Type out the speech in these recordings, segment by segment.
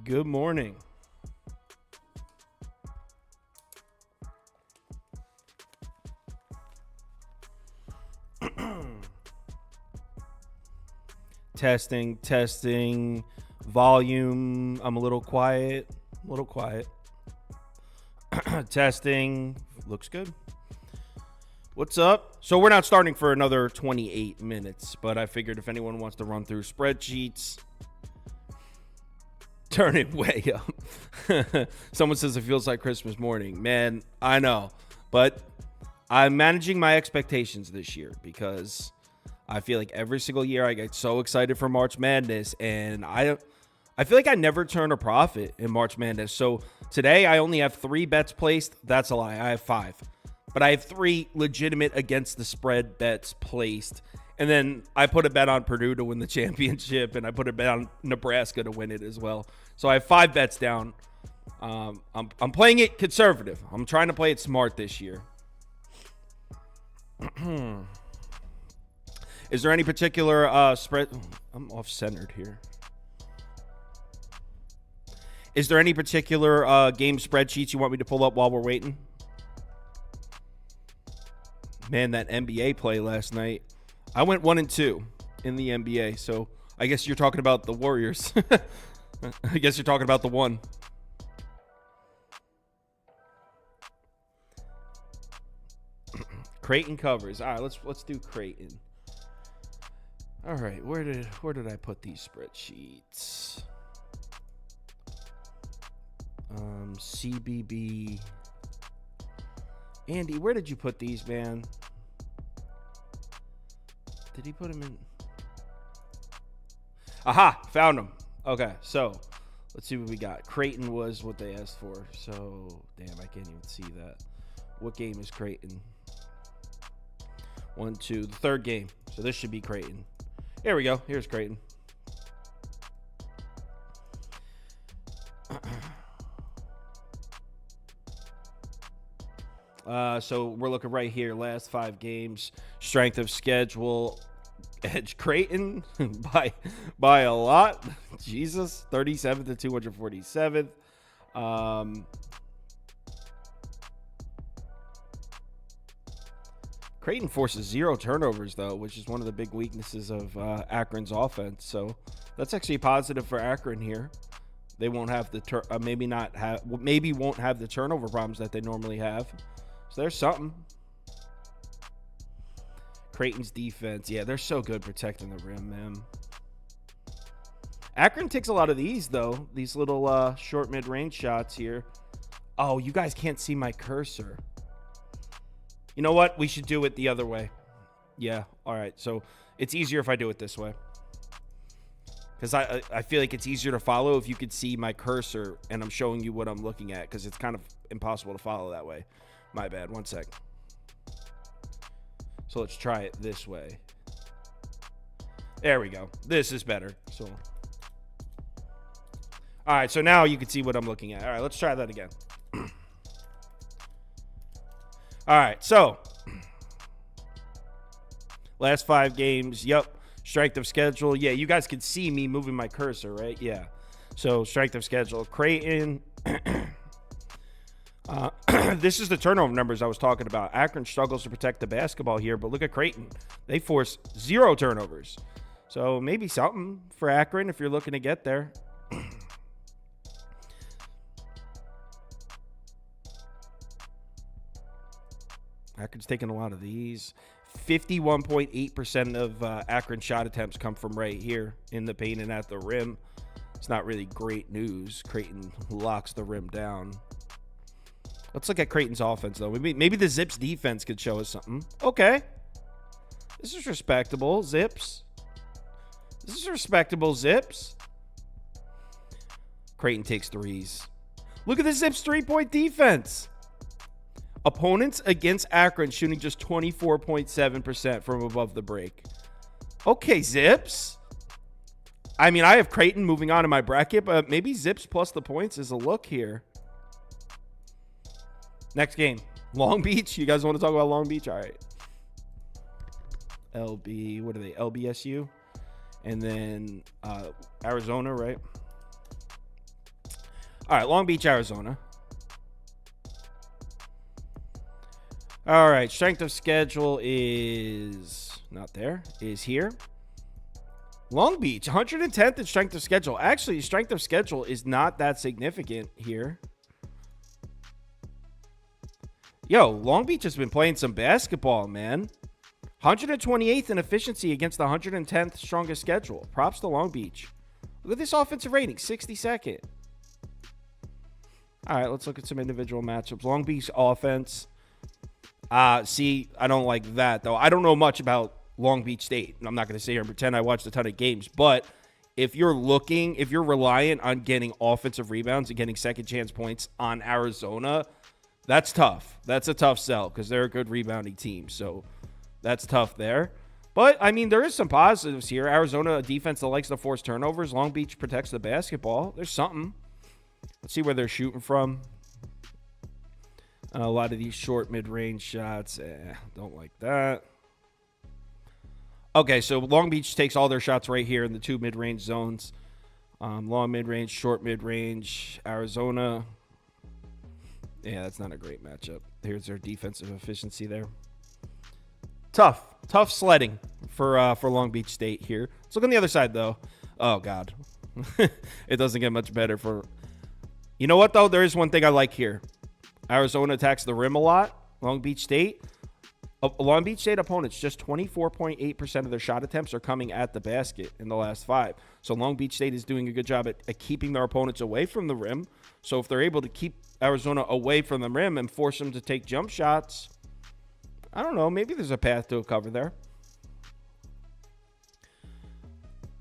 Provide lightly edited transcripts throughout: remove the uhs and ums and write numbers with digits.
Good morning. Testing. Volume. I'm a little quiet. Testing. Looks good. What's up? So we're not starting for another 28 minutes, but I figured if anyone wants to run through spreadsheets, turn it way up. Someone says it feels like Christmas morning. Man, I know. But I'm managing my expectations this year because I feel like every single year I get so excited for March Madness, and I feel like I never turn a profit in March Madness. So today I only have 3 bets placed. That's a lie. I have 5. But I have 3 legitimate against the spread bets placed. And then I put a bet on Purdue to win the championship, and I put a bet on Nebraska to win it as well. So I have 5 bets down. I'm playing it conservative. I'm trying to play it smart this year. Is there any particular spread? I'm off-centered here. Is there any particular game spreadsheets you want me to pull up while we're waiting? Man, that NBA play last night. I went 1-2 in the NBA, so I guess you're talking about the Warriors. I guess you're talking about the one. Creighton covers. All right, let's do Creighton. All right, where did I put these spreadsheets? CBB. Andy, where did you put these, man? Did he put them in? Aha, found them. Okay, so let's see what we got. Creighton was what they asked for. So, damn, I can't even see that. What game is Creighton? 1, 2, the third game. So this should be Creighton. Here we go. Here's Creighton. So we're looking right here. Last 5 games, strength of schedule, edge Creighton by a lot. Jesus, 37th to 247th. Creighton forces 0 turnovers though, which is one of the big weaknesses of Akron's offense. So that's actually positive for Akron here. They won't have the maybe won't have the turnover problems that they normally have. So there's something. Creighton's defense. Yeah, they're so good protecting the rim, man. Akron takes a lot of these, though. These little short mid-range shots here. Oh, you guys can't see my cursor. You know what? We should do it the other way. Yeah, all right. So it's easier if I do it this way. Because I feel like it's easier to follow if you could see my cursor and I'm showing you what I'm looking at, because it's kind of impossible to follow that way. My bad. One sec. So let's try it this way. There we go. This is better. So, all right. So now you can see what I'm looking at. All right. Let's try that again. All right. So last 5 games. Yep. Strength of schedule. Yeah. You guys can see me moving my cursor, right? Yeah. So strength of schedule. Creighton. This is the turnover numbers I was talking about. Akron struggles to protect the basketball here, but look at Creighton. They force 0 turnovers. So maybe something for Akron if you're looking to get there. Akron's taking a lot of these. 51.8% of Akron shot attempts come from right here in the paint and at the rim. It's not really great news. Creighton locks the rim down. Let's look at Creighton's offense, though. Maybe the Zips defense could show us something. Okay. This is respectable, Zips. This is respectable, Zips. Creighton takes 3s. Look at the Zips 3-point defense. Opponents against Akron shooting just 24.7% from above the break. Okay, Zips. I mean, I have Creighton moving on in my bracket, but maybe Zips plus the points is a look here. Next game, Long Beach. You guys want to talk about Long Beach? All right. LB, what are they? LBSU. And then Arizona, right? All right, Long Beach, Arizona. All right, strength of schedule is not there. Is here. Long Beach, 110th in strength of schedule. Actually, strength of schedule is not that significant here. Yo, Long Beach has been playing some basketball, man. 128th in efficiency against the 110th strongest schedule. Props to Long Beach. Look at this offensive rating, 62nd. All right, let's look at some individual matchups. Long Beach offense. See, I don't like that, though. I don't know much about Long Beach State. I'm not going to sit here and pretend I watched a ton of games. But if you're reliant on getting offensive rebounds and getting second chance points on Arizona, that's tough. That's a tough sell because they're a good rebounding team. So that's tough there. But, I mean, there is some positives here. Arizona, a defense that likes to force turnovers. Long Beach protects the basketball. There's something. Let's see where they're shooting from. A lot of these short mid-range shots. Don't like that. Okay, so Long Beach takes all their shots right here in the two mid-range zones. Long mid-range, short mid-range. Arizona. Yeah, that's not a great matchup. Here's their defensive efficiency there. Tough sledding for Long Beach State here. Let's look on the other side, though. Oh, God. It doesn't get much better for... You know what, though? There is one thing I like here. Arizona attacks the rim a lot. Long Beach State opponents, just 24.8% of their shot attempts are coming at the basket in the last 5. So Long Beach State is doing a good job at keeping their opponents away from the rim. So if they're able to keep Arizona away from the rim and force them to take jump shots, I don't know. Maybe there's a path to a cover there.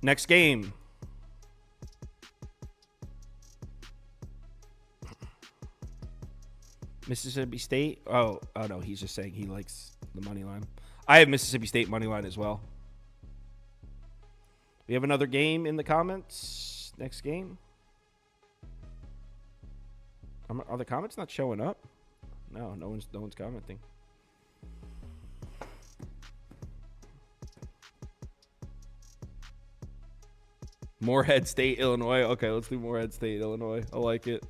Next game. Mississippi State. Oh no, he's just saying he likes the money line. I have Mississippi State money line as well. We have another game in the comments. Next game. Are the comments not showing up? No one's commenting. Morehead State, Illinois. Okay, let's do Morehead State, Illinois. I like it.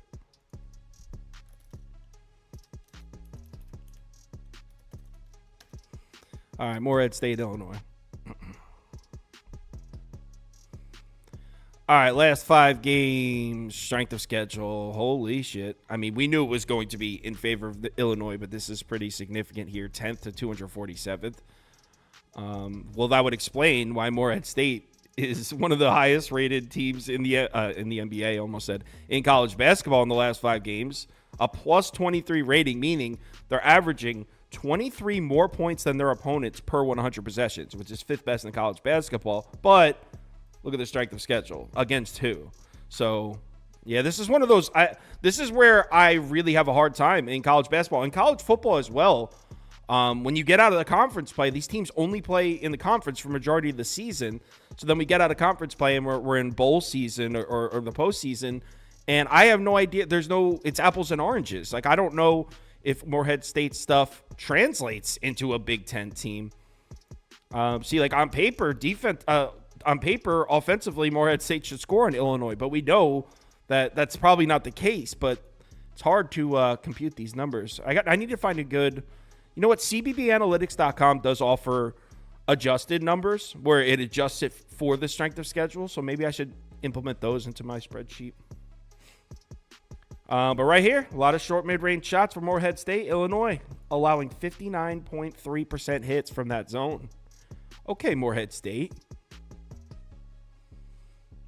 All right, Morehead State, Illinois. All right, last 5 games, strength of schedule. Holy shit. I mean, we knew it was going to be in favor of Illinois, but this is pretty significant here, 10th to 247th. Well, that would explain why Morehead State is one of the highest rated teams in the NBA, almost said, in college basketball in the last 5 games. A plus 23 rating, meaning they're averaging 23 more points than their opponents per 100 possessions, which is 5th best in college basketball. But look at the strength of schedule. Against who? So, yeah, this is one of those. This is where I really have a hard time in college basketball and college football as well. When you get out of the conference play, these teams only play in the conference for majority of the season. So then we get out of conference play and we're in bowl season or the postseason. And I have no idea. It's apples and oranges. Like, I don't know if Morehead State stuff translates into a Big Ten team. See, like on paper, offensively, Morehead State should score on Illinois, but we know that that's probably not the case. But it's hard to compute these numbers. I need to find a good. You know what? CBBAnalytics.com does offer adjusted numbers where it adjusts it for the strength of schedule. So maybe I should implement those into my spreadsheet. But right here, a lot of short mid-range shots for Morehead State, Illinois, allowing 59.3% hits from that zone. Okay, Morehead State.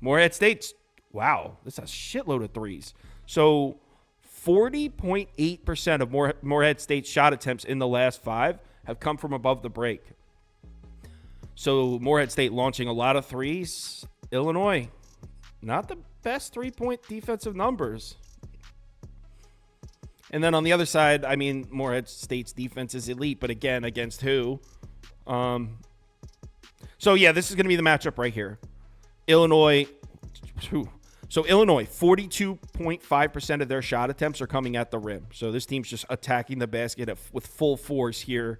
Morehead State's, wow, this has a shitload of threes. So 40.8% of Morehead State's shot attempts in the last 5 have come from above the break. So Morehead State launching a lot of threes. Illinois, not the best three-point defensive numbers. And then on the other side, I mean, Morehead State's defense is elite, but again, against who? So, yeah, this is going to be the matchup right here. Illinois, so Illinois, 42.5% of their shot attempts are coming at the rim. So this team's just attacking the basket with full force here.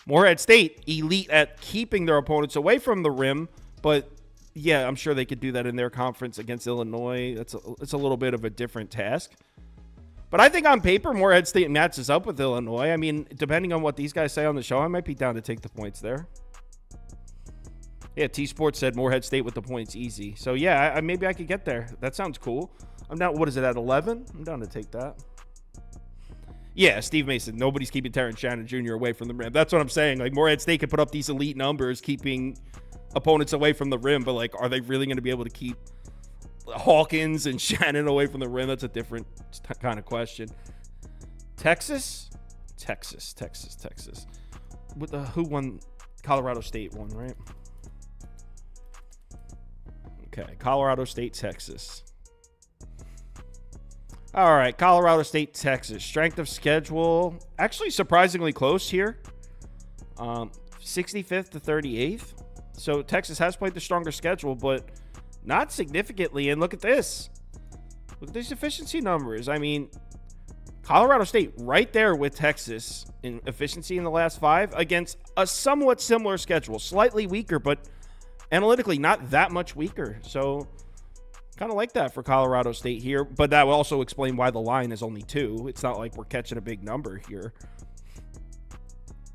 Morehead State, elite at keeping their opponents away from the rim, but yeah, I'm sure they could do that in their conference against Illinois. It's a little bit of a different task. But I think on paper, Morehead State matches up with Illinois. I mean, depending on what these guys say on the show, I might be down to take the points there. Yeah, T-Sports said Morehead State with the points easy. So, yeah, maybe I could get there. That sounds cool. I'm down, what is it, at 11? I'm down to take that. Yeah, Steve Mason, nobody's keeping Terrence Shannon Jr. away from the rim. That's what I'm saying. Like, Morehead State could put up these elite numbers keeping opponents away from the rim, but, like, are they really going to be able to keep Hawkins and Shannon away from the rim? That's a different kind of question. Texas. With who won? Colorado State won, right? Okay, Colorado State, Texas. All right, Colorado State, Texas. Strength of schedule, actually surprisingly close here. 65th to 38th. So Texas has played the stronger schedule, but not significantly. And look at this. Look at these efficiency numbers. I mean, Colorado State right there with Texas in efficiency in the last 5 against a somewhat similar schedule. Slightly weaker, but analytically not that much weaker. So kind of like that for Colorado State here. But that will also explain why the line is only 2. It's not like we're catching a big number here.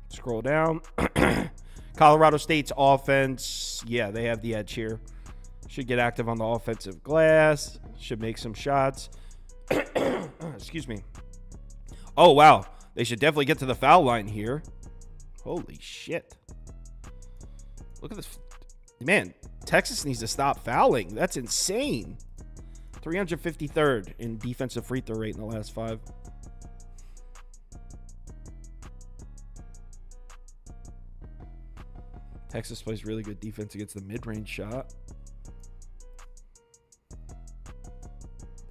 Scroll down. Colorado State's offense, yeah, they have the edge here. Should get active on the offensive glass. Should make some shots. Excuse me. Oh, wow. They should definitely get to the foul line here. Holy shit. Look at this. Man, Texas needs to stop fouling. That's insane. 353rd in defensive free throw rate in the last 5. Texas plays really good defense against the mid-range shot.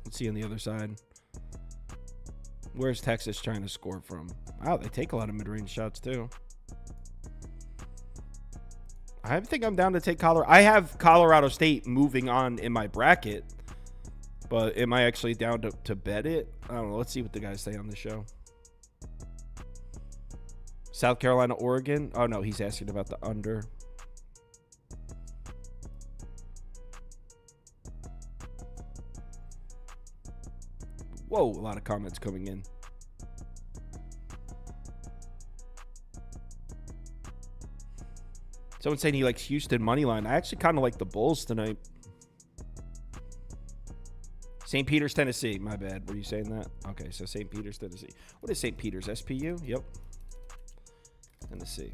Let's see on the other side. Where's Texas trying to score from? Wow, they take a lot of mid-range shots too. I think I'm down to take Colorado. I have Colorado State moving on in my bracket, but am I actually down to bet it? I don't know. Let's see what the guys say on the show. South Carolina, Oregon. Oh, no, he's asking about the under. Whoa, a lot of comments coming in. Someone saying he likes Houston money line. I actually kind of like the Bulls tonight. St. Peter's, Tennessee. My bad. Were you saying that? Okay, so St. Peter's, Tennessee. What is St. Peter's? SPU? Yep. Tennessee.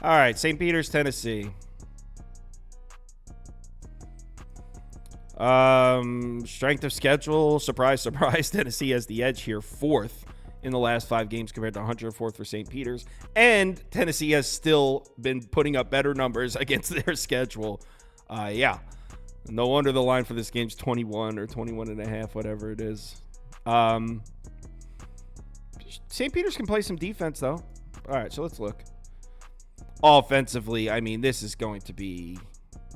All right, St. Peter's, Tennessee. Strength of schedule. Surprise, surprise. Tennessee has the edge here. 4th in the last 5 games compared to 104th for St. Peter's. And Tennessee has still been putting up better numbers against their schedule. Yeah. No wonder the line for this game's 21 or 21 and a half, whatever it is. St. Peter's can play some defense, though. All right, so let's look. Offensively, I mean, this is going to be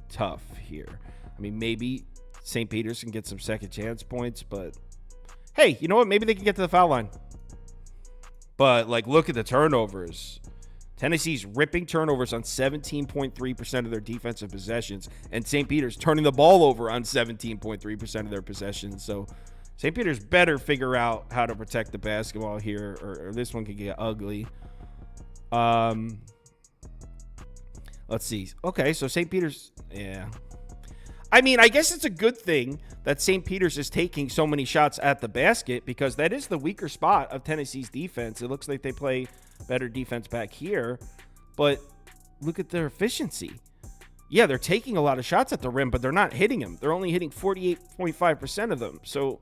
tough here. I mean, maybe St. Peter's can get some second chance points, but hey, you know what? Maybe they can get to the foul line. But, like, look at the turnovers. Tennessee's ripping turnovers on 17.3% of their defensive possessions, and St. Peter's turning the ball over on 17.3% of their possessions. So St. Peter's better figure out how to protect the basketball here, or this one could get ugly. Let's see. Okay, so St. Peter's, yeah. I mean, I guess it's a good thing that St. Peter's is taking so many shots at the basket because that is the weaker spot of Tennessee's defense. It looks like they play better defense back here, but look at their efficiency. Yeah, they're taking a lot of shots at the rim, but they're not hitting them. They're only hitting 48.5% of them. So,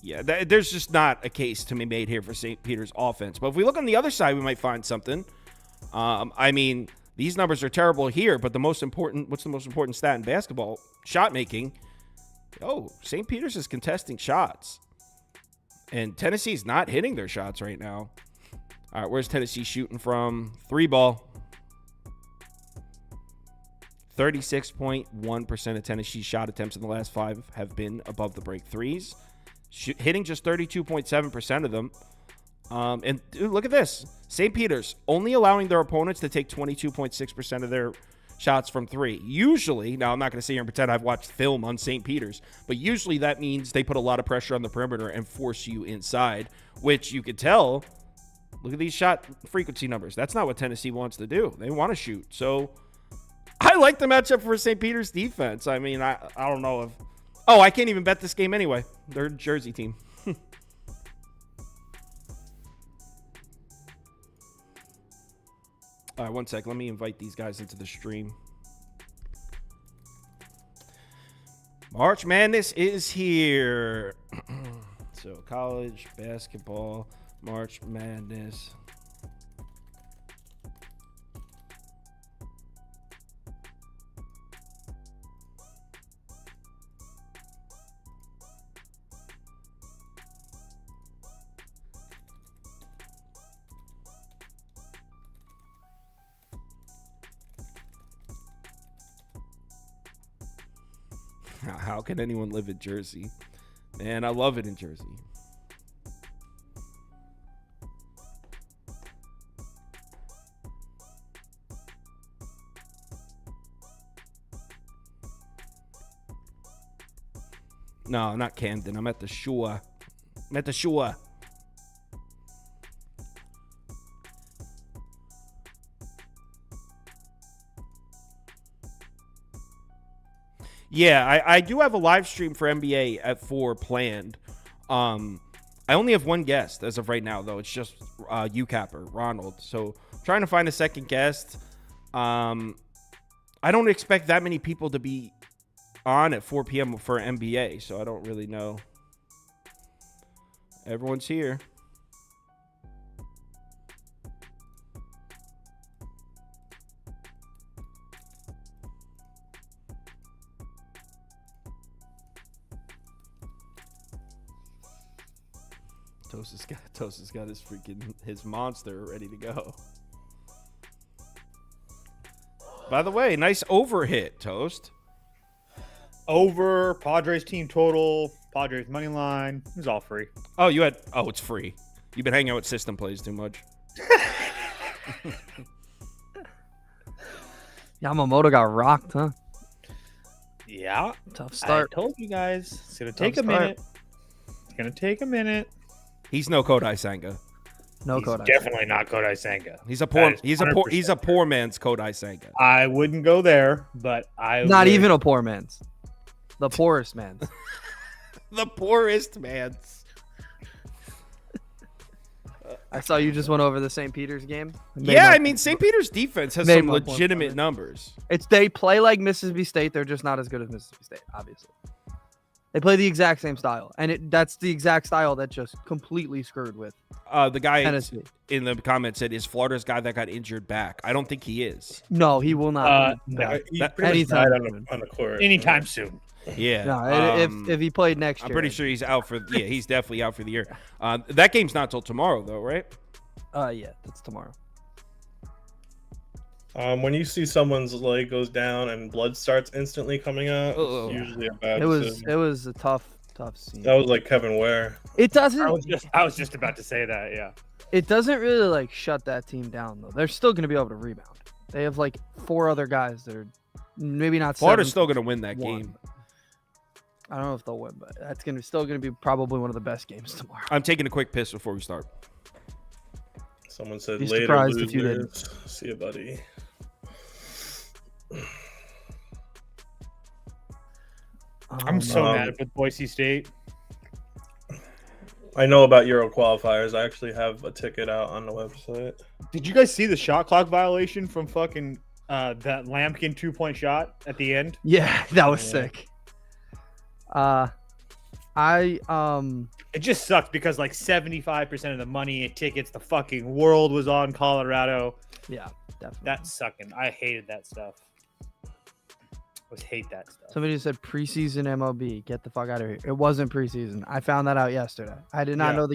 yeah, there's just not a case to be made here for St. Peter's offense. But if we look on the other side, we might find something. I mean, these numbers are terrible here, but what's the most important stat in basketball? Shot making. Oh, St. Peter's is contesting shots. And Tennessee's not hitting their shots right now. All right, where's Tennessee shooting from? 3 ball. 36.1% of Tennessee's shot attempts in the last 5 have been above the break threes. Hitting just 32.7% of them. And dude, look at this. St. Peter's only allowing their opponents to take 22.6% of their shots from 3. Usually, now I'm not going to sit here and pretend I've watched film on St. Peter's, but usually that means they put a lot of pressure on the perimeter and force you inside, which you could tell. Look at these shot frequency numbers. That's not what Tennessee wants to do. They want to shoot. So I like the matchup for St. Peter's defense. I mean, I don't know if... Oh, I can't even bet this game anyway. They're a Jersey team. All right, one sec. Let me invite these guys into the stream. March Madness is here. So, college basketball, March Madness. How can anyone live in Jersey? Man, I love it in Jersey. No, not Camden. I'm at the shore. I'm at the shore. Yeah, I do have a live stream for NBA at 4 planned. I only have one guest as of right now, though. It's just UCapper, Ronald. So I'm trying to find a second guest. I don't expect that many people to be on at 4 p.m. for NBA, so I don't really know. Everyone's here. Toast has got his monster ready to go. By the way, nice over hit, Toast. Over Padres team total, Padres money line. It was all free. Oh, it's free. You've been hanging out with system plays too much. Yamamoto got rocked, huh? Yeah. Tough start. I told you guys. It's going to take a minute. It's going to take a minute. He's no Kodai Senga. No Kodai. Definitely not Kodai Senga. He's a poor man's Kodai Senga. I wouldn't go there, but Not even a poor man's. The poorest man's. The poorest man's. I saw you just went over the St. Peter's game. Yeah, I mean, St. Peter's defense has some legitimate numbers. They play like Mississippi State. They're just not as good as Mississippi State, obviously. They play the exact same style, and that's the exact style that just completely screwed with the guy Tennessee. In the comments said, "Is Florida's guy that got injured back?" I don't think he is. No, he will not. Anytime on the court. Anytime soon. Yeah. No, if he played next year, I'm pretty sure he's out for. Yeah, he's definitely out for the year. That game's not till tomorrow, though, right? Yeah, that's tomorrow. When you see someone's leg goes down and blood starts instantly coming out, it's usually a bad decision. It was a tough scene. That was like Kevin Ware. It doesn't. I was just about to say that. Yeah. It doesn't really like shut that team down though. They're still going to be able to rebound. They have like 4 other guys that are maybe not. Florida's still going to win that game. I don't know if they'll win, but that's still going to be probably one of the best games tomorrow. I'm taking a quick piss before we start. Someone said Be later surprised losers. if you didn't. See you, buddy. I'm so mad with Boise State. I know about Euro qualifiers. I actually have a ticket out on the website. Did you guys see the shot clock violation from fucking that Lampkin 2-point shot at the end? Yeah, that was sick. It just sucked because like 75% of the money and tickets, the fucking world was on Colorado. Yeah, definitely. That's sucking. I hated that stuff. Hate that stuff. Somebody just said preseason MLB. Get the fuck out of here. It wasn't preseason. I found that out yesterday. I did not know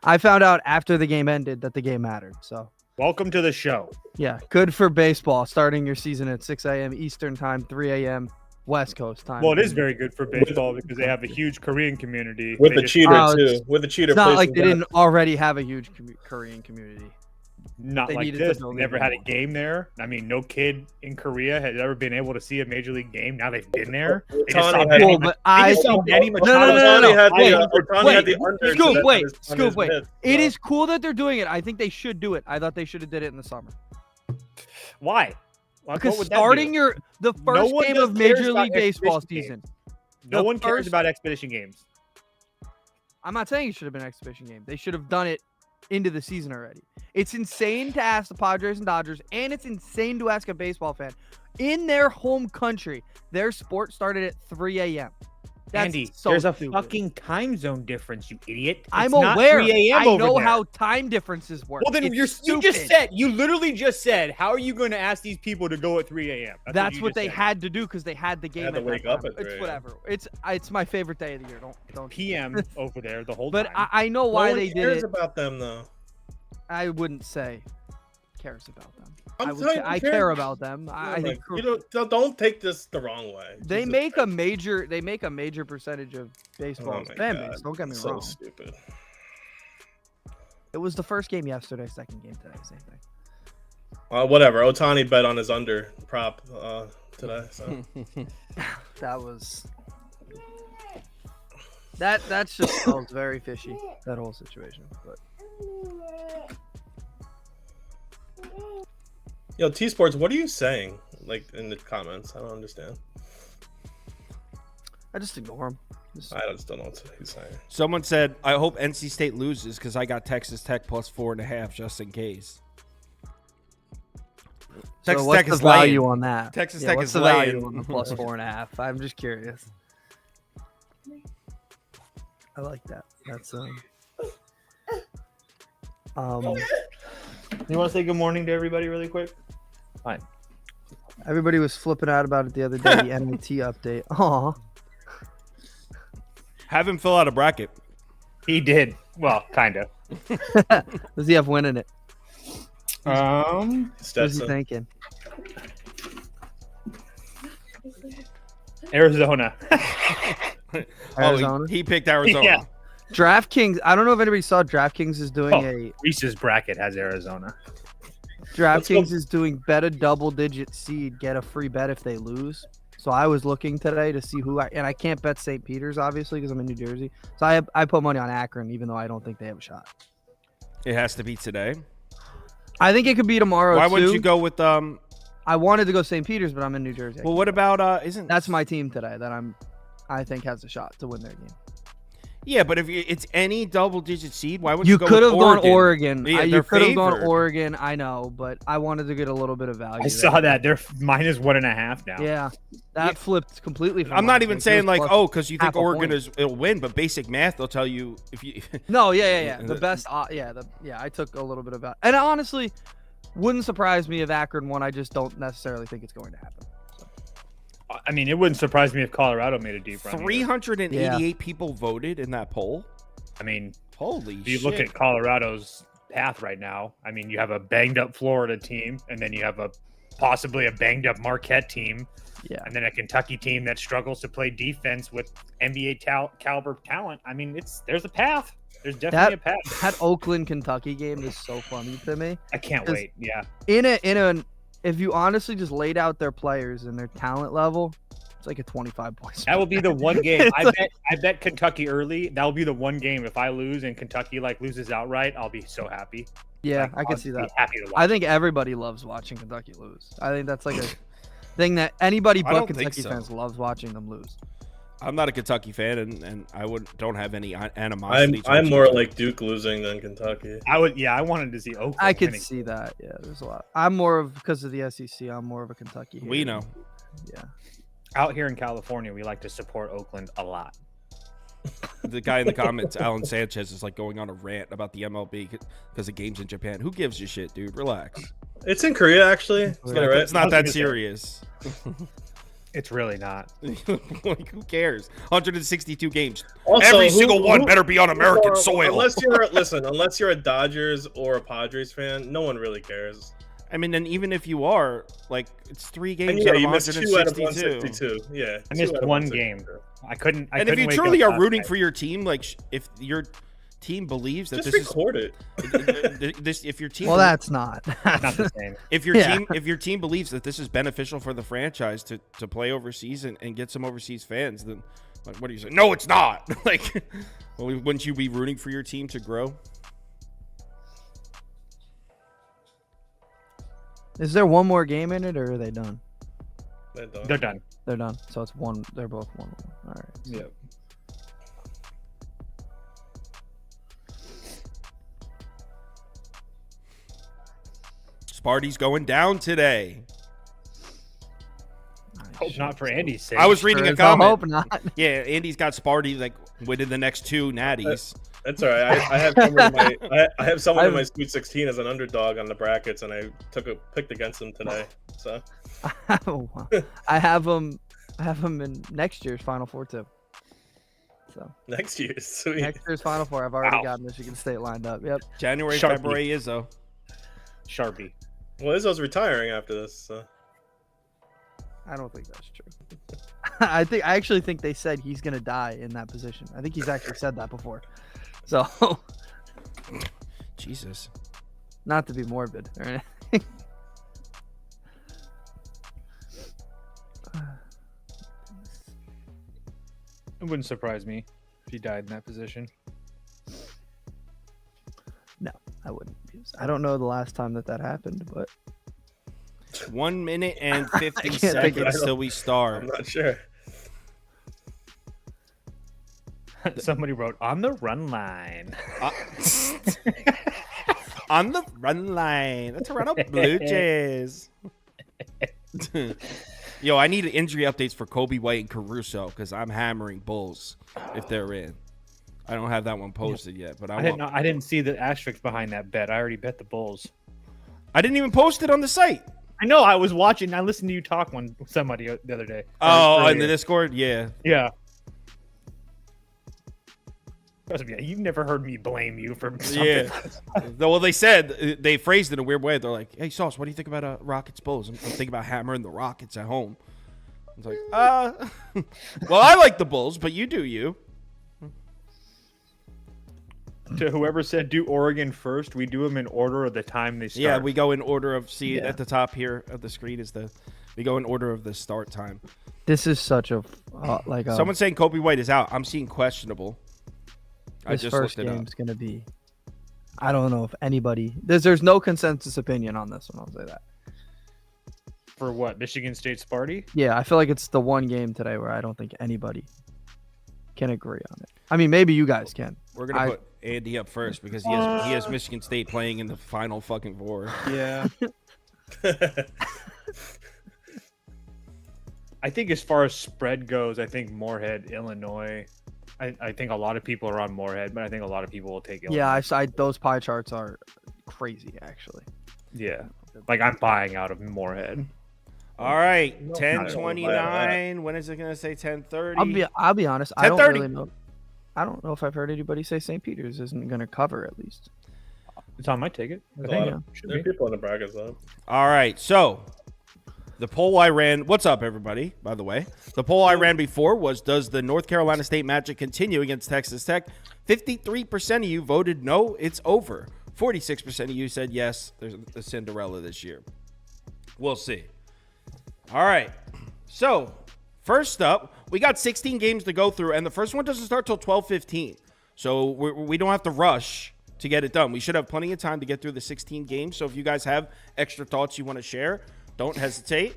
I found out after the game ended that the game mattered. So welcome to the show. Yeah, good for baseball. Starting your season at 6 a.m. Eastern time, 3 a.m. West Coast time. Well, it is very good for baseball because they have a huge Korean community. With the cheater too. With the cheater. It's not like they didn't already have a huge Korean community. not They like needed to this. build it Never had a more. game there. I mean, no kid in Korea has ever been able to see a major league game. Now they've been there. They just saw Otani had- Manny Cool, but I just saw think Manny no, Machado. no. Otani had the Wait, under. Scoop, on wait, his- on Scoop, his wait. hit, It so. is cool that they're doing it. I think they should do it. I thought they should have did it in the summer. Why? Because What would that starting do? the first one game cares of Major about League Baseball exhibition season. No the one cares first- about expedition games. I'm not saying it should have been an exhibition game. They should have done it into the season already. It's insane to ask the Padres and Dodgers, and it's insane to ask a baseball fan. In their home country, their sport started at 3 a.m. That's Andy, so there's a stupid. fucking time zone difference, you idiot. It's I'm not aware. 3 a.m. I over know there. how time differences work. Well, then It's you stupid. just said, you literally just said, how are you going to ask these people to go at 3 a.m.? That's you what just they said. had to do because they had the game. had to at that wake up time. at 3 It's a.m. whatever. It's my favorite day of the year. Don't. PM over there the whole But time. I know No why one they did cares it. about them though. I wouldn't say cares about them. I'm I would telling say you, I care- care about them. I Like, think you don't take this the wrong way. they Jesus make Christ. a major percentage of baseball's Oh my fan God, base. Don't get me so wrong. stupid. It was the first game yesterday, second game today, same thing. Whatever. Otani bet on his under prop today. So That was that's just smells very fishy, that whole situation. But yo, T Sports, what are you saying? Like in the comments, I don't understand. I just ignore them. I just don't know what he's saying. Someone said, I hope NC State loses because I got Texas Tech plus 4.5 just in case. Texas what's Tech the is value laying. on that? Texas Yeah, Tech what's is the value laying. on the plus 4.5? I'm just curious. I like that. That's You want to say good morning to everybody really quick? Fine. everybody was flipping out about it the other day. The NIT update. Aw. Have him fill out a bracket. He did. Well, kind of. Does he have winning it? What's he Stetson. thinking? Arizona. Arizona? He picked Arizona. Yeah. DraftKings. I don't know if anybody saw DraftKings is doing a Reese's bracket has Arizona. DraftKings is doing bet a double-digit seed, get a free bet if they lose. So I was looking today to see and I can't bet St. Peter's obviously because I'm in New Jersey. So I put money on Akron even though I don't think they have a shot. It has to be today. I think it could be tomorrow. Why too. wouldn't you go with I wanted to go St. Peter's, but I'm in New Jersey. Well, what about isn't That's my team today that I think has a shot to win their game. Yeah, but if it's any double-digit seed, why wouldn't you You go could with have gone Oregon. Yeah, You they're could have gone favored. Oregon. I know, but I wanted to get a little bit of value. I there. saw that. They're minus 1.5 now. Yeah, that flipped completely. From I'm not last even week. It saying was like, plus- because you half think a Oregon point. it'll win, but basic math they'll tell you if you. No, yeah. The best. I took a little bit of that, and honestly, wouldn't surprise me if Akron won. I just don't necessarily think it's going to happen. I mean, it wouldn't surprise me if Colorado made a deep run. either. 388 people voted in that poll. I mean, Holy if you shit! look at Colorado's path right now, I mean, you have a banged up Florida team, and then you have possibly a banged up Marquette team, Yeah, and then a Kentucky team that struggles to play defense with NBA caliber talent. I mean, there's a path. There's definitely a path. that Oakland Kentucky game is so funny to me. I can't wait. Yeah. If you honestly just laid out their players and their talent level, it's like a 25 points. That will be the one game. It's like- I bet Kentucky early. That will be the one game. If I lose and Kentucky loses outright, I'll be so happy. Yeah, Like, I can I'll see be that. Happy to watch. I think everybody loves watching Kentucky lose. I think that's like a thing that anybody I but don't think Kentucky so. fans loves watching them lose. I'm not a Kentucky fan, and I don't have any animosity. I'm towards more Kentucky. like Duke losing than Kentucky. I would. Yeah, I wanted to see Oakland. I could winning. see that. Yeah, there's a lot. I'm more of because of the SEC. I'm more of a Kentucky. We hater. know. Yeah. Out here in California, we like to support Oakland a lot. The guy in the comments, Alan Sanchez, is like going on a rant about the MLB because of games in Japan. Who gives a shit, dude? Relax. It's in Korea actually. Let's get it right. It's not that serious. It's really not. Like, who cares? 162 games. Also, Every who- single one who- better be on American Or- soil. Unless you're a Dodgers or a Padres fan, no one really cares. I mean, and even if you are, like, it's 3 games And yeah, out of you missed 2 out of 162. 162. Yeah, I 2 missed out of one 162. game. I couldn't. And if you wake truly up are last rooting night. for your team, like, if you're team believes that Just this record it. if your team Well, that's not. Not the same. if your Yeah. team believes that this is beneficial for the franchise to play overseas and get some overseas fans, then like, what do you say? No, it's not. Like, well, wouldn't you be rooting for your team to grow? Is there one more game in it, or are they done? They're done. They're done. They're done. So it's one. They're both 1-1. All right. Yep. Sparty's going down today. Hope not for Andy's sake. I was reading Sure a as hell comment. hope not. Yeah, Andy's got Sparty like winning the next 2 natties. That's all right. I have someone in my I have someone in my Sweet 16 as an underdog on the brackets, and I picked against them today. So Oh, wow. I have them in next year's Final Four too. So next year, sweet. next year's Final Four, I've already Wow. got Michigan State lined up. Yep. January, Sharpie. February, Izzo. Sharpie. Well, Izzo's retiring after this. So. I don't think that's true. I actually think they said he's gonna die in that position. I think he's actually said that before. So, Jesus. not to be morbid or anything. It wouldn't surprise me if he died in that position. No, I wouldn't. I don't know the last time that happened, but 1 minute and 50 can't think of seconds it. till we start. I'm not sure. Somebody wrote on the run line. On the run line. The Toronto Blue Jays. Yo, I need injury updates for Kobe White and Caruso because I'm hammering Bulls if they're in. I don't have that one posted yet, but I didn't see the asterisk behind that bet. I already bet the Bulls. I didn't even post it on the site. I know. I was watching. I listened to you talk somebody the other day. Oh, Earlier. in the Discord? Yeah. Yeah. Trust me, you've never heard me blame you for something. Yeah. Well, they said, they phrased it in a weird way. They're like, hey, Sauce, what do you think about Rockets Bulls? I'm thinking about hammering the Rockets at home. I was like, well, I like the Bulls, but you do you. To whoever said do Oregon first, we do them in order of the time they start. Yeah, we go in order of, see Yeah. at the top here of the screen we go in order of the start time. this is such a Someone's saying Kobe White is out. I'm seeing questionable. I this just first looked it up. game's gonna be. I don't know if anybody. There's no consensus opinion on this one. I'll say that. For what? Michigan State Sparty? Yeah, I feel like it's the one game today where I don't think anybody can agree on it. I mean, maybe you guys can. We're going to put Andy up first because he has Michigan State playing in the final fucking four. Yeah. I think as far as spread goes, I think Morehead, Illinois. I think a lot of people are on Morehead, but I think a lot of people will take Illinois. Yeah, those pie charts are crazy, actually. Yeah. Like I'm buying out of Morehead. All right, Not 10:29. When is it going to say 10:30? I'll be honest. I don't 10:30. really know. I don't know if I've heard anybody say St. Peter's isn't going to cover at least. It's on my ticket. I There's a think. lot of- there are people in the brackets though. All right, so the poll I ran. What's up, everybody? By the way, the poll I ran before was: does the North Carolina State Magic continue against Texas Tech? 53% of you voted no. It's over. 46% of you said yes. There's a Cinderella this year. We'll see. All right. So first up, we got 16 games to go through, and the first one doesn't start till 12:15. So we don't have to rush to get it done. We should have plenty of time to get through the 16 games. So if you guys have extra thoughts you want to share, don't hesitate.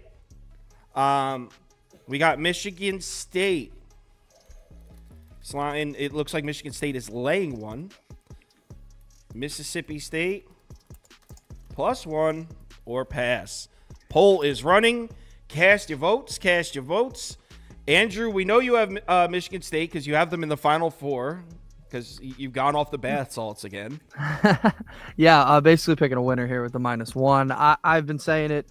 We got Michigan State. It looks like Michigan State is laying one. Mississippi State +1 or pass. Poll is running. Cast your votes. Cast your votes. Andrew, we know you have Michigan State because you have them in the Final Four because you've gone off the bath salts again. Yeah, basically picking a winner here with the -1. I've been saying it.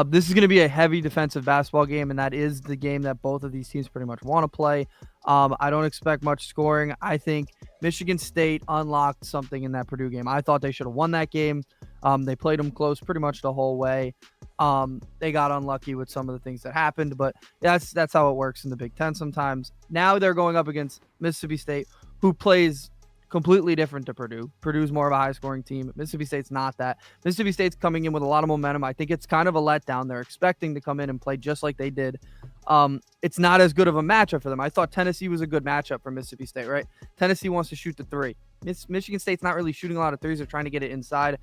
This is going to be a heavy defensive basketball game, and that is the game that both of these teams pretty much want to play. I don't expect much scoring. I think Michigan State unlocked something in that Purdue game. I thought they should have won that game. They played them close pretty much the whole way. They got unlucky with some of the things that happened, but that's how it works in the Big Ten sometimes. Now they're going up against Mississippi State, who plays completely different to Purdue. Purdue's more of a high-scoring team. Mississippi State's not that. Mississippi State's coming in with a lot of momentum. I think it's kind of a letdown. They're expecting to come in and play just like they did. It's not as good of a matchup for them. I thought Tennessee was a good matchup for Mississippi State, right? Tennessee wants to shoot the three. Michigan State's not really shooting a lot of threes. They're trying to get it inside.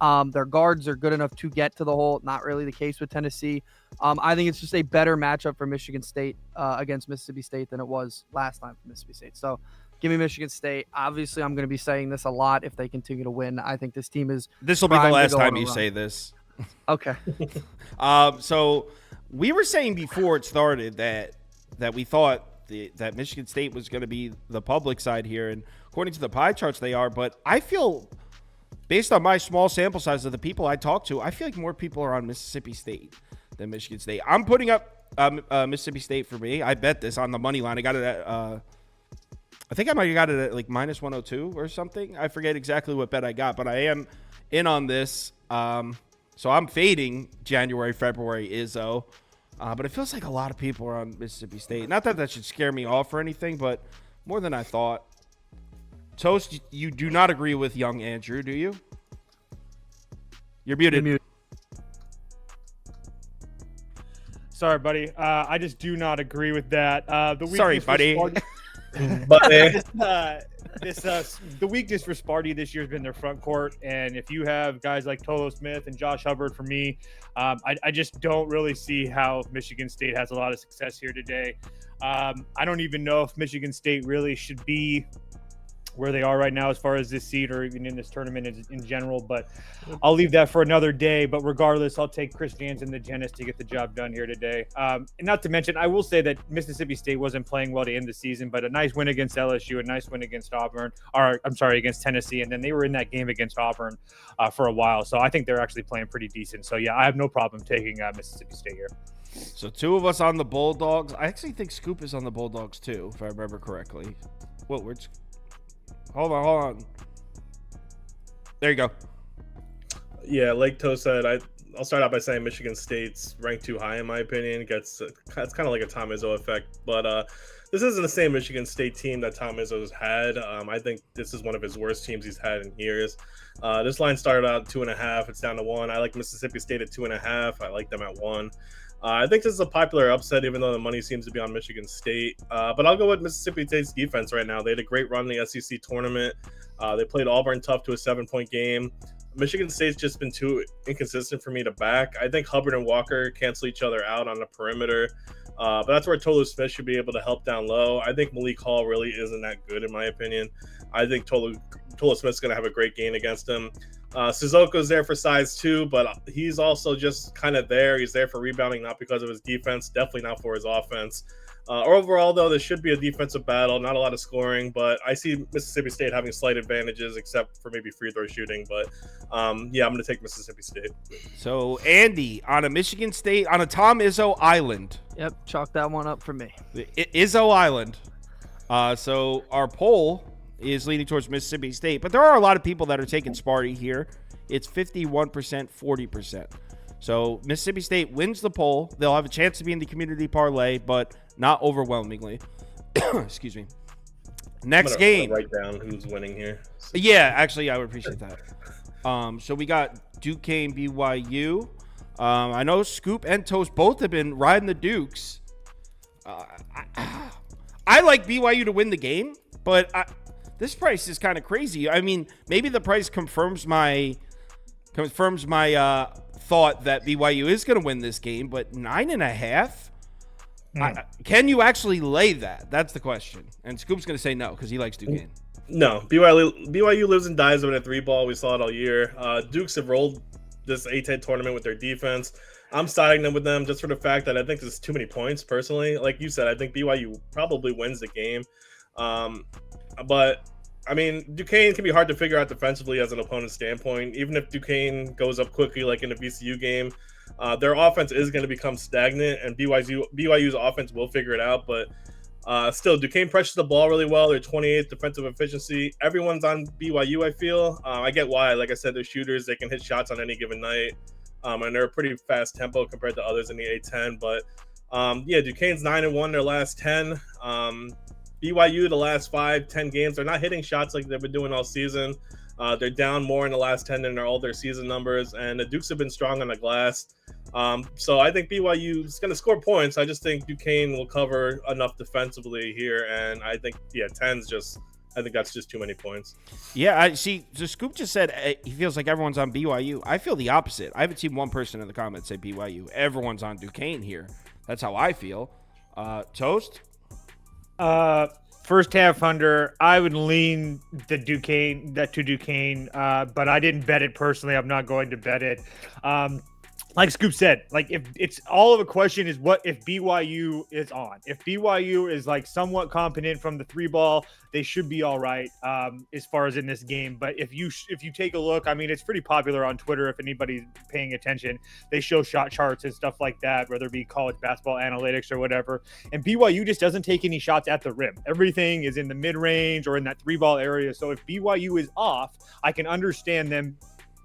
Their guards are good enough to get to the hole. Not really the case with Tennessee. I think it's just a better matchup for Michigan State against Mississippi State than it was last time for Mississippi State. So give me Michigan State. Obviously, I'm going to be saying this a lot if they continue to win. I think this team is. This will be the last time you say this. Okay. So we were saying before it started that we thought that Michigan State was going to be the public side here, and according to the pie charts, they are. But I feel, based on my small sample size of the people I talk to, I feel like more people are on Mississippi State than Michigan State. I'm putting up Mississippi State for me. I bet this on the money line. I got it at. I think I might have got it at like minus 102 or something. I forget exactly what bet I got, but I am in on this. So I'm fading January, February Izzo. But it feels like a lot of people are on Mississippi State. Not that should scare me off or anything, but more than I thought. Toast, you do not agree with young Andrew, do you? You're muted. Sorry, buddy. I just do not agree with that. Sorry, buddy. The weakness for Sparty this year has been their front court, and if you have guys like Tolo Smith and Josh Hubbard, for me, I just don't really see how Michigan State has a lot of success here today. I don't even know if Michigan State really should be where they are right now as far as this seed or even in this tournament in general, but I'll leave that for another day. But regardless, I'll take Chris Jansen, the Genis, to get the job done here today. And not to mention, I will say that Mississippi State wasn't playing well to end the season, but a nice win against LSU, a nice win against against Tennessee, and then they were in that game against Auburn for a while. So I think they're actually playing pretty decent. So yeah, I have no problem taking Mississippi State here. So two of us on the Bulldogs. I actually think Scoop is on the Bulldogs too, if I remember correctly. Well, Hold on. There you go. Yeah, like Toe said, I'll start out by saying Michigan State's ranked too high in my opinion. It's kind of like a Tom Izzo effect, but this isn't the same Michigan State team that Tom Izzo's had. I think this is one of his worst teams he's had in years. This line started out 2.5. It's down to 1. I like Mississippi State at 2.5. I like them at 1. I think this is a popular upset, even though the money seems to be on Michigan State. But I'll go with Mississippi State's defense right now. They had a great run in the SEC tournament. They played Auburn tough to a 7-point game. Michigan State's just been too inconsistent for me to back. I think Hubbard and Walker cancel each other out on the perimeter. But that's where Tolu Smith should be able to help down low. I think Malik Hall really isn't that good, in my opinion. I think Tolu Smith's going to have a great game against him. Suzuka's there for size too, but he's also just kind of there. He's there for rebounding, not because of his defense, definitely not for his offense. Overall, though, this should be a defensive battle, not a lot of scoring, but I see Mississippi State having slight advantages, except for maybe free throw shooting. But yeah, I'm going to take Mississippi State. So Andy, on a Michigan State, on a Tom Izzo Island. Yep, chalk that one up for me. Izzo Island. So our poll is leaning towards Mississippi State, but there are a lot of people that are taking Sparty here. It's 51%, 40%. So Mississippi State wins the poll. They'll have a chance to be in the community parlay, but not overwhelmingly. Excuse me. Next game. Write down who's winning here. Yeah, actually, I would appreciate that. So we got Duquesne, BYU. I know Scoop and Toast both have been riding the Dukes. I like BYU to win the game, but this price is kind of crazy. I mean, maybe the price confirms my thought that BYU is going to win this game, but 9.5? Can you actually lay that? That's the question. And Scoop's going to say no because he likes Duquesne. No, BYU lives and dies with a 3-ball. We saw it all year. Dukes have rolled this A-10 tournament with their defense. I'm siding them with them just for the fact that I think there's too many points personally. Like you said, I think BYU probably wins the game. But I mean, Duquesne can be hard to figure out defensively as an opponent's standpoint. Even if Duquesne goes up quickly, like in the VCU game, their offense is going to become stagnant, and BYU's offense will figure it out. But still, Duquesne pressures the ball really well. They're 28th defensive efficiency. Everyone's on BYU, I feel. I get why. Like I said, they're shooters. They can hit shots on any given night. And they're a pretty fast tempo compared to others in the A-10. But, yeah, Duquesne's 9-1 their last 10. BYU, the last 5-10 games, they're not hitting shots like they've been doing all season. They're down more in the last 10 than all their season numbers, and the Dukes have been strong on the glass. So I think BYU is going to score points. I just think Duquesne will cover enough defensively here, and I think, 10's just – I think that's just too many points. Yeah, I see. The Scoop just said he feels like everyone's on BYU. I feel the opposite. I haven't seen one person in the comments say BYU. Everyone's on Duquesne here. That's how I feel. Toast? First half under, I would lean to Duquesne, but I didn't bet it personally. I'm not going to bet it. Like Scoop said, like if it's all of a question is what if BYU is on. If BYU is like somewhat competent from the 3-ball, they should be all right as far as in this game. But if you take a look, I mean, it's pretty popular on Twitter. If anybody's paying attention, they show shot charts and stuff like that, whether it be college basketball analytics or whatever. And BYU just doesn't take any shots at the rim. Everything is in the mid range or in that 3-ball area. So if BYU is off, I can understand them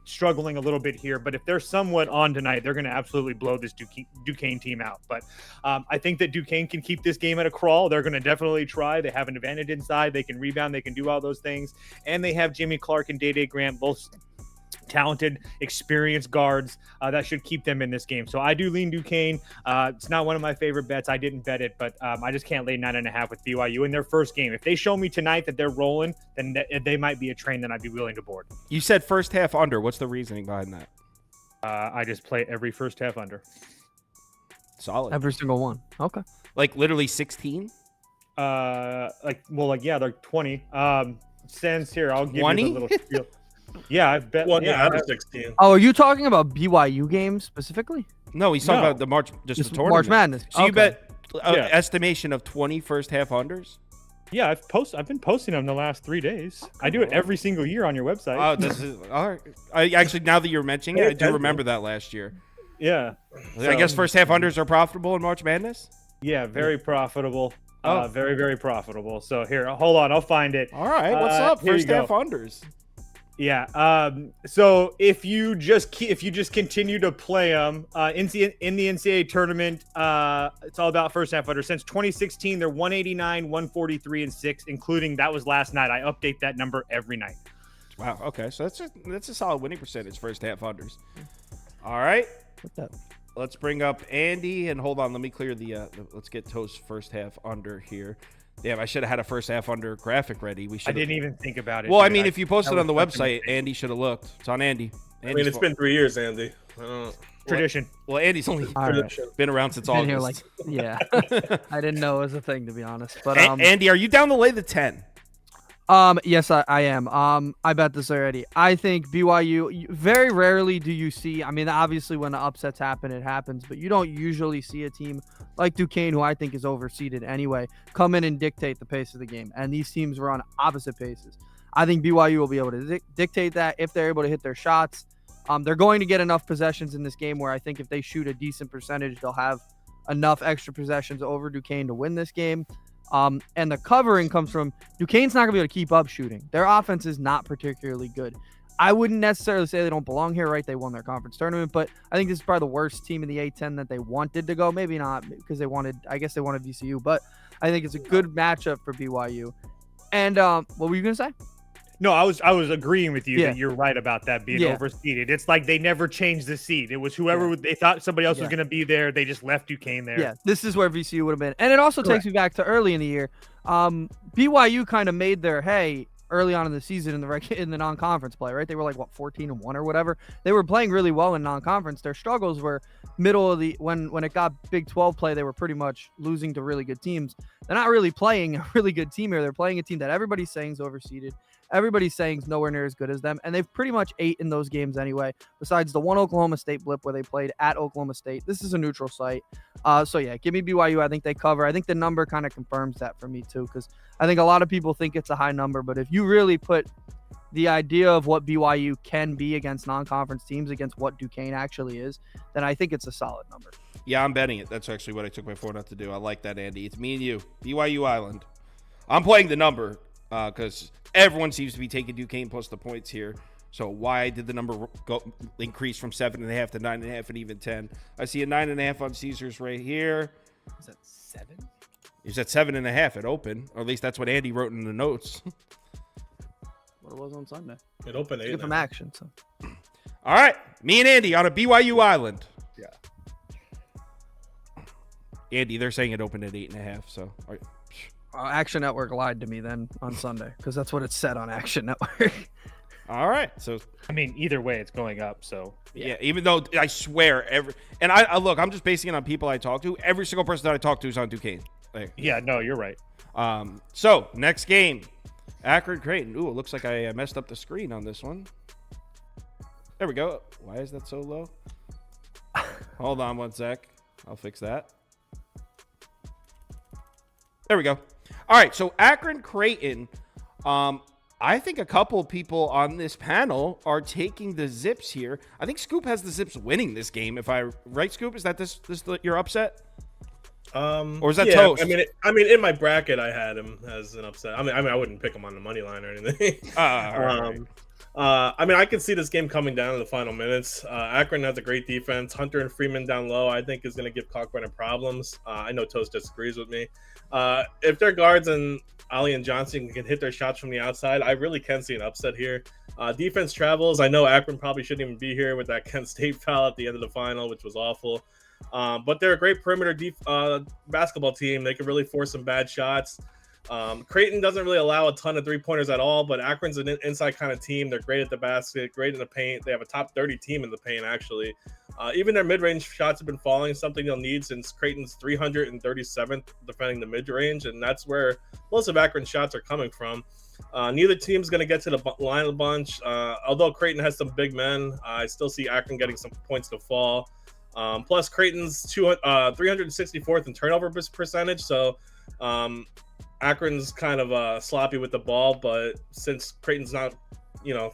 struggling a little bit here, but if they're somewhat on tonight, they're going to absolutely blow this Duquesne team out. But I think that Duquesne can keep this game at a crawl. They're going to definitely try. They have an advantage inside. They can rebound. They can do all those things. And they have Jimmy Clark and Day Grant, both talented, experienced guards that should keep them in this game. So I do lean Duquesne. It's not one of my favorite bets. I didn't bet it, but I just can't lay 9.5 with BYU in their first game. If they show me tonight that they're rolling, then they might be a train that I'd be willing to board. You said first half under. What's the reasoning behind that? I just play every first half under. Solid. Every single one. Okay. Like literally 16? They're 20. Stands here. I'll give 20? you the little spiel. Yeah, I've bet. Well, yeah, after 16. Oh, are you talking about BYU games specifically? No, he's talking No. about the March, just the tournament. March Madness. So you Okay. bet Yeah. estimation of 20 first half unders? Yeah, I've been posting them the last 3 days. I do it every single year on your website. Oh, this is all right. I actually, now that you're mentioning it, I do remember that last year. Yeah. I guess first half unders are profitable in March Madness. Yeah, very profitable. Oh. Very, very profitable. So here, hold on, I'll find it. All right, what's up? Here you First half unders. Yeah. So if you just continue to play them in the NCAA tournament, it's all about first half under. Since 2016, they're 189, 143, and 6, including that was last night. I update that number every night. Wow. Okay, so that's a solid winning percentage first half unders. All right. What's that? Let's bring up Andy and hold on. Let me clear the let's get Toast first half under here. Damn, I should have had a first half under graphic ready. I didn't even think about it. Well, I dude. mean, if you posted on the was such a website, mistake. Andy should have looked. It's on Andy. I mean, it's been 3 years, Andy. Tradition. Well, Andy's only All right. been around since Been August. here like, yeah. I didn't know it was a thing, to be honest. But Andy, are you down to lay the 10? Yes, I am. I bet this already. I think BYU, very rarely do you see, I mean, obviously when the upsets happen, it happens, but you don't usually see a team like Duquesne, who I think is overseeded anyway, come in and dictate the pace of the game. And these teams were on opposite paces. I think BYU will be able to dictate that if they're able to hit their shots. They're going to get enough possessions in this game where I think if they shoot a decent percentage, they'll have enough extra possessions over Duquesne to win this game. And the covering comes from Duquesne's not going to be able to keep up shooting. Their offense is not particularly good. I wouldn't necessarily say they don't belong here, right? They won their conference tournament, but I think this is probably the worst team in the A-10 that they wanted to go. Maybe not because I guess they wanted VCU, but I think it's a good matchup for BYU. And what were you going to say? No, I was agreeing with you Yeah. that you're right about that being Yeah. overseeded. It's like they never changed the seed. It was whoever they thought somebody else was going to be there. They just left Duquesne there. Yeah, this is where VCU would have been. And it also takes me back to early in the year. BYU kind of made their hay early on in the season in the non-conference play, right? They were like, 14-1 or whatever. They were playing really well in non-conference. Their struggles were middle of the when it got Big 12 play, they were pretty much losing to really good teams. They're not really playing a really good team here. They're playing a team that everybody's saying is overseeded. Everybody's saying is nowhere near as good as them, and they've pretty much ate in those games anyway, besides the one Oklahoma State blip where they played at Oklahoma State. This is a neutral site. So, yeah, give me BYU. I think they cover. I think the number kind of confirms that for me, too, because I think a lot of people think it's a high number, but if you really put the idea of what BYU can be against non-conference teams against what Duquesne actually is, then I think it's a solid number. Yeah, I'm betting it. That's actually what I took my phone out to do. I like that, Andy. It's me and you. BYU Island. I'm playing the number because everyone seems to be taking Duquesne plus the points here. So why did the number increase from 7.5 to 9.5 and even 10? I see a 9.5 on Caesars right here. Is that 7? He's at 7.5 at open, or at least that's what Andy wrote in the notes. What it was on Sunday. It opened 8. Good from action. So. All right, me and Andy on a BYU island. Yeah. Andy, they're saying it opened at 8.5. So, Action Network lied to me then on Sunday because that's what it said on Action Network. all right. So, I mean, either way, it's going up. So yeah. Even though I swear I look, I'm just basing it on people I talk to. Every single person that I talk to is on Duquesne. Like, yeah, no, you're right. So next game, Akron Creighton. Ooh, it looks like I messed up the screen on this one. There we go. Why is that so low? Hold on one sec. I'll fix that. There we go. All right, so Akron Creighton. I think a couple people on this panel are taking the Zips here. I think Scoop has the Zips winning this game. If I right, Scoop, is that this your upset? Or is that Toast? I mean, in my bracket, I had him as an upset. I mean, I wouldn't pick him on the money line or anything. Right. I mean, I could see this game coming down in the final minutes. Akron has a great defense. Hunter and Freeman down low, I think, is going to give Kalkbrenner problems. I know Toast disagrees with me. If their guards and Ali and Johnson can hit their shots from the outside, I really can see an upset here. Defense travels. I know Akron probably shouldn't even be here with that Kent State foul at the end of the final, which was awful. But they're a great perimeter basketball team. They can really force some bad shots. Creighton doesn't really allow a ton of three-pointers at all, but Akron's an inside kind of team. They're great at the basket, great in the paint. They have a top 30 team in the paint, actually. Even their mid-range shots have been falling, something they'll need since Creighton's 337th defending the mid-range, and that's where most of Akron's shots are coming from. Neither team's going to get to the line a bunch. Although Creighton has some big men, I still see Akron getting some points to fall. Plus, Creighton's 364th in turnover percentage, so Akron's kind of sloppy with the ball, but since Creighton's not,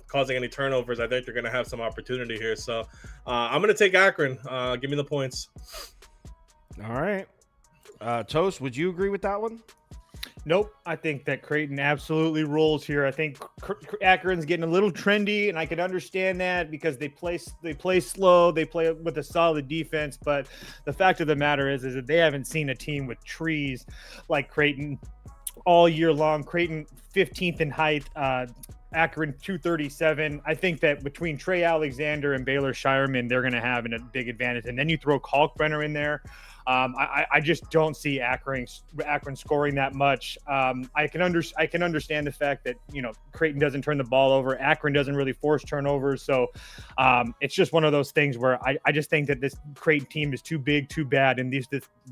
causing any turnovers, I think they're going to have some opportunity here. So I'm going to take Akron. Give me the points. All right. Toast, would you agree with that one? Nope. I think that Creighton absolutely rolls here. I think Akron's getting a little trendy, and I can understand that because they play slow, they play with a solid defense. But the fact of the matter is that they haven't seen a team with trees like Creighton all year long. Creighton 15th in height, Akron 237. I think that between Trey Alexander and Baylor Shireman, they're going to have a big advantage. And then you throw Kalkbrenner in there. I just don't see Akron scoring that much. I can understand the fact that Creighton doesn't turn the ball over. Akron doesn't really force turnovers, so it's just one of those things where I just think that this Creighton team is too big, too bad, and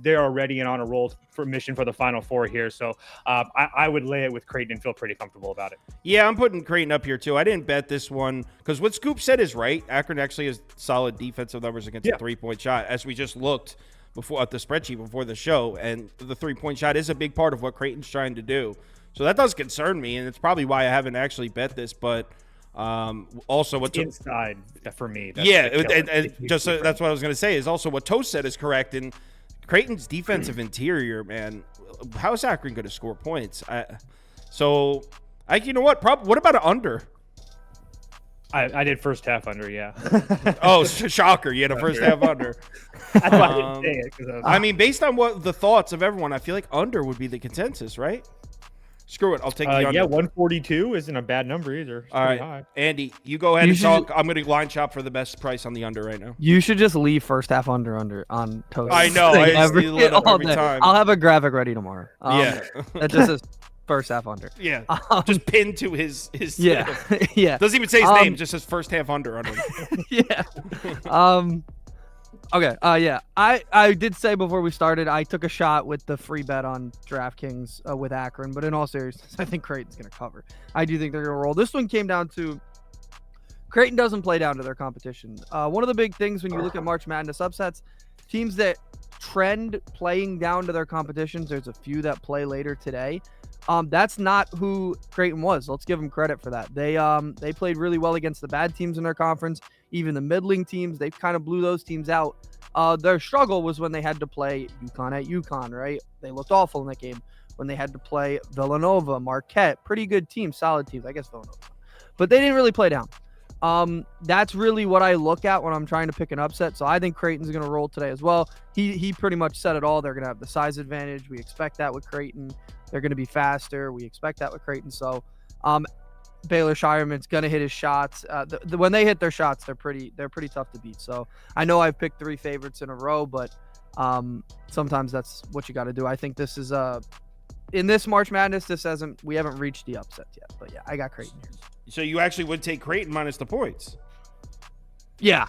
they're already on a roll for mission for the Final Four here. So I would lay it with Creighton and feel pretty comfortable about it. Yeah, I'm putting Creighton up here too. I didn't bet this one because what Scoop said is right. Akron actually has solid defensive numbers against the 3-point shot, as we just looked before at the spreadsheet before the show, and the 3-point shot is a big part of what Creighton's trying to do. So that does concern me, and it's probably why I haven't actually bet this. But also, what's inside for me? That's what I was going to say. Is also what Toast said is correct. And Creighton's defensive interior, man, how is Akron going to score points? You know what? What about an under? I did first half under, yeah. Oh, shocker! You had a first half under. That's why I didn't say it. I mean, based on what the thoughts of everyone, I feel like under would be the consensus, right? Screw it, I'll take the under. Yeah, 142 isn't a bad number either. It's all right, high. Andy, you go ahead and talk. I'm going to line shop for the best price on the under right now. You should just leave first half under on Toast. I know. Every time. I'll have a graphic ready tomorrow. Yeah, that just says first half under. Yeah, just pinned to his yeah. Yeah. Doesn't even say his name, just says first half under. Yeah. Okay. Yeah. I did say before we started, I took a shot with the free bet on DraftKings with Akron, but in all seriousness, I think Creighton's going to cover. I do think they're going to roll. This one came down to Creighton doesn't play down to their competition. One of the big things when you look at March Madness upsets, teams that trend playing down to their competitions, there's a few that play later today. That's not who Creighton was. Let's give them credit for that. They played really well against the bad teams in their conference, even the middling teams. They kind of blew those teams out. Their struggle was when they had to play UConn at UConn, right? They looked awful in that game. When they had to play Villanova, Marquette, pretty good teams, solid teams. I guess Villanova, but they didn't really play down. That's really what I look at when I'm trying to pick an upset. So I think Creighton's going to roll today as well. He pretty much said it all. They're going to have the size advantage. We expect that with Creighton. They're going to be faster. We expect that with Creighton. So Baylor Shireman's going to hit his shots. When they hit their shots, they're pretty tough to beat. So I know I've picked 3 favorites in a row, but sometimes that's what you got to do. I think this is in this March Madness, we haven't reached the upset yet. But yeah, I got Creighton here. So you actually would take Creighton minus the points? Yeah.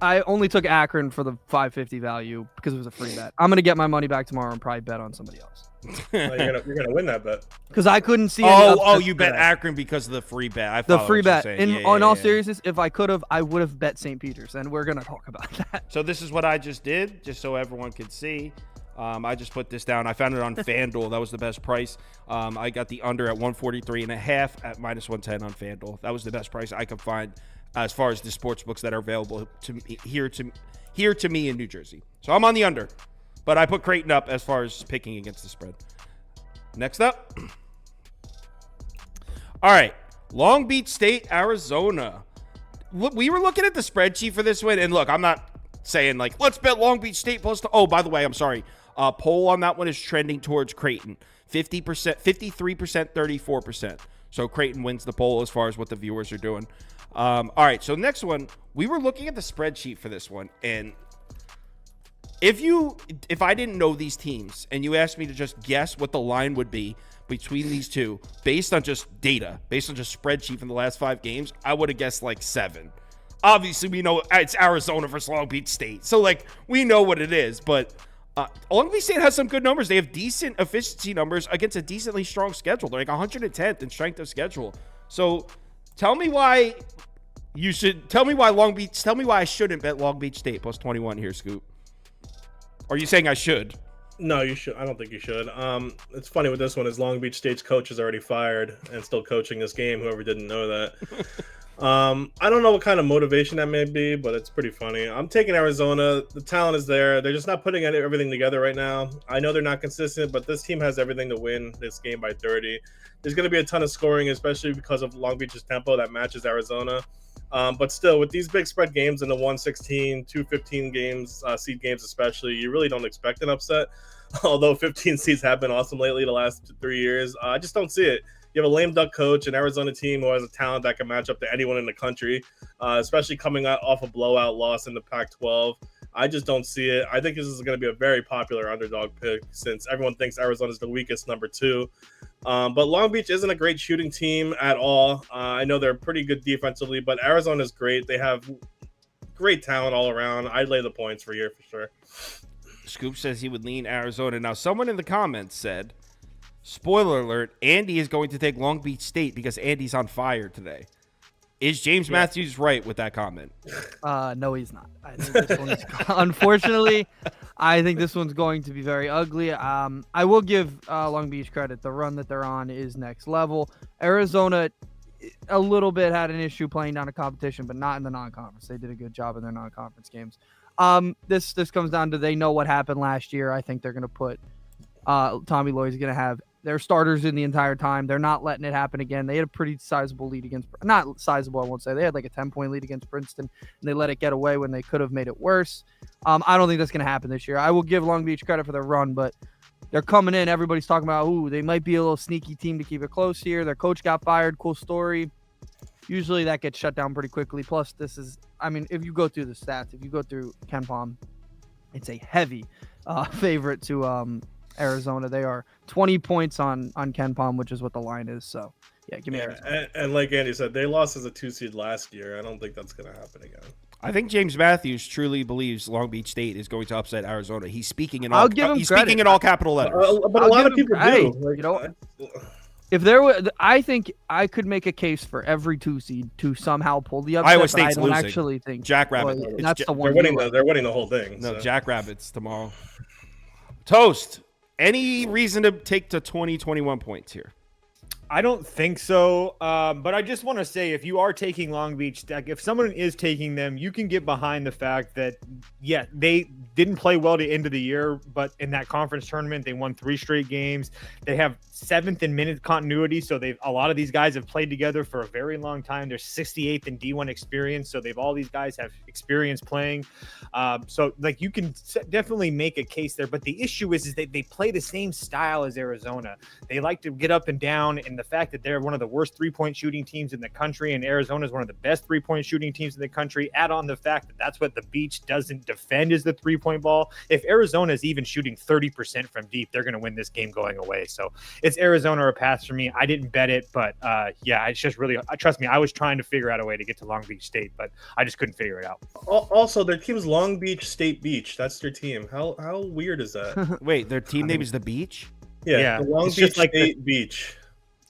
I only took Akron for the 550 value because it was a free bet. I'm gonna get my money back tomorrow and probably bet on somebody else. You're gonna win that bet because I couldn't see. You bet Akron because of the free bet. The free bet. In all seriousness, if I could have, I would have bet St. Peter's, and we're gonna talk about that. So this is what I just did, just so everyone could see. I just put this down. I found it on FanDuel. That was the best price. I got the under at 143.5 at minus 110 on FanDuel. That was the best price I could find as far as the sports books that are available to me, here to me in New Jersey. So I'm on the under, but I put Creighton up as far as picking against the spread. Next up. All right. Long Beach State, Arizona. Look, we were looking at the spreadsheet for this one, and look, I'm not saying like, let's bet Long Beach State plus. Oh, by the way, I'm sorry. Poll on that one is trending towards Creighton. 50%, 53%, 34%. So Creighton wins the poll as far as what the viewers are doing. All right, so next one, we were looking at the spreadsheet for this one, and if I didn't know these teams and you asked me to just guess what the line would be between these two based on just data, based on just spreadsheet from the last 5 games, I would have guessed like 7. Obviously, we know it's Arizona versus Long Beach State, so like we know what it is, but Long Beach State has some good numbers. They have decent efficiency numbers against a decently strong schedule. They're like 110th in strength of schedule. So tell me why I shouldn't bet Long Beach State plus 21 here, Scoop. Or are you saying I should? No, you should. I don't think you should. It's funny with this one is Long Beach State's coach is already fired and still coaching this game. Whoever didn't know that. I don't know what kind of motivation that may be, but it's pretty funny. I'm taking Arizona. The talent is there. They're just not putting everything together right now. I know they're not consistent, but this team has everything to win this game by 30. There's going to be a ton of scoring, especially because of Long Beach's tempo that matches Arizona. But still, with these big spread games in the 116, 215 games, seed games especially, you really don't expect an upset. Although 15 seeds have been awesome lately the last 3 years. I just don't see it. You have a lame duck coach, an Arizona team who has a talent that can match up to anyone in the country, especially coming off a blowout loss in the Pac-12. I just don't see it. I think this is going to be a very popular underdog pick since everyone thinks Arizona is the weakest number 2. But Long Beach isn't a great shooting team at all. I know they're pretty good defensively, but Arizona is great. They have great talent all around. I'd lay the points for here for sure. Scoop says he would lean Arizona. Now, someone in the comments said, spoiler alert, Andy is going to take Long Beach State because Andy's on fire today. Is James Matthews right with that comment? No, he's not. I think this one's, unfortunately, I think this one's going to be very ugly. I will give Long Beach credit. The run that they're on is next level. Arizona, a little bit had an issue playing down a competition, but not in the non-conference. They did a good job in their non-conference games. This comes down to they know what happened last year. I think they're going to put Tommy Lloyd's going to have their starters in the entire time. They're not letting it happen again. They had a pretty sizable lead against, not sizable, I won't say. They had like a 10-point lead against Princeton, and they let it get away when they could have made it worse. I don't think that's going to happen this year. I will give Long Beach credit for their run, but they're coming in. Everybody's talking about, they might be a little sneaky team to keep it close here. Their coach got fired. Cool story. Usually that gets shut down pretty quickly. Plus, this is, if you go through the stats, if you go through KenPom, it's a heavy favorite to Arizona. They are 20 points on KenPom, which is what the line is. So, yeah, give me Arizona. And like Andy said, they lost as a 2 seed last year. I don't think that's going to happen again. I think James Matthews truly believes Long Beach State is going to upset Arizona. He's speaking in all capital letters. But a lot of people do. If there were, I think I could make a case for every 2 seed to somehow pull the upset. Iowa State's I don't losing. Actually think Jackrabbit. Well, that's the one. They're winning the whole thing. No, so. Jackrabbits tomorrow. Toast. Any reason to take to 20, 21 points here? I don't think so. But I just want to say, if you are taking Long Beach, like if someone is taking them, you can get behind the fact that, yeah, they didn't play well to end of the year, but in that conference tournament, they won 3 straight games. They have 7th in minute continuity. So a lot of these guys have played together for a very long time. They're 68th in D1 experience. So all these guys have experience playing. So like you can definitely make a case there, but the issue is they play the same style as Arizona. They like to get up and down, and the fact that they're one of the worst 3-point shooting teams in the country, and Arizona is one of the best 3-point shooting teams in the country. Add on the fact that that's what the Beach doesn't defend is the 3-point ball. If Arizona is even shooting 30% from deep, they're going to win this game going away. So it's Arizona or a pass for me. I didn't bet it, but yeah, it's just really, trust me, I was trying to figure out a way to get to Long Beach State, but I just couldn't figure it out. Also, their team's Long Beach State Beach. That's their team. How weird is that? Wait, their team name is the Beach? Yeah, the Long it's Beach just like State Beach.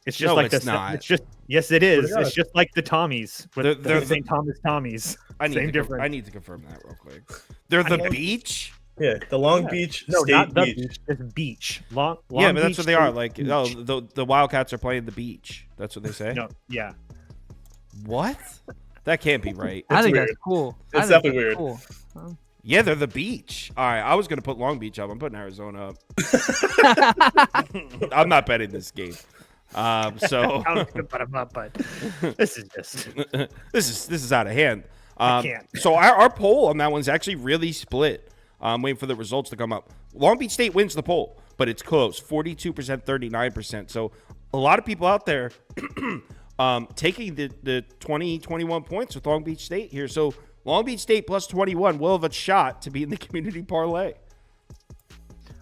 It's just No, like it's not. It's just yes, it is. Yeah. It's just like the Tommies. They're The St. Thomas Tommies. I Same need difference. I need to confirm that real quick. They're the Beach? Yeah, the Long Beach No, State not the Beach. beach. It's beach. Long Yeah, but that's Beach what they are. State Like, Beach. oh, the Wildcats are playing the Beach. That's what they say? No, yeah. What? That can't be right. I think weird. that's cool. It's I think definitely that's weird. Cool. Yeah, they're the Beach. All right, I was going to put Long Beach up. I'm putting Arizona up. I'm not betting this game. So I was gonna put 'em up, but this is just this is out of hand. I can't. So our poll on that one's actually really split. I'm waiting for the results to come up. Long Beach State wins the poll, but it's close, 42%, 39%. So a lot of people out there taking the 20, 21 points with Long Beach State here. So Long Beach State plus 21 will have a shot to be in the community parlay.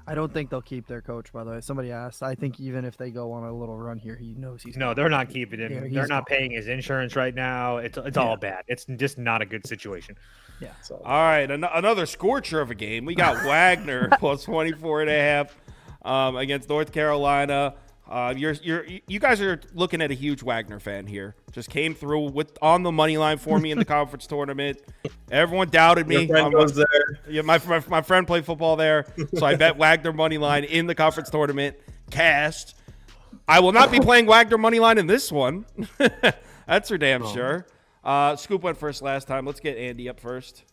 I don't think they'll keep their coach, by the way. Somebody asked. I think even if they go on a little run here, he knows he's no. They're not keeping him. Yeah, They're he's not gone. paying his insurance right now. It's all bad. It's just not a good situation. Yeah. So, All right, another scorcher of a game. We got Wagner plus 24.5 against North Carolina. You guys are looking at a huge Wagner fan here. Just came through on the money line for me in the conference tournament. Everyone doubted me. your friend goes there. Yeah, my friend played football there, so I bet Wagner money line in the conference tournament. Cashed. I will not be playing Wagner money line in this one. That's for damn sure. Scoop went first last time. Let's get Andy up first.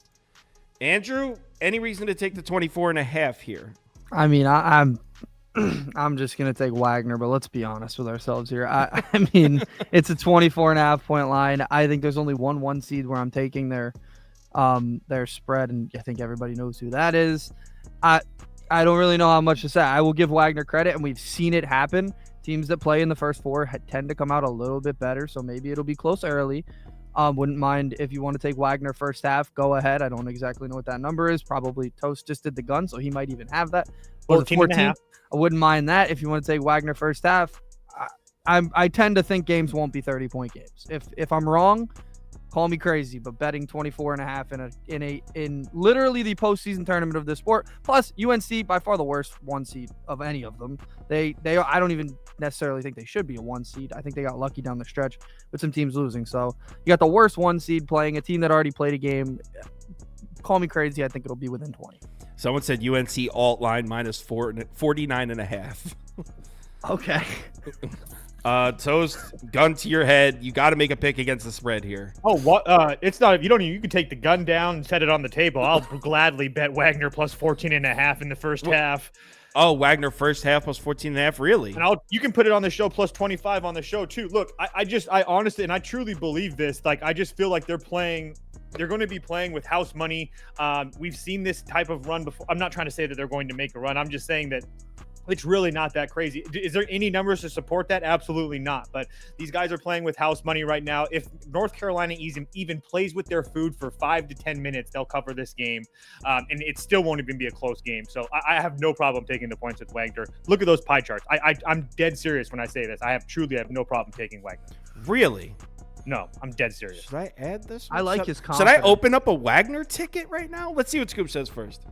Andrew, any reason to take the 24.5 here? I mean, I'm just gonna take Wagner, but let's be honest with ourselves here. I mean, it's a 24.5 point line. I think there's only one seed where I'm taking their spread, and I think everybody knows who that is. I don't really know how much to say. I will give Wagner credit, and we've seen it happen. Teams that play in the first 4 tend to come out a little bit better, so maybe it'll be close early. Wouldn't mind if you want to take Wagner first half. Go ahead. I don't exactly know what that number is. Probably Toast just did the gun, so he might even have that. 14.5. I wouldn't mind that if you want to take Wagner first half. I tend to think games won't be 30-point games. If I'm wrong, call me crazy, but betting 24.5 in literally the postseason tournament of this sport. Plus UNC by far the worst 1 seed of any of them. I don't even necessarily think they should be a 1 seed. I think they got lucky down the stretch with some teams losing. So you got the worst 1 seed playing a team that already played a game. Call me crazy. I think it'll be within 20. Someone said UNC alt line minus 49.5. Okay. Toast, gun to your head. You got to make a pick against the spread here. Oh, what? It's not. You can take the gun down and set it on the table. I'll gladly bet Wagner plus 14.5 in the first half. Oh, Wagner first half plus 14.5. Really? And you can put it on the show plus 25 on the show too. Look, I honestly and I truly believe this. Like, I just feel like they're going to be playing with house money. We've seen this type of run before. I'm not trying to say that they're going to make a run. I'm just saying that it's really not that crazy. Is there any numbers to support that? Absolutely not. But these guys are playing with house money right now. If North Carolina even plays with their food for 5 to 10 minutes, they'll cover this game. And it still won't even be a close game. So I have no problem taking the points with Wagner. Look at those pie charts. I'm dead serious when I say this. I truly have no problem taking Wagner. Really? No, I'm dead serious. Should I add this? I like his Should confidence. I open up a Wagner ticket right now? Let's see what Scoop says first.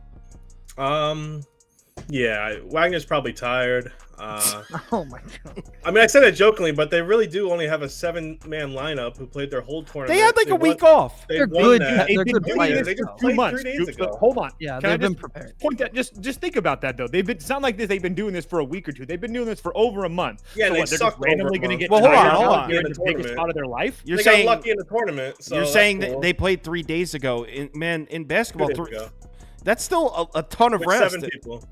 Yeah, Wagner's probably tired. Oh my god. I mean, I said it jokingly, but they really do only have a 7-man lineup who played their whole tournament. They had like a week off. They They're won good. that. They're They've good been doing players. this They for just 2 played months. 3 days ago. Hold on. Yeah, Can I they've been just prepared. point that? Just think about that though. Something like this. They've been doing this for a week or two. They've been doing this for over a month. Yeah, so they what, they're just sucked over randomly a going to month. get Well, hold tired on, hold now on. during the biggest Tournament. spot of their life. You're They saying got lucky in the tournament. So you're that's saying cool. that they played 3 days ago. In basketball, 2 days ago. that's still a ton of With rest. 7 people.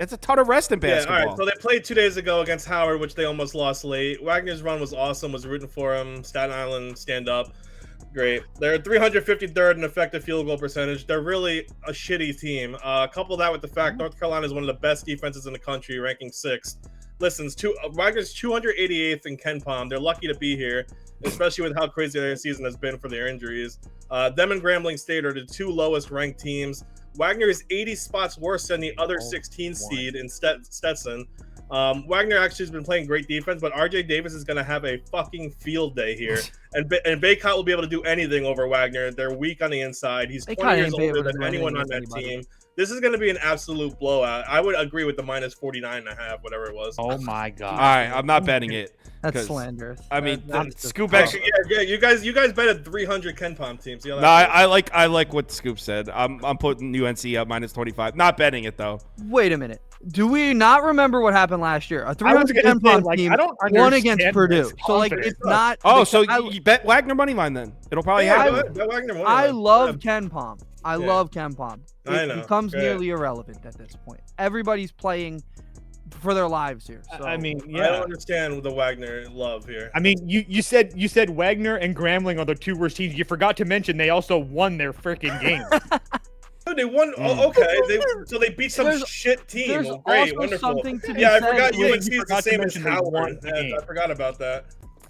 It's a ton of rest in Yeah, basketball. all right. So they played 2 days ago against Howard, which they almost lost late. Wagner's run was awesome. Was rooting for him. Staten Island stand up. Great. They're 353rd in effective field goal percentage. They're really a shitty team. Couple that with the fact North Carolina is one of the best defenses in the country, ranking 6th. Listen, Wagner's 288th in Ken Palm. They're lucky to be here, especially with how crazy their season has been for their injuries. Them and Grambling State are the 2 lowest ranked teams. Wagner is 80 spots worse than the other 16 seed in Stetson. Wagner actually has been playing great defense, but RJ Davis is going to have a fucking field day here. and Baycott will be able to do anything over Wagner. They're weak on the inside. He's 20 years older than anyone on that team. This is going to be an absolute blowout. I would agree with the minus 49.5, whatever it was. Oh my god! All right, I'm not betting it. That's slanderous. I mean, That's Scoop Actually, yeah, you guys bet at 300 Ken Palm teams. No, I like what Scoop said. I'm putting UNC at minus 25. Not betting it though. Wait a minute. Do we not remember what happened last year? A I was 300 gonna Ken say, Palm like, team I don't won against understand Purdue. this So like confidence. it's not. Oh, so I, you bet Wagner money line then? It'll probably happen. Bet Wagner money I line. love Ken Palm. I Yeah. love Ken Palm. I It know. becomes Great. nearly irrelevant at this point. Everybody's playing for their lives here. So. I mean, I yeah. don't understand the Wagner love here. I mean, you said Wagner and Grambling are the 2 worst teams. You forgot to mention they also won their freaking game. Oh, they won. Oh, okay. So they beat some There's- shit team. there's Well, great, also wonderful. something to be Yeah, I said forgot with- UNC is the forgot to same as mention they won Howard. the Yeah, game. I forgot about that.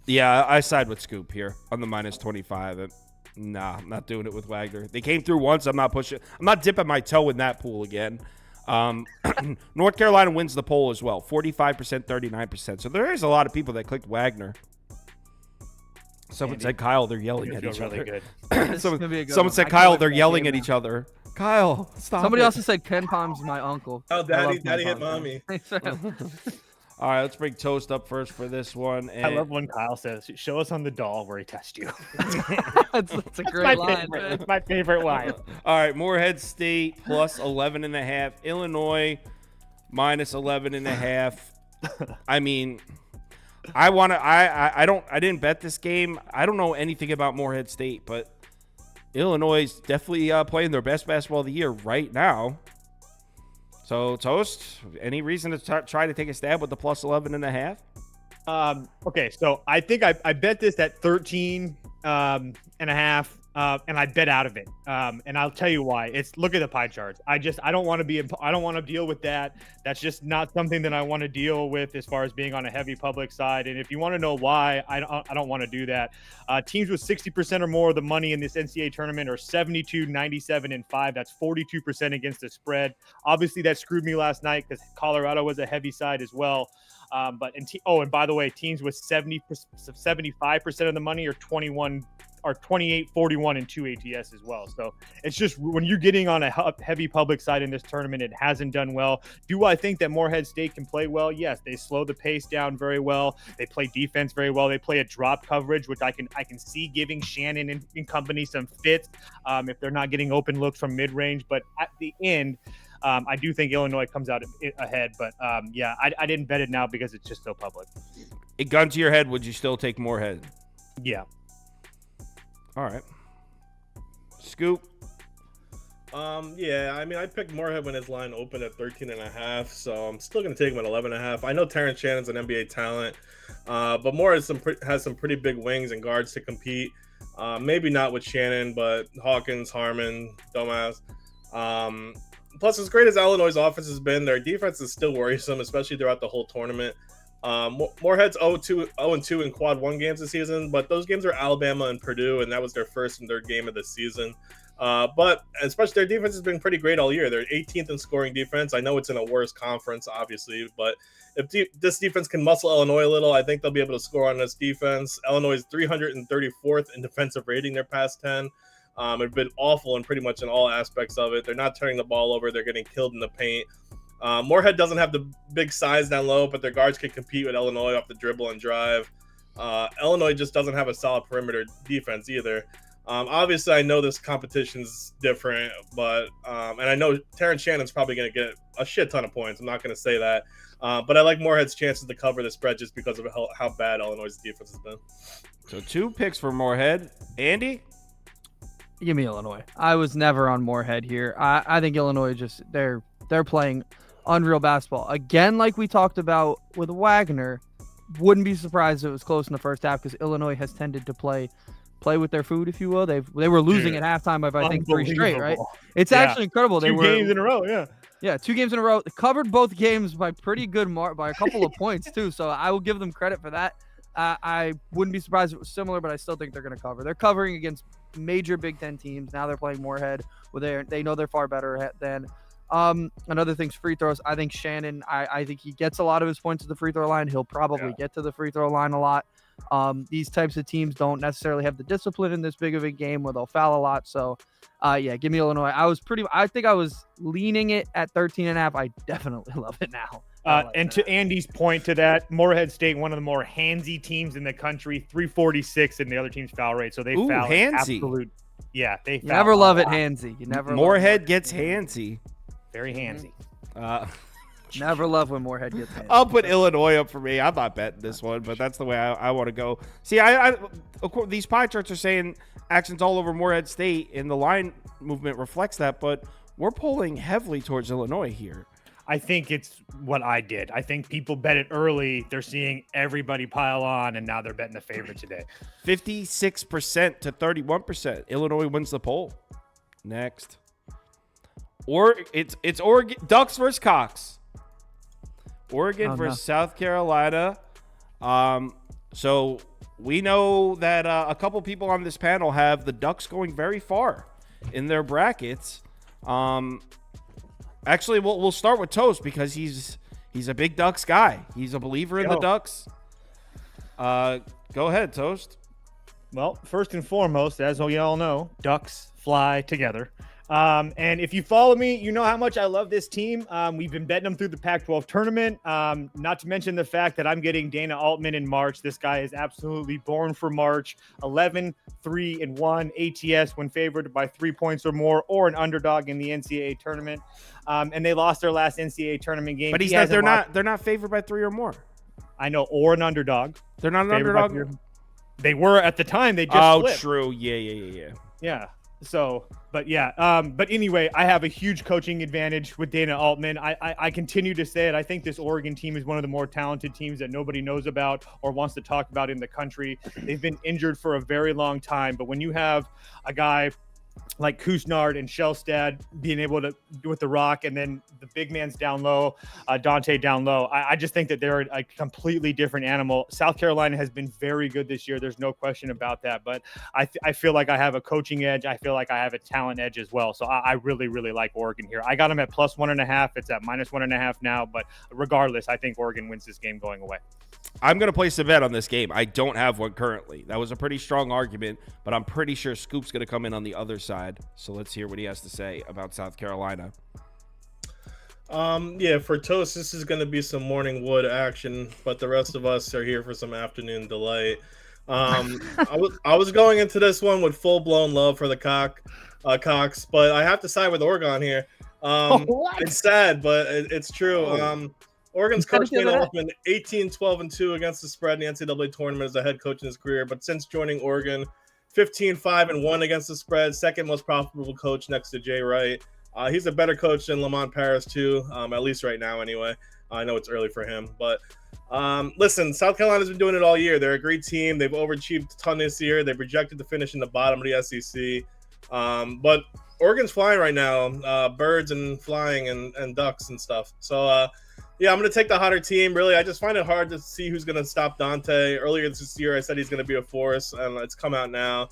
Yeah, I side with Scoop here on the minus 25. Nah, I'm not doing it with Wagner. They came through once. I'm not pushing. I'm not dipping my toe in that pool again. North Carolina wins the poll as well, 45%, 39%. So there is a lot of people that clicked Wagner. Someone Andy, said, Kyle, they're yelling I at feel each really other. good. This is gonna be a good Someone one. said, I can't Kyle, wait they're for that yelling game at now. each other. Kyle, stop. Somebody it. also said Ken Palm's my uncle. Oh, I daddy, love Ken daddy hit Palm. mommy. All right, let's bring Toast up first for this one. I And love when Kyle says, "Show us on the doll where he touched you." that's a great line. man. That's my favorite line. all right, Morehead State plus 11.5. Illinois minus 11.5. I mean, I didn't bet this game. I don't know anything about Morehead State, but Illinois is definitely playing their best basketball of the year right now. So, Toast, any reason to try to take a stab with the plus 11.5? Okay, so I think I bet this at 13 and a half, and I bet out of it. And I'll tell you why. Look at the pie charts. I don't want to deal with that. That's just not something that I want to deal with as far as being on a heavy public side. And if you want to know why, I don't want to do that. Teams with 60% or more of the money in this NCAA tournament are 72, 97, and 5. That's 42% against the spread. Obviously, that screwed me last night because Colorado was a heavy side as well. And by the way, teams with 75% of the money are 28, 41, and 2 ATS as well. So it's just when you're getting on a heavy public side in this tournament, it hasn't done well. Do I think that Morehead State can play well? Yes, they slow the pace down very well. They play defense very well. They play a drop coverage, which I can see giving Shannon and company some fits if they're not getting open looks from mid-range. But at the end, I do think Illinois comes out ahead. But yeah, I didn't bet it now because it's just so public. A gun to your head, would you still take Morehead? Yeah. All right. Scoop. Yeah, I mean, I picked Morehead when his line opened at 13.5, so I'm still going to take him at 11.5. I know Terrence Shannon's an NBA talent, but Morehead has some pretty big wings and guards to compete. Maybe not with Shannon, but Hawkins, Harmon, Domas. Plus, as great as Illinois' offense has been, their defense is still worrisome, especially throughout the whole tournament. Morehead's 0-2 in quad 1 games this season, but those games are Alabama and Purdue, and that was their first and third game of the season. But especially their defense has been pretty great all year. They're 18th in scoring defense. I know it's in a worse conference, obviously, but if this defense can muscle Illinois a little, I think they'll be able to score on this defense. Illinois is 334th in defensive rating their past 10. It's been awful in pretty much in all aspects of it. They're not turning the ball over. They're getting killed in the paint. Morehead doesn't have the big size down low, but their guards can compete with Illinois off the dribble and drive. Illinois just doesn't have a solid perimeter defense either. Obviously, I know this competition's different, but and I know Terrence Shannon's probably going to get a shit ton of points. I'm not going to say that, but I like Morehead's chances to cover the spread just because of how bad Illinois' defense has been. So 2 picks for Morehead. Andy? Give me Illinois. I was never on Morehead here. I think Illinois they're playing unreal basketball again, like we talked about with Wagner. Wouldn't be surprised if it was close in the first half because Illinois has tended to play with their food, if you will. They were losing at halftime by I think 3 straight, right? It's actually incredible. They 2 were games in a row, yeah. Yeah, 2 games in a row. They covered both games by pretty good by a couple of points too. So I will give them credit for that. I wouldn't be surprised if it was similar, but I still think they're going to cover. They're covering against major Big Ten teams. Now they're playing Morehead, where they know they're far better than. Another thing's free throws. I think Shannon, I think he gets a lot of his points at the free throw line. He'll probably get to the free throw line a lot. These types of teams don't necessarily have the discipline in this big of a game where they'll foul a lot. So, give me Illinois. I think I was leaning it at 13.5. I definitely love it now. To Andy's point to that, Morehead State, one of the more handsy teams in the country, 346 in the other team's foul rate. So they foul handsy. Absolute. Yeah, they foul. You never love it handsy. You never. Morehead gets handsy. Very handsy. Never love when Morehead gets handsy. I'll put Illinois up for me. I'm not betting this one, but that's the way I want to go. See, I of course, these pie charts are saying actions all over Morehead State, and the line movement reflects that, but we're pulling heavily towards Illinois here. I think it's what I did. I think people bet it early. They're seeing everybody pile on, and now they're betting the favorite today. 56% to 31%. Illinois wins the poll. Next. Or it's Oregon Ducks versus Cox. Oregon versus South Carolina. So we know that a couple people on this panel have the Ducks going very far in their brackets. Actually, we'll start with Toast because he's a big Ducks guy. He's a believer in the Ducks. Go ahead, Toast. Well, first and foremost, as we all know, Ducks fly together. And if you follow me, you know how much I love this team. We've been betting them through the Pac-12 tournament. Not to mention the fact that I'm getting Dana Altman in March. This guy is absolutely born for March. 11-3-1 ATS when favored by 3 points or more, or an underdog in the NCAA tournament. And they lost their last NCAA tournament game. But they're not favored by 3 or more. I know, or an underdog. They're not an underdog. They were at the time. They just flipped. True. Yeah. Yeah. So, but anyway, I have a huge coaching advantage with Dana Altman. I continue to say it. I think this Oregon team is one of the more talented teams that nobody knows about or wants to talk about in the country. They've been injured for a very long time, but when you have a guy like Kusnard and Shellstad being able to do with the rock, and then the big man's down low, Dante down low. I just think that they're a completely different animal. South Carolina has been very good this year. There's no question about that. But I feel like I have a coaching edge. I feel like I have a talent edge as well. So I really, really like Oregon here. I got them at +1.5. It's at -1.5 now. But regardless, I think Oregon wins this game going away. I'm going to place a bet on this game. I don't have one currently. That was a pretty strong argument, but I'm pretty sure Scoop's going to come in on the other side. So let's hear what he has to say about South Carolina. For Toast, this is going to be some morning wood action, but the rest of us are here for some afternoon delight. I was going into this one with full-blown love for the Cox, but I have to side with Oregon here. It's sad, but it's true. Oregon's coach Dana Altman 18-12-2 against the spread in the NCAA tournament as a head coach in his career, but since joining Oregon, 15-5-1 against the spread, second most profitable coach next to Jay Wright. He's a better coach than Lamont Paris too, at least right now anyway. I know it's early for him, but listen, South Carolina's been doing it all year. They're a great team. They've overachieved a ton this year. They projected to finish in the bottom of the SEC, but Oregon's flying right now, birds and flying and ducks and stuff. So I'm going to take the hotter team. Really, I just find it hard to see who's going to stop Dante. Earlier this year, I said he's going to be a force, and it's come out now.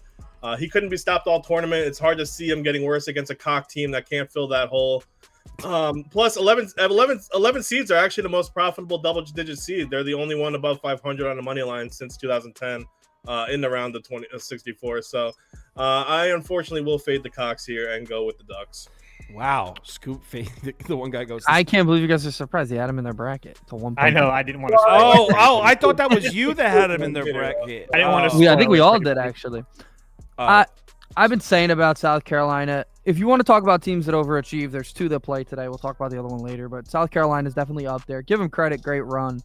He couldn't be stopped all tournament. It's hard to see him getting worse against a Cock team that can't fill that hole. Plus, 11 seeds are actually the most profitable double-digit seed. They're the only one above 500 on the money line since 2010 in the round of 64. So I unfortunately will fade the Cox here and go with the Ducks. Wow, Scoop the one guy goes. I can't believe you guys are surprised. They had him in their bracket to 1. I know. I didn't want to. Oh! I thought that was you that had him in their bracket. I didn't want to. I think we all did actually. Uh, I've been saying about South Carolina. If you want to talk about teams that overachieve, there's 2 that play today. We'll talk about the other one later. But South Carolina is definitely up there. Give them credit. Great run.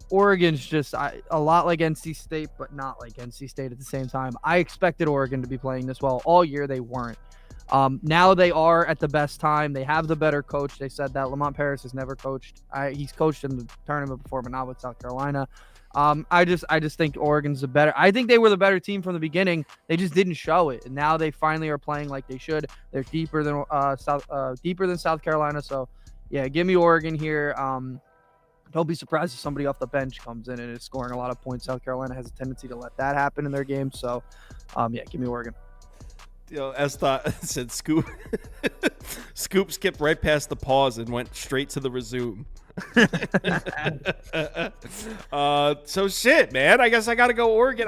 Oregon's just a lot like NC State, but not like NC State at the same time. I expected Oregon to be playing this well all year. They weren't. Now they are at the best time. They have the better coach. They said that Lamont Paris has never coached. He's coached in the tournament before, but not with South Carolina. I just think Oregon's the better. I think they were the better team from the beginning. They just didn't show it, and now they finally are playing like they should. They're deeper than South Carolina. So, yeah, give me Oregon here. Don't be surprised if somebody off the bench comes in and is scoring a lot of points. South Carolina has a tendency to let that happen in their games. So, yeah, give me Oregon. Estot said Scoop. Scoop skipped right past the pause and went straight to the resume. So shit, man. I guess I gotta go Oregon.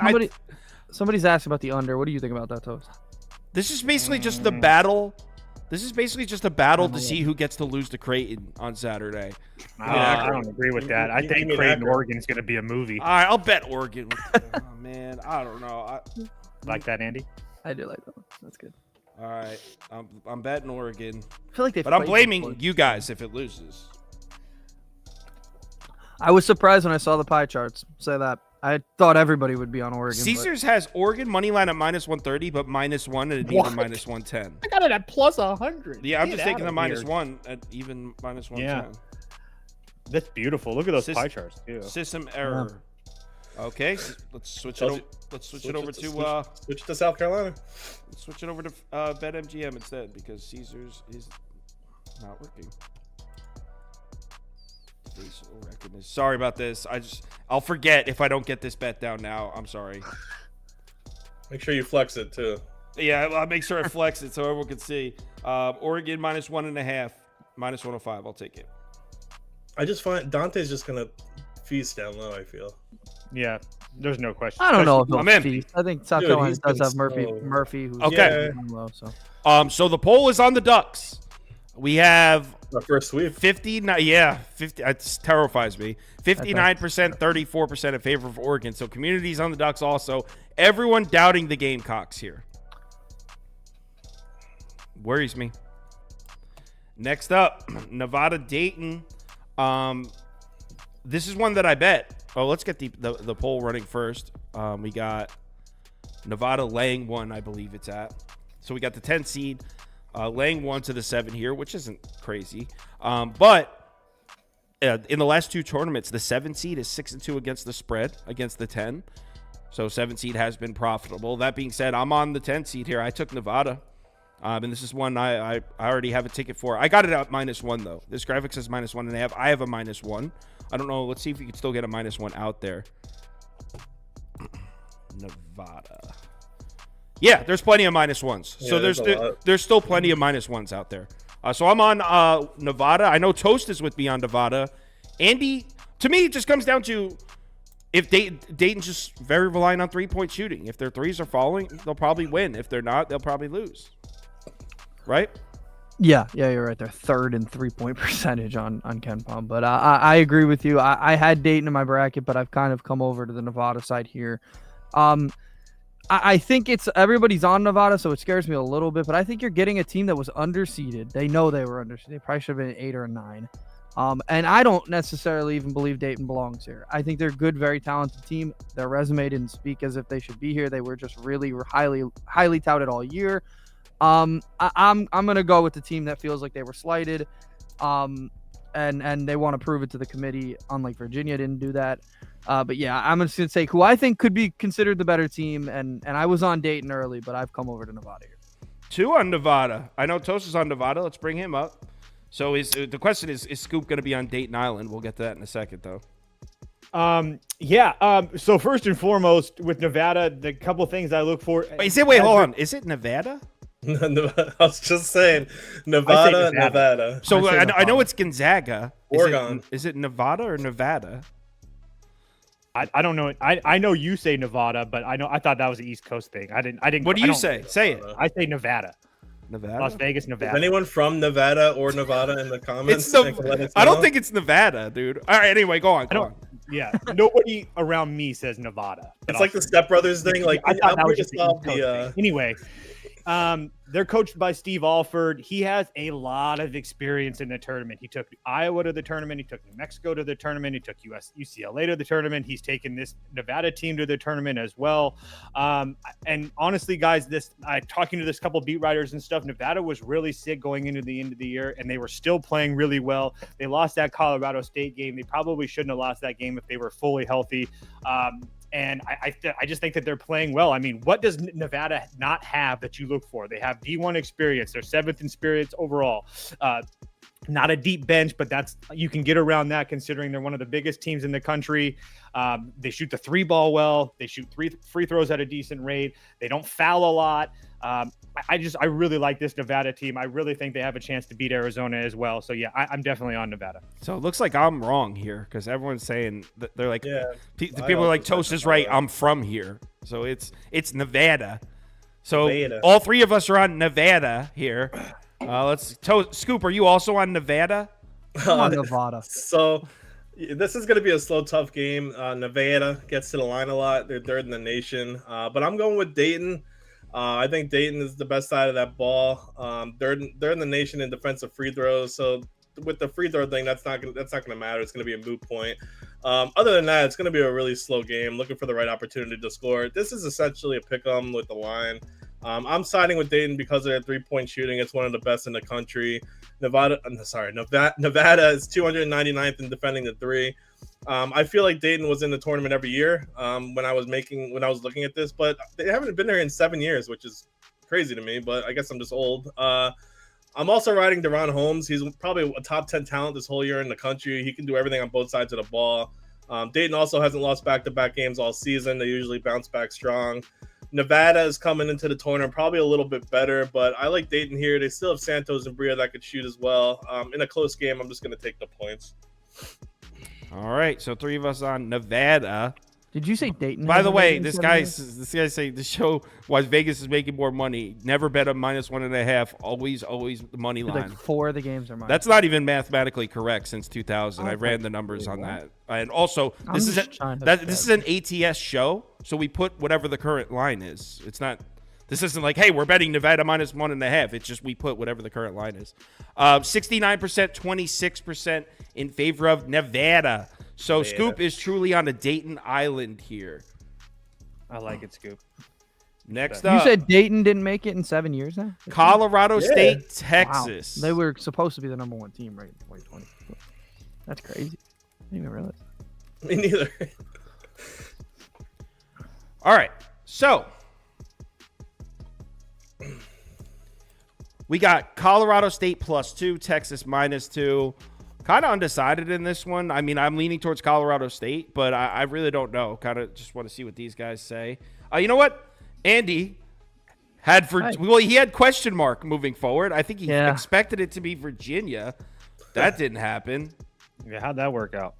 Somebody's asking about the under. What do you think about that, Toast? This is basically just the battle. This is basically just a battle to see who gets to lose to Creighton on Saturday. I don't agree with that. I think Creighton Oregon is going to be a movie. All right, I'll bet Oregon. Oh, man, I don't know. Like that, Andy? I do like that one. That's good. All right, I'm betting Oregon. I feel like but I'm blaming you guys if it loses. I was surprised when I saw the pie charts. Say that. I thought everybody would be on Oregon. Caesars has Oregon money line at -130, but -1 and an even -110. I got it at plus 100. Yeah, I'm just taking the -1 at even -110. Yeah. That's beautiful. Look at those pie charts too. System error. Yeah. Okay, let's switch it. Switch it over to South Carolina. Let's switch it over to BetMGM instead because Caesars is not working. Facial recognition. Sorry about this. I'll forget if I don't get this bet down now. I'm sorry. Make sure you flex it too. Yeah, I'll make sure I flex it so everyone can see. Oregon -1.5, -105. I'll take it. I just find Dante's just gonna feast down low. I feel. Yeah, there's no question. I don't know if I'm in. feast. I think South Carolina does have Murphy. Who's okay. Low, so. So the poll is on the Ducks. We have our first sweep. 50. Yeah, 50. It terrifies me. 59%, 34% in favor of Oregon. So community's on the Ducks also. Everyone doubting the Gamecocks here. Worries me. Next up, Nevada Dayton. This is one that I bet. Oh, let's get the poll running first. We got Nevada laying 1, I believe it's at. So we got the 10 seed laying 1 to the 7 here, which isn't crazy. But in the last 2 tournaments, the 7 seed is 6-2 against the spread against the 10. So 7 seed has been profitable. That being said, I'm on the 10 seed here. I took Nevada. And this is one I already have a ticket for. I got it at -1, though. This graphic says -1.5. I have a -1. I don't know. Let's see if we can still get a -1 out there. Nevada. Yeah, there's plenty of -1s. Yeah, so there's still plenty of -1s out there. So I'm on Nevada. I know Toast is with me on Nevada. Andy, to me, it just comes down to if Dayton's just very reliant on 3-point shooting. If their threes are falling, they'll probably win. If they're not, they'll probably lose. Right? Yeah, you're right there. 3rd in 3-point percentage on KenPom. But I agree with you. I had Dayton in my bracket, but I've kind of come over to the Nevada side here. I think it's everybody's on Nevada, so it scares me a little bit. But I think you're getting a team that was underseeded. They know they were underseeded. They probably should have been an 8 or a 9. And I don't necessarily even believe Dayton belongs here. I think they're a good, very talented team. Their resume didn't speak as if they should be here. They were just really highly touted all year. I'm gonna go with the team that feels like they were slighted, and they want to prove it to the committee. Unlike Virginia, didn't do that. But yeah, I'm just gonna take who I think could be considered the better team, and I was on Dayton early, but I've come over to Nevada here. 2 on Nevada. I know Toast is on Nevada. Let's bring him up. So the question is Scoop going to be on Dayton Island? We'll get to that in a second, though. So first and foremost, with Nevada, the couple things I look for. Wait, hold on. Is it Nevada? I was just saying Nevada. So I know it's Gonzaga. Oregon. Is it Nevada or Nevada? I don't know. I know you say Nevada, but I thought that was the East Coast thing. I didn't. What do you say? Say it. I say Nevada. Nevada. Las Vegas, Is Nevada. anyone from Nevada or Nevada in the comments? It's That can let us I don't know? think it's Nevada, dude. All right, anyway, go on. Go on. Yeah, nobody around me says Nevada. It's like the Step Brothers thing. Like, I thought that was to just the solve East Coast the. thing. Anyway, they're coached by Steve Alford. He has a lot of experience in the tournament. He took Iowa to the tournament. He took New Mexico to the tournament. He took UCLA to the tournament. He's taken this Nevada team to the tournament as well. And honestly, guys, talking to this couple beat writers and stuff, Nevada was really sick going into the end of the year, and they were still playing really well. They lost that Colorado State game. They probably shouldn't have lost that game if they were fully healthy. And I just think that they're playing well. I mean, what does Nevada not have that you look for? They have D1 experience. They're 7th in spirits overall. Not a deep bench, but you can get around that considering they're one of the biggest teams in the country. They shoot the 3-ball well. They shoot free throws at a decent rate. They don't foul a lot. I really like this Nevada team. I really think they have a chance to beat Arizona as well. So yeah, I'm definitely on Nevada. So it looks like I'm wrong here because everyone's saying that they're like, Yeah, people are like, Toast is right. I'm from here. So it's Nevada. So Nevada. all three of us are on Nevada here. Scoop, are you also on Nevada? I'm on Nevada. So this is going to be a slow, tough game. Nevada gets to the line a lot. They're third in the nation. But I'm going with Dayton. I think Dayton is the best side of that ball. They're in the nation in defensive free throws. So with the free throw thing, that's not gonna matter. It's gonna be a moot point. Other than that, it's gonna be a really slow game. Looking for the right opportunity to score. This is essentially a pick 'em with the line. I'm siding with Dayton because of their 3-point shooting. It's one of the best in the country. Nevada is 299th in defending the three. I feel like Dayton was in the tournament every year when I was looking at this, but they haven't been there in 7 years, which is crazy to me. But I guess I'm just old. I'm also riding Deron Holmes. He's probably a top 10 talent this whole year in the country. He can do everything on both sides of the ball. Dayton also hasn't lost back-to-back games all season. They usually bounce back strong. Nevada is coming into the tournament probably a little bit better, but I like Dayton here. They still have Santos and Bria that could shoot as well. In a close game, I'm just going to take the points. All right, so three of us on Nevada. Did you say Dayton? By the hasn't way, been in this 7 guy years? say the show why Vegas is making more money. Never bet a -1.5. Always the money line. Like 4 of the games are mine. That's not even mathematically correct since 2000. I Okay. ran the numbers on that. And also, I'm this just trying to is an ATS show, so we put whatever the current line is. It's not. This isn't like, hey, we're betting Nevada -1.5. It's just we put whatever the current line is. 69%, 26% in favor of Nevada. So Nevada. Scoop is truly on a Dayton island here. I like it, Scoop. Next You up, said Dayton didn't make it in 7 years now? Colorado Yeah. State, Wow. Texas. They were supposed to be the number 1 team, right? In 2020. That's crazy. I didn't even realize. Me neither. All right, so we got Colorado State +2, Texas -2. Kind of undecided in this one. I mean, I'm leaning towards Colorado State, but I really don't know. Kind of just want to see what these guys say. You know what? Andy he had question mark moving forward. I think he expected it to be Virginia. That didn't happen. Yeah, how'd that work out?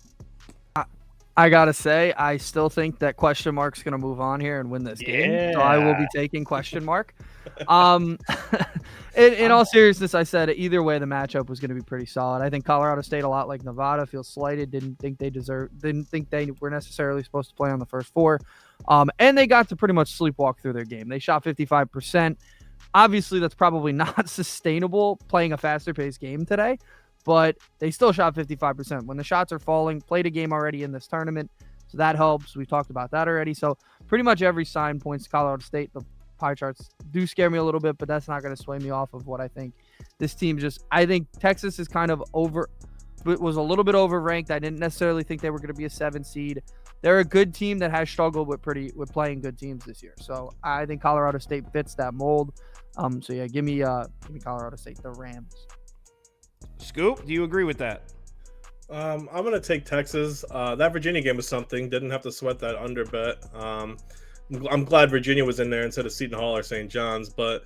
I gotta say, I still think that question mark's gonna move on here and win this game. So I will be taking question mark. In all seriousness, I said either way the matchup was gonna be pretty solid. I think Colorado State, a lot like Nevada, feels slighted. Didn't think they were necessarily supposed to play on the first 4. And they got to pretty much sleepwalk through their game. They shot 55%. Obviously, that's probably not sustainable playing a faster paced game today. But they still shot 55%. When the shots are falling, played a game already in this tournament, so that helps. We talked about that already. So pretty much every sign points to Colorado State. The pie charts do scare me a little bit, but that's not going to sway me off of what I think. This team I think Texas is kind of was a little bit overranked. I didn't necessarily think they were going to be a 7 seed. They're a good team that has struggled with playing good teams this year. So I think Colorado State fits that mold. So yeah, give me Colorado State, the Rams. Scoop, do you agree with that? I'm going to take Texas. That Virginia game was something. Didn't have to sweat that under bet. I'm glad Virginia was in there instead of Seton Hall or St. John's. But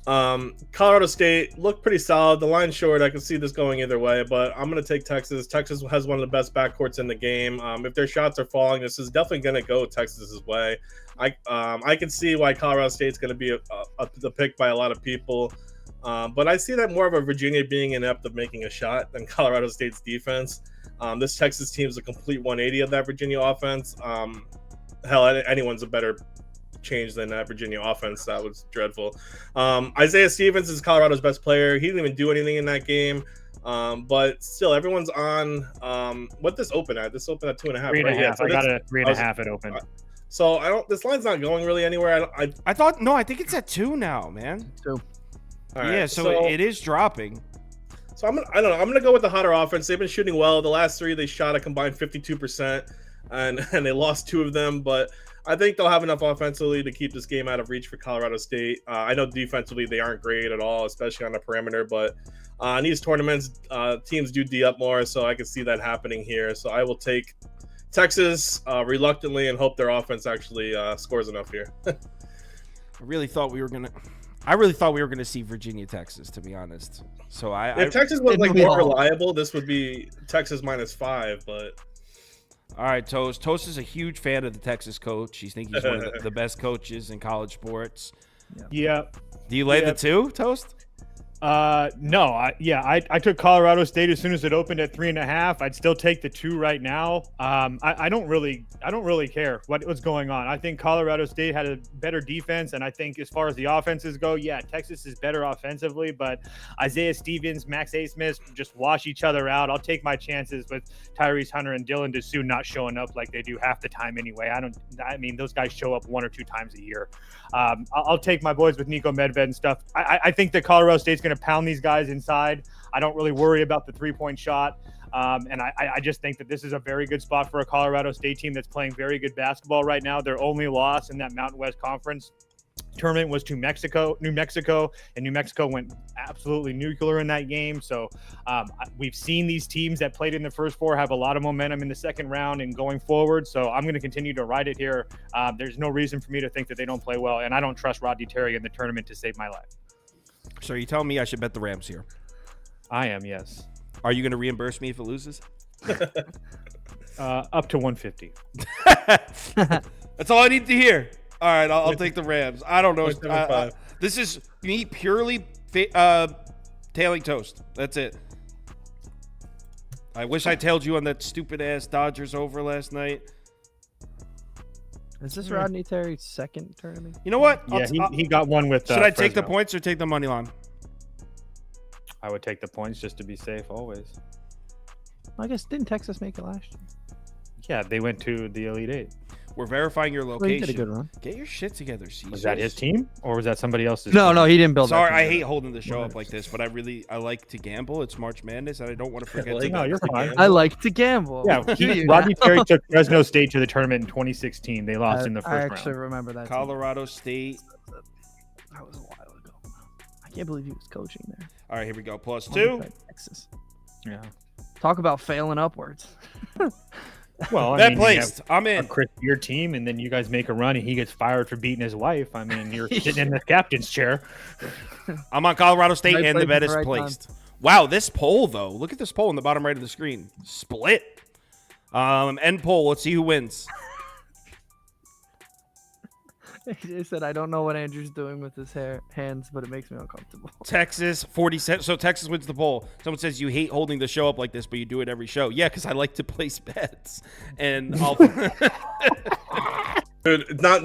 Colorado State looked pretty solid. The line's short. I can see this going either way. But I'm going to take Texas. Texas has one of the best backcourts in the game. If their shots are falling, this is definitely going to go Texas's way. I can see why Colorado State's going to be the pick by a lot of people. But I see that more of a Virginia being inept of making a shot than Colorado State's defense. This Texas team is a complete 180 of that Virginia offense. Hell, anyone's a better change than that Virginia offense. That was dreadful. Isaiah Stevens is Colorado's best player. He didn't even do anything in that game. But still, everyone's on. What this open at? This open at 2.5. 3.5. Right? Yeah, so I got it at 3.5 at open. So I don't. This line's not going really anywhere. I thought no. I think it's at 2 now, man. 2. Right, yeah, so it is dropping. So I don't know. I'm gonna go with the hotter offense. They've been shooting well. The last 3 they shot a combined 52%, and they lost 2 of them. But I think they'll have enough offensively to keep this game out of reach for Colorado State. I know defensively they aren't great at all, especially on the perimeter. But in these tournaments, teams do D up more, so I can see that happening here. So I will take Texas reluctantly and hope their offense actually scores enough here. I really thought we were gonna see Virginia, Texas, to be honest. So if Texas was like more reliable, this would be Texas -5. But all right, Toast. Toast is a huge fan of the Texas coach. He thinks he's one of the best coaches in college sports. Yeah. Do you lay the 2, Toast? No, I took Colorado State as soon as it opened at 3.5. I'd still take the 2 right now. I don't really care what's going on. I think Colorado State had a better defense, and I think as far as the offenses go, yeah, Texas is better offensively, but Isaiah Stevens, Max Asmith just wash each other out. I'll take my chances with Tyrese Hunter and Dylan Dessou not showing up like they do half the time anyway. I mean, those guys show up 1 or 2 times a year. I'll take my boys with Nico Medved and stuff. I think that Colorado State's going to pound these guys inside. I don't really worry about the 3-point shot. And I just think that this is a very good spot for a Colorado State team that's playing very good basketball right now. Their only loss in that Mountain West Conference tournament was to New Mexico, and New Mexico went absolutely nuclear in that game. So we've seen these teams that played in the first 4 have a lot of momentum in the second round and going forward. So I'm going to continue to ride it here. There's no reason for me to think that they don't play well, and I don't trust Rodney Terry in the tournament to save my life. So are you telling me I should bet the Rams here? I am, yes. Are you going to reimburse me if it loses? Up to 150. That's all I need to hear. All right, I'll take the Rams. I don't know. This is me purely tailing Toast. That's it. I wish I tailed you on that stupid-ass Dodgers over last night. Is this Rodney Terry's second tournament? You know what? He got one with should I take the points or take the money line? I would take the points just to be safe always. I guess didn't Texas make it last year? Yeah, they went to the Elite 8. We're verifying your location. He did a good run. Get your shit together, Caesar. Was that his team or was that somebody else's? No, he didn't build. Sorry, that I hate holding the show up like this, but I like to gamble. It's March Madness, and I don't want to forget. You're fine. I like to gamble. Yeah, Rodney Terry took Fresno State to the tournament in 2016. They lost in the first round. I actually remember that. Colorado State. That was a while ago. I can't believe he was coaching there. All right, here we go. +2. Texas. Yeah. Talk about failing upwards. Well, that placed. I'm in. Your team, and then you guys make a run, and he gets fired for beating his wife. I mean, you're sitting in the captain's chair. I'm on Colorado State and the bet is placed. Wow, this poll though. Look at this poll in the bottom right of the screen. Split. End poll. Let's see who wins. He said, "I don't know what Andrew's doing with his hands, but it makes me uncomfortable." Texas 40 so Texas wins the poll. Someone says you hate holding the show up like this, but you do it every show. Yeah, because I like to place bets, and I'll. Dude, it's not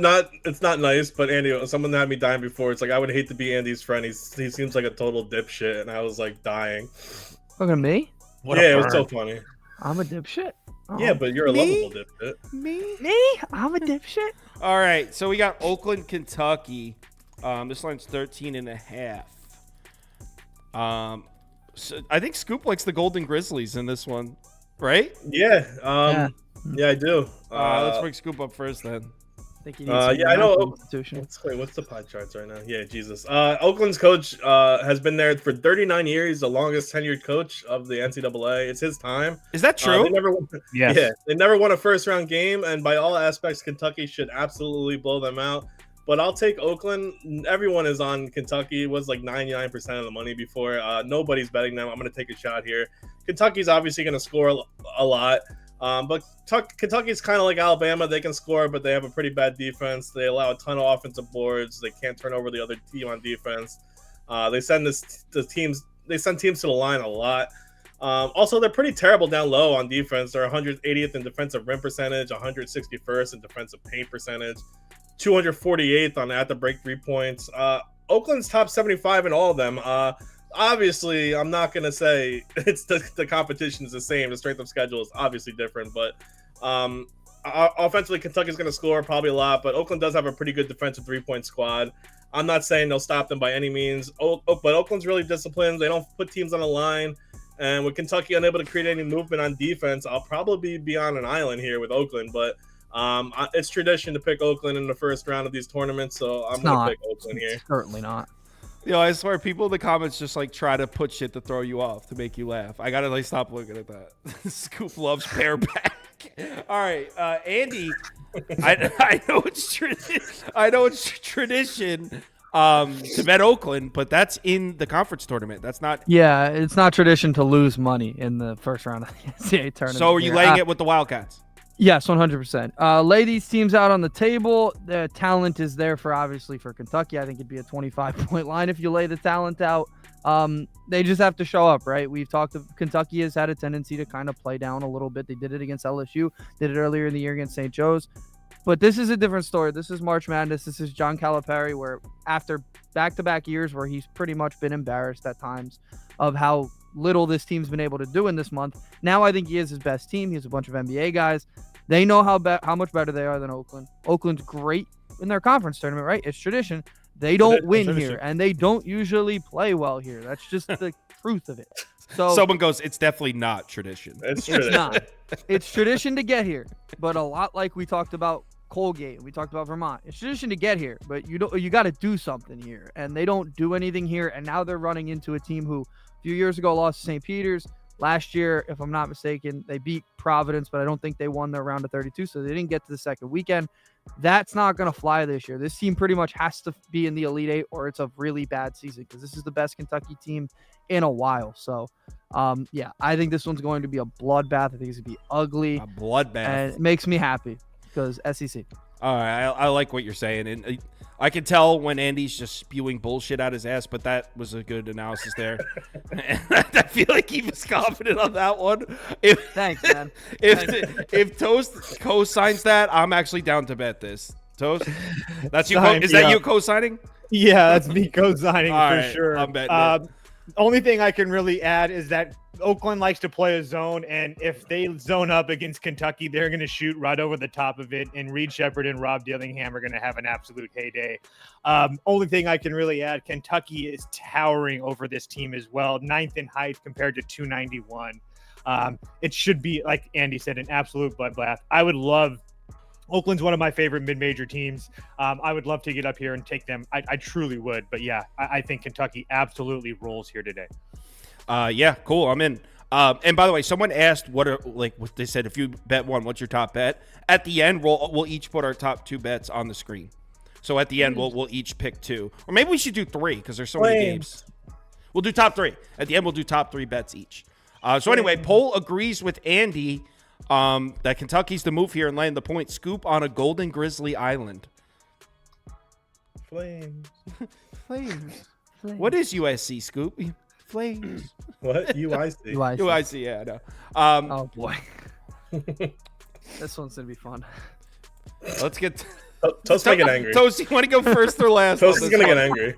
nice, but Andy, someone had me dying before. It's like I would hate to be Andy's friend. He seems like a total dipshit, and I was like dying. Look at me. It was so funny. I'm a dipshit. Oh. Yeah, but you're a lovable dipshit. Me? I'm a dipshit. All right, so we got Oakland, Kentucky. This line's 13.5. So I think Scoop likes the Golden Grizzlies in this one, right? Yeah. Yeah, I do. Let's bring Scoop up first then. I think he needs I know. What's the pie charts right now? Yeah, Jesus. Oakland's coach has been there for 39 years. He's the longest tenured coach of the NCAA. It's his time. Is that true? Yes. Yeah, they never won a first round game, and by all aspects, Kentucky should absolutely blow them out. But I'll take Oakland. Everyone is on Kentucky. It was like 99% of the money before. Nobody's betting them. I'm going to take a shot here. Kentucky's obviously going to score a lot. But Kentucky's kind of like Alabama. They can score, but they have a pretty bad defense. They allow a ton of offensive boards. They can't turn over the other team on defense. They send teams to the line a lot. Also, they're pretty terrible down low on defense. They're 180th in defensive rim percentage, 161st in defensive paint percentage, 248th on at the break 3 points. Oakland's top 75 in all of them. Obviously, I'm not going to say it's the competition is the same. The strength of schedule is obviously different, but offensively, Kentucky's going to score probably a lot, but Oakland does have a pretty good defensive 3-point squad. I'm not saying they'll stop them by any means, but Oakland's really disciplined. They don't put teams on the line, and with Kentucky unable to create any movement on defense, I'll probably be on an island here with Oakland, but it's tradition to pick Oakland in the first round of these tournaments, so I'm going to pick Oakland here. Certainly not. I swear people in the comments just like try to put shit to throw you off to make you laugh. I gotta like stop looking at that. Scoop loves bareback. All right, Andy. I know it's tradition to bet Oakland, but that's in the conference tournament. That's not. Yeah, it's not tradition to lose money in the first round of the NCAA tournament. So are you laying it with the Wildcats? Yes, 100%. Lay these teams out on the table. The talent is there obviously for Kentucky. I think it'd be a 25-point line if you lay the talent out. They just have to show up, right? We've talked of Kentucky has had a tendency to kind of play down a little bit. They did it against LSU, did it earlier in the year against St. Joe's. But this is a different story. This is March Madness. This is John Calipari, where after back-to-back years where he's pretty much been embarrassed at times of how little this team's been able to do in this month. Now I think he is his best team. He has a bunch of NBA guys. They know how much better they are than Oakland. Oakland's great in their conference tournament, right? It's tradition. They don't win here, and they don't usually play well here. That's just the truth of it. So someone goes, it's definitely not tradition. It's not. It's tradition to get here, but a lot like we talked about Colgate, we talked about Vermont. It's tradition to get here, but you got to do something here, and they don't do anything here. And now they're running into a team who a few years ago lost to St. Peter's. Last year, if I'm not mistaken, they beat Providence, but I don't think they won their round of 32, so they didn't get to the second weekend. That's not going to fly this year. This team pretty much has to be in the Elite Eight, or it's a really bad season, because this is the best Kentucky team in a while. So, I think this one's going to be a bloodbath. I think it's going to be ugly. A bloodbath. And it makes me happy, because SEC. All right, I like what you're saying, and I can tell when Andy's just spewing bullshit out his ass, but that was a good analysis there. And I feel like he was confident on that one. Thanks, man. If Toast co-signs that, I'm actually down to bet this. Toast, that's you. Is that you co-signing? Yeah, that's me co-signing for sure. I'm betting. Only thing I can really add is that Oakland likes to play a zone, and if they zone up against Kentucky, they're going to shoot right over the top of it, and Reed Shepherd and Rob Dillingham are going to have an absolute heyday. Only thing I can really add, Kentucky is towering over this team as well, 9th in height compared to 291. It should be, like Andy said, an absolute bloodbath. Oakland's one of my favorite mid-major teams. I would love to get up here and take them. I truly would. But yeah, I think Kentucky absolutely rolls here today. Yeah, cool. I'm in. And by the way, someone asked what they said, if you bet one, what's your top bet? At the end, we'll each put our top 2 bets on the screen. So at the end, we'll each pick 2. Or maybe we should do 3 because there's so many games. We'll do top 3. At the end, we'll do top 3 bets each. So anyway, Poll agrees with Andy that Kentucky's the move here and laying the point. Scoop on a Golden Grizzly Island. Flames. What is USC, Scoop? Flames. What? UIC. UIC, yeah, I know. Oh, boy. This one's going to be fun. Let's get... Toast might get angry. Toast, you want to go first or last? Toast is going to get angry.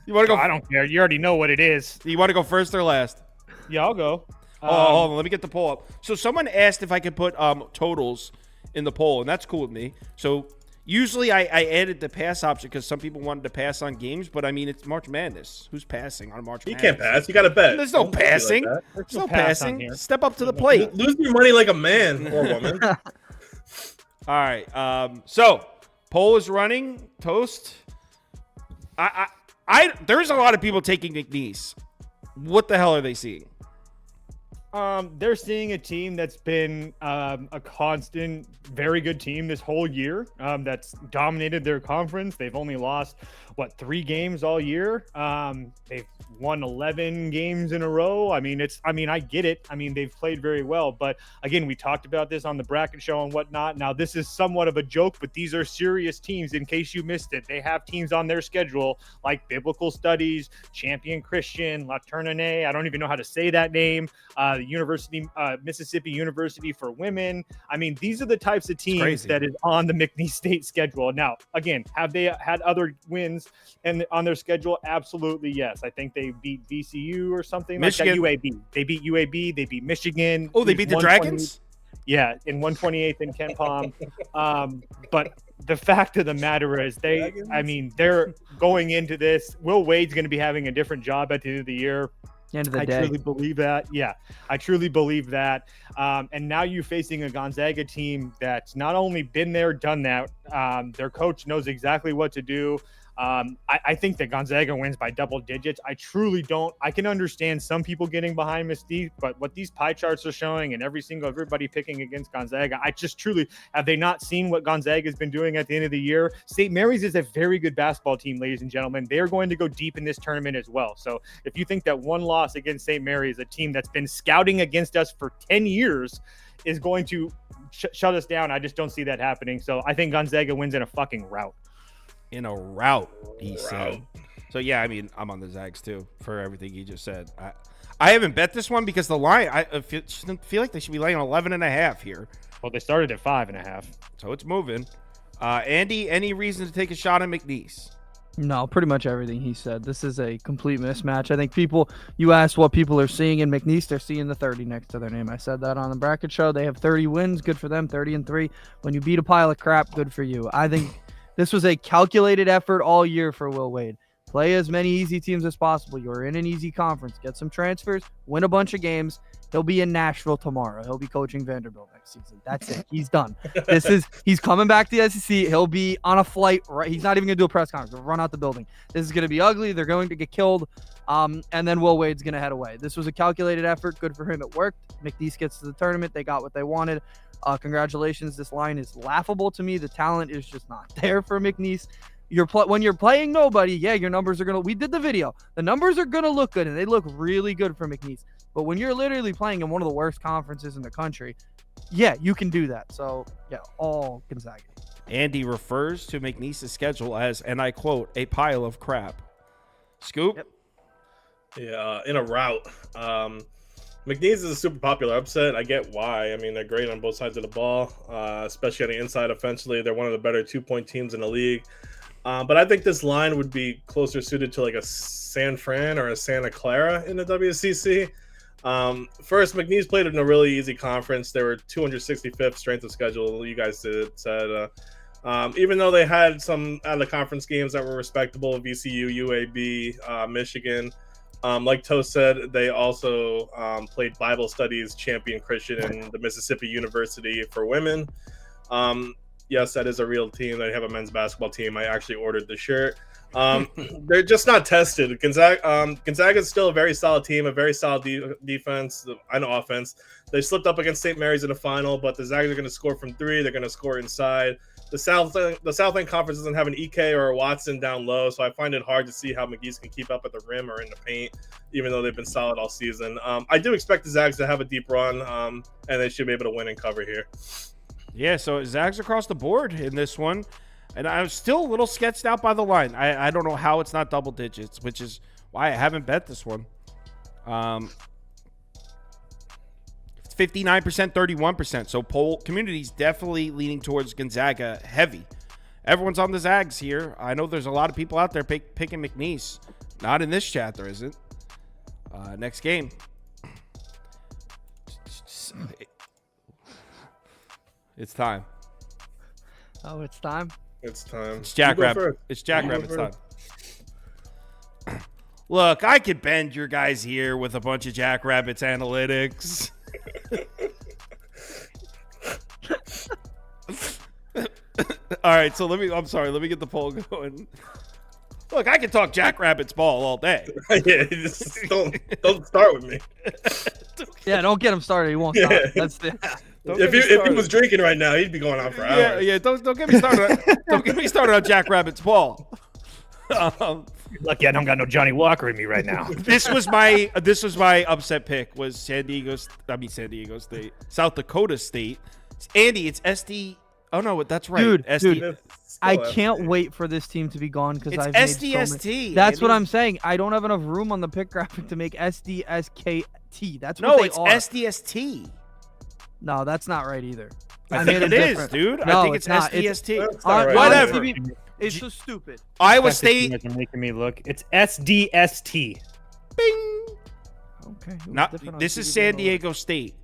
You want to go? I don't care. You already know what it is. You want to go first or last? Yeah, I'll go. Hold on. Let me get the poll up. So someone asked if I could put totals in the poll, and that's cool with me. So usually I added the pass option because some people wanted to pass on games, but I mean, it's March Madness. Who's passing on March Madness? You can't pass. You got to bet. There's no passing. There's no passing. Step up to the plate. Lose your money like a man or woman. All right. So poll is running. Toast. There's a lot of people taking McNeese. What the hell are they seeing? They're seeing a team that's been a constant, very good team this whole year. That's dominated their conference. They've only lost 3 games all year. They've won 11 games in a row. I mean, I get it. I mean, they've played very well. But again, we talked about this on the bracket show and whatnot. Now, this is somewhat of a joke, but these are serious teams. In case you missed it, they have teams on their schedule like Biblical Studies, Champion Christian, La Ternane. I don't even know how to say that name. Mississippi University for women. I mean, these are the types of teams that is on the McNeese State schedule. Now, again, have they had other wins and on their schedule? Absolutely, yes. I think they beat VCU or something Michigan. like that. UAB. They beat UAB. They beat Michigan. Oh, they beat the Dragons? Yeah, in 128th in Ken Palm. But the fact of the matter is they're going into this. Will Wade's going to be having a different job at the end of the year. I truly believe that. Yeah, I truly believe that. And now you're facing a Gonzaga team that's not only been there, done that. Their coach knows exactly what to do. I think that Gonzaga wins by double digits. I truly don't. I can understand some people getting behind Mystique, but what these pie charts are showing and everybody picking against Gonzaga, I just truly, have they not seen what Gonzaga has been doing at the end of the year? St. Mary's is a very good basketball team, ladies and gentlemen. They're going to go deep in this tournament as well. So if you think that one loss against St. Mary's, a team that's been scouting against us for 10 years, is going to shut us down, I just don't see that happening. So I think Gonzaga wins in a fucking rout. In a rout, he said. So yeah, I mean, I'm on the Zags too for everything he just said. I haven't bet this one because the line, I feel like they should be laying 11.5 here. Well, they started at 5.5, so it's moving. Andy, any reason to take a shot at McNeese? No, pretty much everything he said. This is a complete mismatch. I think you asked what people are seeing in McNeese, they're seeing the 30 next to their name. I said that on the bracket show. They have 30 wins, good for them. 30-3. When you beat a pile of crap, good for you. I think this was a calculated effort all year for Will Wade. Play as many easy teams as possible. You're in an easy conference. Get some transfers. Win a bunch of games. He'll be in Nashville tomorrow. He'll be coaching Vanderbilt next season. That's it. He's done. He's coming back to the SEC. He'll be on a flight. Right? He's not even going to do a press conference. He'll run out the building. This is going to be ugly. They're going to get killed. And then Will Wade's going to head away. This was a calculated effort. Good for him. It worked. McNeese gets to the tournament. They got what they wanted. Congratulations. This line is laughable to me. The talent is just not there for McNeese. When you're playing nobody, yeah, your numbers are we did the video. The numbers are gonna look good, and they look really good for McNeese. But when you're literally playing in one of the worst conferences in the country, yeah, you can do that. So yeah, all Gonzaga. Andy refers to McNeese's schedule as, and I quote, a pile of crap. Scoop? Yep. Yeah, in a rout. McNeese is a super popular upset. I get why. I mean, they're great on both sides of the ball, especially on the inside offensively. They're one of the better 2-point teams in the league. But I think this line would be closer suited to like a San Fran or a Santa Clara in the WCC. First, McNeese played in a really easy conference. They were 265th strength of schedule. You guys said even though they had some out of the conference games that were respectable, VCU, UAB, Michigan. Like Toast said, they also played Bible Studies, Champion Christian, and the Mississippi University for women. Yes, that is a real team. They have a men's basketball team. I actually ordered the shirt. They're just not tested. Gonzaga is still a very solid team, a very solid defense. I know offense. They slipped up against St. Mary's in the final, but the Zags are going to score from 3. They're going to score inside. The Southland Conference doesn't have an EK or a Watson down low, so I find it hard to see how McNeese can keep up at the rim or in the paint, even though they've been solid all season. I do expect the Zags to have a deep run, and they should be able to win and cover here. Yeah, so Zags across the board in this one. And I'm still a little sketched out by the line. I don't know how it's not double digits, which is why I haven't bet this one. It's 59%, 31%. So poll community's definitely leaning towards Gonzaga heavy. Everyone's on the Zags here. I know there's a lot of people out there picking McNeese. Not in this chat, there isn't. Next game. It's time. Oh, it's time? It's time. It's Jackrabbit. It's Jackrabbit's time. Look, I could bend your guys here with a bunch of Jackrabbits analytics. All right, so let me get the poll going. Look, I can talk Jackrabbits ball all day. Yeah, just don't start with me. Yeah, don't get him started. He won't Yeah. stop. That's the. If he was drinking right now, he'd be going on for hours. Yeah. Don't get me started. Don't get me started on Jackrabbits Paul. Lucky I don't got no Johnny Walker in me right now. This was my upset pick was San Diego State, South Dakota State. Andy, it's SD. Oh no, that's right. Dude, SD. I can't wait for this team to be gone because It's I've SDST. That's what Andy. I'm saying. I don't have enough room on the pick graphic to make SDSKT. That's what No, they it's are. SDST. No, that's not right either. I made think it them is, different. dude. No, I think it's not. SDST. That's not right. Whatever. It's so stupid. Iowa You State. guys are making me look. It's SDST. Bing. Okay. it was Not, different on this is CBB San NCAA. Diego State.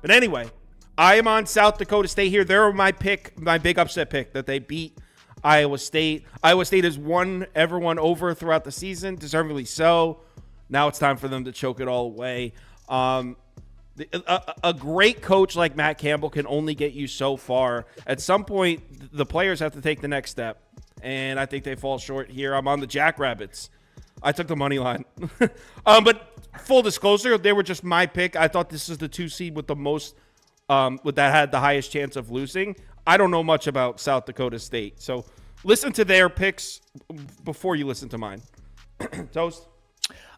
But anyway, I am on South Dakota State here. They're my big upset pick that they beat Iowa State. Iowa State has won everyone over throughout the season, deservedly so. Now it's time for them to choke it all away. A great coach like Matt Campbell can only get you so far. At some point, the players have to take the next step, and I think they fall short here. I'm on the Jackrabbits. I took the money line. But full disclosure, they were just my pick. I thought this is the 2 seed with the most that had the highest chance of losing. I don't know much about South Dakota State, so listen to their picks before you listen to mine. Toast.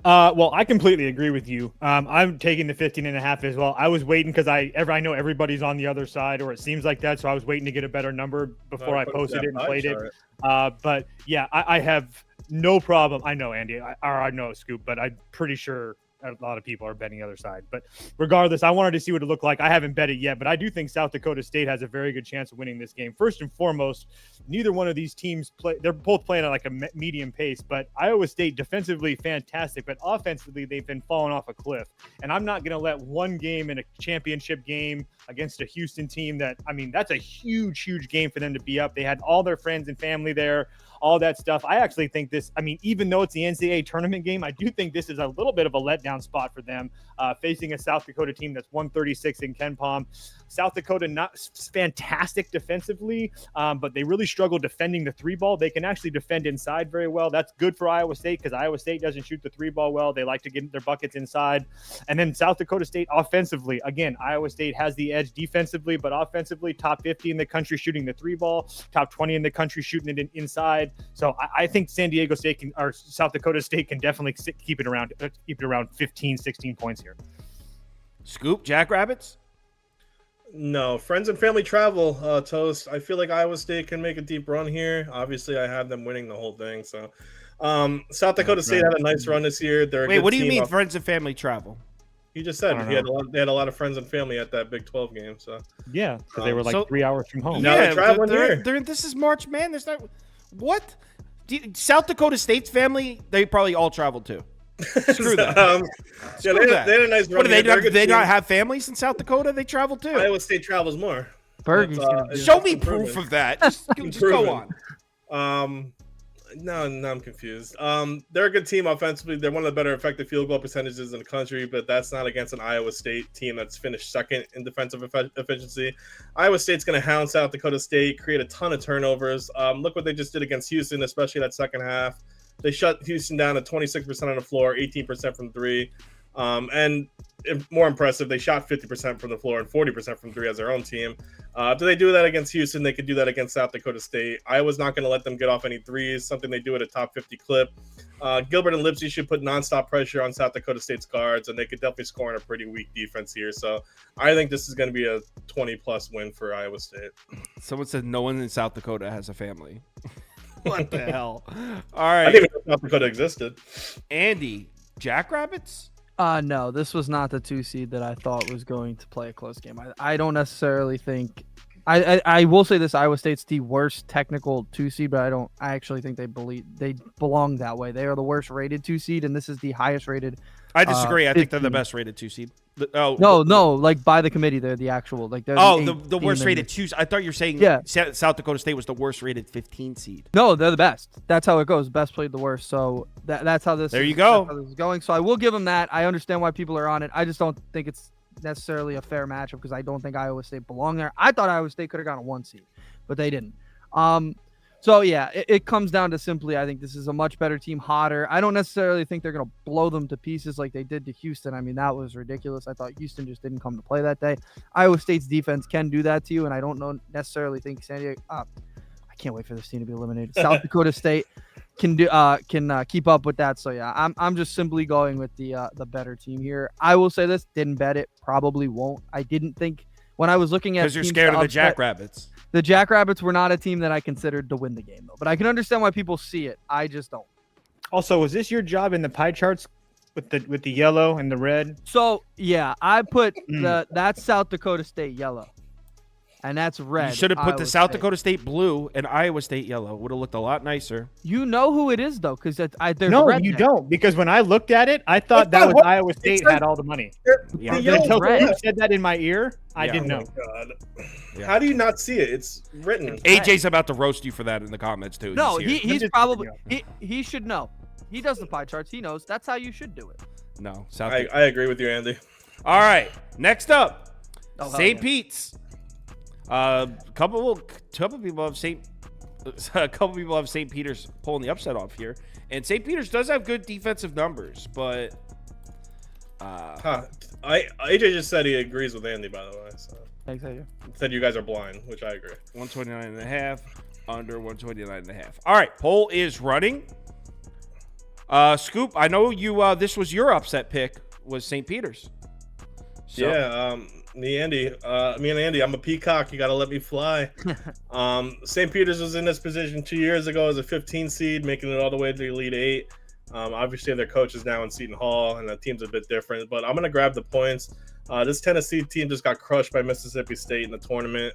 Well, I completely agree with you. I'm taking the 15.5 as well. I was waiting because I know everybody's on the other side, or it seems like that. So I was waiting to get a better number before I posted it and played it. But yeah, I have no problem. I know, Andy, I know Scoop, but I'm pretty sure a lot of people are betting the other side. But regardless, I wanted to see what it looked like. I haven't bet it yet, but I do think South Dakota State has a very good chance of winning this game. First and foremost, neither one of these teams they're both playing at like a medium pace, but Iowa State defensively fantastic, but offensively they've been falling off a cliff. And I'm not going to let one game in a championship game against a Houston team that's a huge game for them to be up. They had all their friends and family there, all that stuff. I actually think this, even though it's the NCAA tournament game, I do think this is a little bit of a letdown spot for them, facing a South Dakota team that's 136 in KenPom. South Dakota, not fantastic defensively, but they really struggle defending the 3-ball. They can actually defend inside very well. That's good for Iowa State because Iowa State doesn't shoot the 3-ball well. They like to get their buckets inside. And then South Dakota State offensively, again, Iowa State has the edge defensively, but offensively, top 50 in the country shooting the 3-ball, top 20 in the country shooting it inside. So I think San Diego State or South Dakota State can definitely keep it around 15, 16 points here. Scoop, Jackrabbits? No, friends and family travel, Toast. I feel like Iowa State can make a deep run here. Obviously, I have them winning the whole thing. So, South Dakota State had a nice run this year. Wait, what do you mean friends and family travel? You just said they had a lot of friends and family at that Big 12 game. So yeah, because they were like 3 hours from home. Now they're traveling here. This is March, man. There's not what South Dakota State's family. They probably all traveled too. Screw that. They had a nice run. What do they not have families in South Dakota? They travel too. Iowa State travels more. Show me proof of that. Just go on. No, I'm confused. They're a good team offensively. They're one of the better effective field goal percentages in the country, but that's not against an Iowa State team that's finished second in defensive efficiency. Iowa State's going to hound South Dakota State, create a ton of turnovers. Look what they just did against Houston, especially that second half. They shut Houston down to 26% on the floor, 18% from 3. And more impressive, they shot 50% from the floor and 40% from 3 as their own team. If they do that against Houston, they could do that against South Dakota State. Iowa's not going to let them get off any threes, something they do at a top 50 clip. Gilbert and Lipsy should put nonstop pressure on South Dakota State's guards, and they could definitely score in a pretty weak defense here. So I think this is going to be a 20-plus win for Iowa State. Someone said no one in South Dakota has a family. What the hell? All right. I didn't even know South Dakota existed. Andy, Jackrabbits? No, this was not the 2 seed that I thought was going to play a close game. I don't necessarily think. I will say this: Iowa State's the worst technical 2 seed, but I actually think they belong that way. They are the worst rated 2 seed, and this is the highest rated. I disagree. I think they're the best rated 2 seed. No, like by the committee, they're the actual they're the worst rated 2. I thought you were saying South Dakota State was the worst rated 15 seed. No, they're the best. That's how it goes. Best played the worst. So that's how this. There you go. That's how this is going. So I will give them that. I understand why people are on it. I just don't think it's necessarily a fair matchup because I don't think Iowa State belonged there. I thought Iowa State could have gotten a 1 seed, but they didn't. So, yeah, it comes down to simply, I think this is a much better team, hotter. I don't necessarily think they're going to blow them to pieces like they did to Houston. I mean, that was ridiculous. I thought Houston just didn't come to play that day. Iowa State's defense can do that to you, and I don't necessarily think San Diego I can't wait for this team to be eliminated. South Dakota State can keep up with that. So, yeah, I'm just simply going with the better team here. I will say this, didn't bet it, probably won't. I didn't think when I was looking at – because you're scared of the Jackrabbits. The Jackrabbits were not a team that I considered to win the game, though. But I can understand why people see it. I just don't. Also, was this your job in the pie charts with the yellow and the red? So, yeah, I put that's South Dakota State yellow. And that's red. You should have put the South Dakota State blue and Iowa State yellow. Would have looked a lot nicer. You know who it is, though, because there's no, red you there. don't. Because when I looked at it, I thought that was Iowa State had all the money. Yeah. Until you said that in my ear, I didn't know. God. Yeah. How do you not see it? It's written. AJ's about to roast you for that in the comments, too. No, He's he's probably he should know. He does the pie charts. He knows. That's how you should do it. No, I agree with you, Andy. All right, next up, St. Yeah. Pete's. A couple people have St. Peter's pulling the upset off here, and St. Peter's does have good defensive numbers, but AJ just said he agrees with Andy, by the way. So. Thanks, AJ. Said you guys are blind, which I agree. 129.5, under 129.5. All right, poll is running. Scoop, I know you. This was your upset pick. Was St. Peter's? So. Yeah. Me and Andy, I'm a peacock. You got to let me fly. St. Peter's was in this position 2 years ago as a 15 seed, making it all the way to the Elite Eight. Obviously, their coach is now in Seton Hall, and the team's a bit different. But I'm going to grab the points. This Tennessee team just got crushed by Mississippi State in the tournament.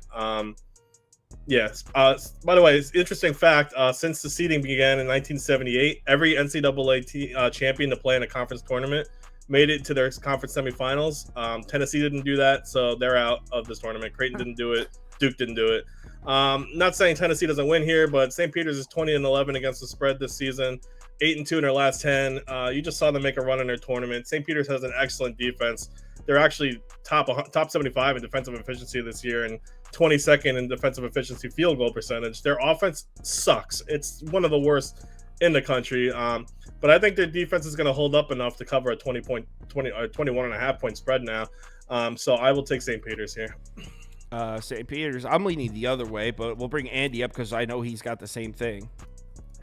Yes. By the way, it's interesting fact. Since the seeding began in 1978, every NCAA champion to play in a conference tournament made it to their conference semifinals. Tennessee didn't do that, so they're out of this tournament. Creighton didn't do it. Duke didn't do it. Not saying Tennessee doesn't win here, but St. Peter's is 20-11 against the spread this season, 8-2 in their last 10. You just saw them make a run in their tournament. St. Peter's has an excellent defense. They're actually top 75 in defensive efficiency this year and 22nd in defensive efficiency field goal percentage. Their offense sucks. It's one of the worst in the country. But I think their defense is going to hold up enough to cover a 21.5 point spread now. So I will take St. Peter's here. St. Peter's, I'm leaning the other way, but we'll bring Andy up because I know he's got the same thing.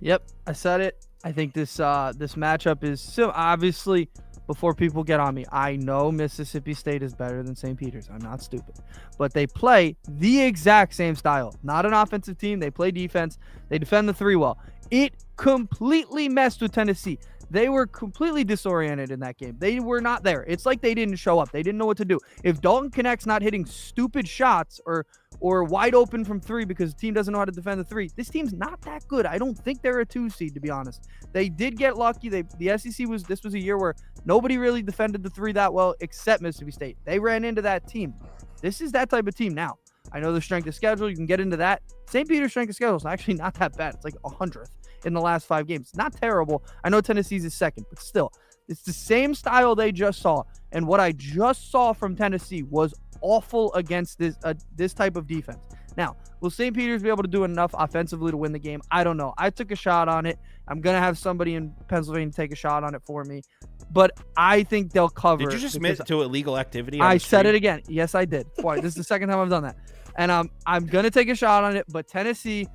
Yep, I said it. I think this matchup is so obviously. Before people get on me, I know Mississippi State is better than St. Peter's. I'm not stupid. But they play the exact same style. Not an offensive team. They play defense. They defend the three well. It completely messed with Tennessee. They were completely disoriented in that game. They were not there. It's like they didn't show up. They didn't know what to do. If Dalton Connect's not hitting stupid shots or wide open from three because the team doesn't know how to defend the three, this team's not that good. I don't think they're a 2 seed, to be honest. They did get lucky. The SEC was a year where nobody really defended the three that well except Mississippi State. They ran into that team. This is that type of team now. I know the strength of schedule. You can get into that. St. Peter's strength of schedule is actually not that bad. It's like 100th in the last 5 games. Not terrible. I know Tennessee's is second, but still, it's the same style they just saw. And what I just saw from Tennessee was awful against this type of defense. Now, will St. Peter's be able to do enough offensively to win the game? I don't know. I took a shot on it. I'm going to have somebody in Pennsylvania take a shot on it for me. But I think they'll cover. Did you just admit to illegal activity? I said it again. Yes, I did. Boy, this is the second time I've done that. And I'm going to take a shot on it. But Tennessee,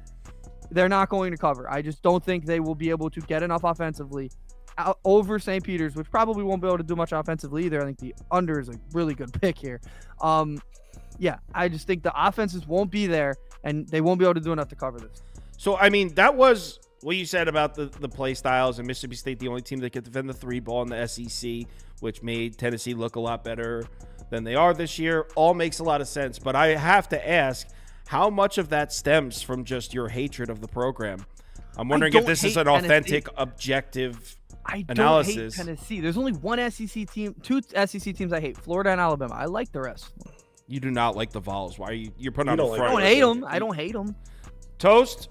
they're not going to cover. I just don't think they will be able to get enough offensively over St. Peter's, which probably won't be able to do much offensively either. I think the under is a really good pick here. Yeah, I just think the offenses won't be there, and they won't be able to do enough to cover this. So, I mean, that was what you said about the play styles, and Mississippi State, the only team that could defend the three ball in the SEC, which made Tennessee look a lot better than they are this year. All makes a lot of sense, but I have to ask, how much of that stems from just your hatred of the program? I'm wondering if this is an authentic, objective analysis. I don't hate Tennessee. There's only one SEC team, 2 SEC teams I hate, Florida and Alabama. I like the rest. You do not like the Vols. Why are you're putting on a front? I don't hate them. I don't hate them. Toast?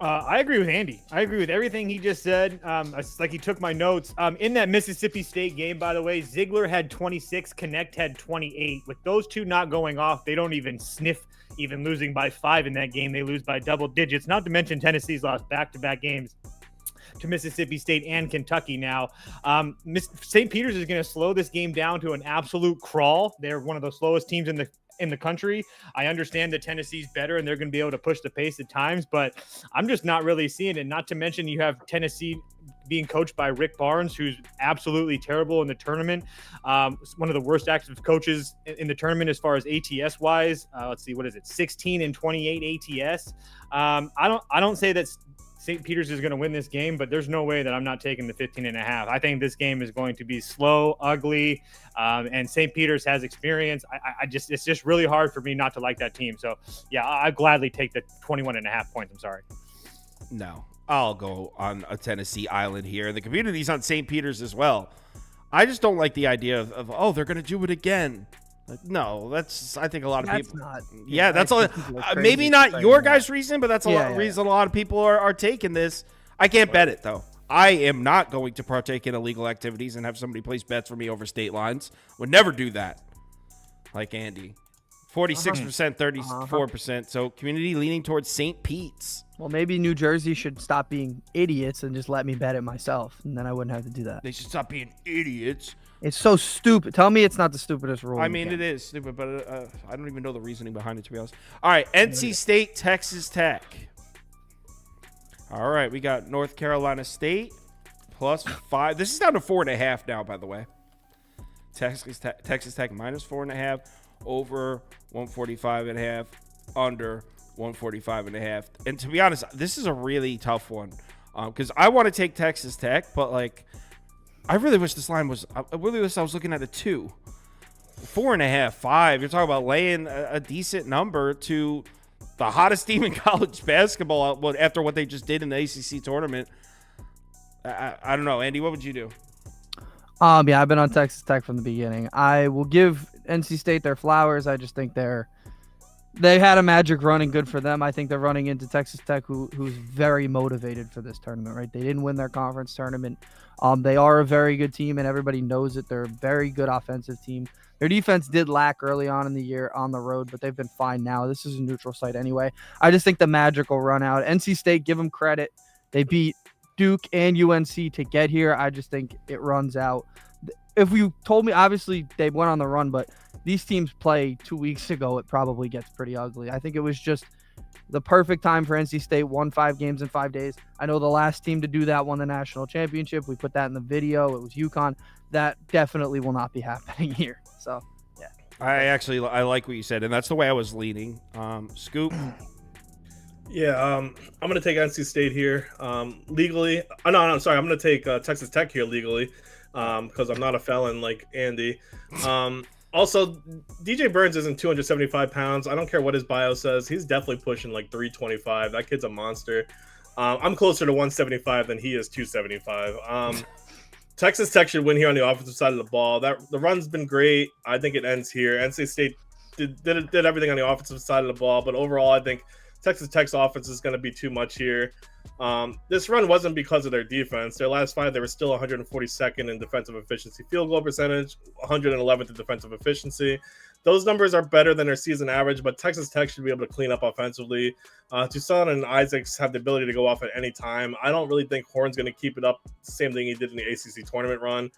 I agree with Andy. I agree with everything he just said. It's like he took my notes. In that Mississippi State game, by the way, Ziegler had 26, Connect had 28. With those two not going off, they don't even sniff even losing by 5 in that game. They lose by double digits. Not to mention Tennessee's lost back-to-back games to Mississippi State and Kentucky now. St. Peter's is going to slow this game down to an absolute crawl. They're one of the slowest teams in the country. I understand that Tennessee's better and they're going to be able to push the pace at times, but I'm just not really seeing it. Not to mention you have Tennessee being coached by Rick Barnes, who's absolutely terrible in the tournament. One of the worst active coaches in the tournament as far as ATS wise. Let's see, what is it? 16 and 28 ATS. I don't say that St. Peter's is going to win this game, but there's no way that I'm not taking the 15.5. I think this game is going to be slow, ugly, and St. Peter's has experience. It's just really hard for me not to like that team. So yeah, I'll gladly take the 21.5 points. I'm sorry. No, I'll go on a Tennessee island here. The community's on St. Peter's as well. I just don't like the idea of they're going to do it again. Like, no, I think a lot of people. That's a maybe not your guys' reason, but that's a reason a lot of people are taking this. I can't bet it though. I am not going to partake in illegal activities and have somebody place bets for me over state lines. Would never do that. Like Andy, 46%, 34%. So community leaning towards St. Pete's. Well, maybe New Jersey should stop being idiots and just let me bet it myself, and then I wouldn't have to do that. They should stop being idiots. It's so stupid. Tell me it's not the stupidest rule. I mean, it is stupid, but I don't even know the reasoning behind it, to be honest. All right, NC State, Texas Tech. All right, we got North Carolina State +5. This is down to 4.5 now, by the way. Texas Tech -4.5, over 145.5, under 145.5. And to be honest, this is a really tough one because I want to take Texas Tech, but like, I really wish this line was. I really wish I was looking at a 2, 4.5, 5. You're talking about laying a decent number to the hottest team in college basketball after what they just did in the ACC tournament. I don't know, Andy. What would you do? Yeah, I've been on Texas Tech from the beginning. I will give NC State their flowers. I just think they had a magic running good for them. I think they're running into Texas Tech, who's very motivated for this tournament, right? They didn't win their conference tournament. They are a very good team, and everybody knows it. They're a very good offensive team. Their defense did lack early on in the year on the road, but they've been fine now. This is a neutral site anyway. I just think the magic will run out. NC State, give them credit. They beat Duke and UNC to get here. I just think it runs out. If you told me, obviously they went on the run, but these teams play 2 weeks ago, it probably gets pretty ugly. I think it was just the perfect time for NC State. Won 5 games in 5 days. I know the last team to do that won the national championship. We put that in the video. It was UConn. That definitely will not be happening here. So, yeah. I like what you said, and that's the way I was leaning. Scoop. Yeah, I'm going to take NC State here legally. No, I'm sorry. I'm going to take Texas Tech here legally because I'm not a felon like Andy. Also, DJ Burns isn't 275 pounds. I don't care what his bio says. He's definitely pushing like 325. That kid's a monster. I'm closer to 175 than he is 275. Texas Tech should win here on the offensive side of the ball. The run's been great. I think it ends here. NC State did everything on the offensive side of the ball, but overall, I think Texas Tech's offense is going to be too much here. This run wasn't because of their defense. Their last 5, they were still 142nd in defensive efficiency, field goal percentage, 111th in defensive efficiency. Those numbers are better than their season average, but Texas Tech should be able to clean up offensively. Toussaint and Isaacs have the ability to go off at any time. I don't really think Horn's going to keep it up. Same thing he did in the ACC tournament run.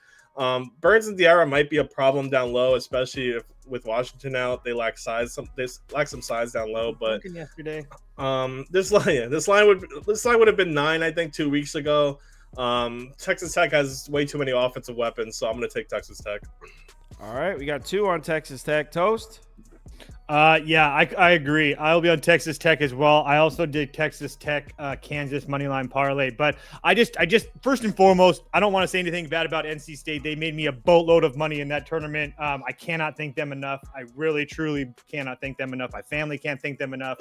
Burns and Diarra might be a problem down low, especially if with Washington out, they lack size. They lack some size down low. But yesterday, this line would have been 9, I think, 2 weeks ago. Texas Tech has way too many offensive weapons, so I'm going to take Texas Tech. All right, we got 2 on Texas Tech. Toast. Yeah, I agree. I'll be on Texas Tech as well. I also did Texas Tech, Kansas moneyline parlay. But I just first and foremost, I don't want to say anything bad about NC State. They made me a boatload of money in that tournament. I cannot thank them enough. I really, truly cannot thank them enough. My family can't thank them enough.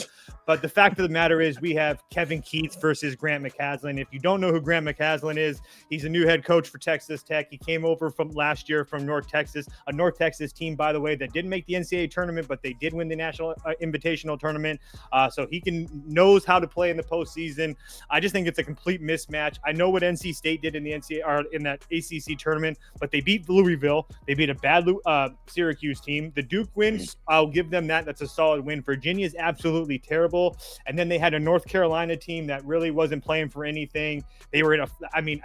But the fact of the matter is, we have Kevin Keats versus Grant McCaslin. If you don't know who Grant McCaslin is, he's a new head coach for Texas Tech. He came over from last year from North Texas, a North Texas team, by the way, that didn't make the NCAA tournament, but they did to win the national invitational tournament. So he knows how to play in the postseason. I just think it's a complete mismatch. I know what NC State did in the NCAA or in that ACC tournament, but they beat Louisville. They beat a bad Syracuse team. The Duke wins, I'll give them that. That's a solid win. Virginia is absolutely terrible. And then they had a North Carolina team that really wasn't playing for anything. They were in a, I mean,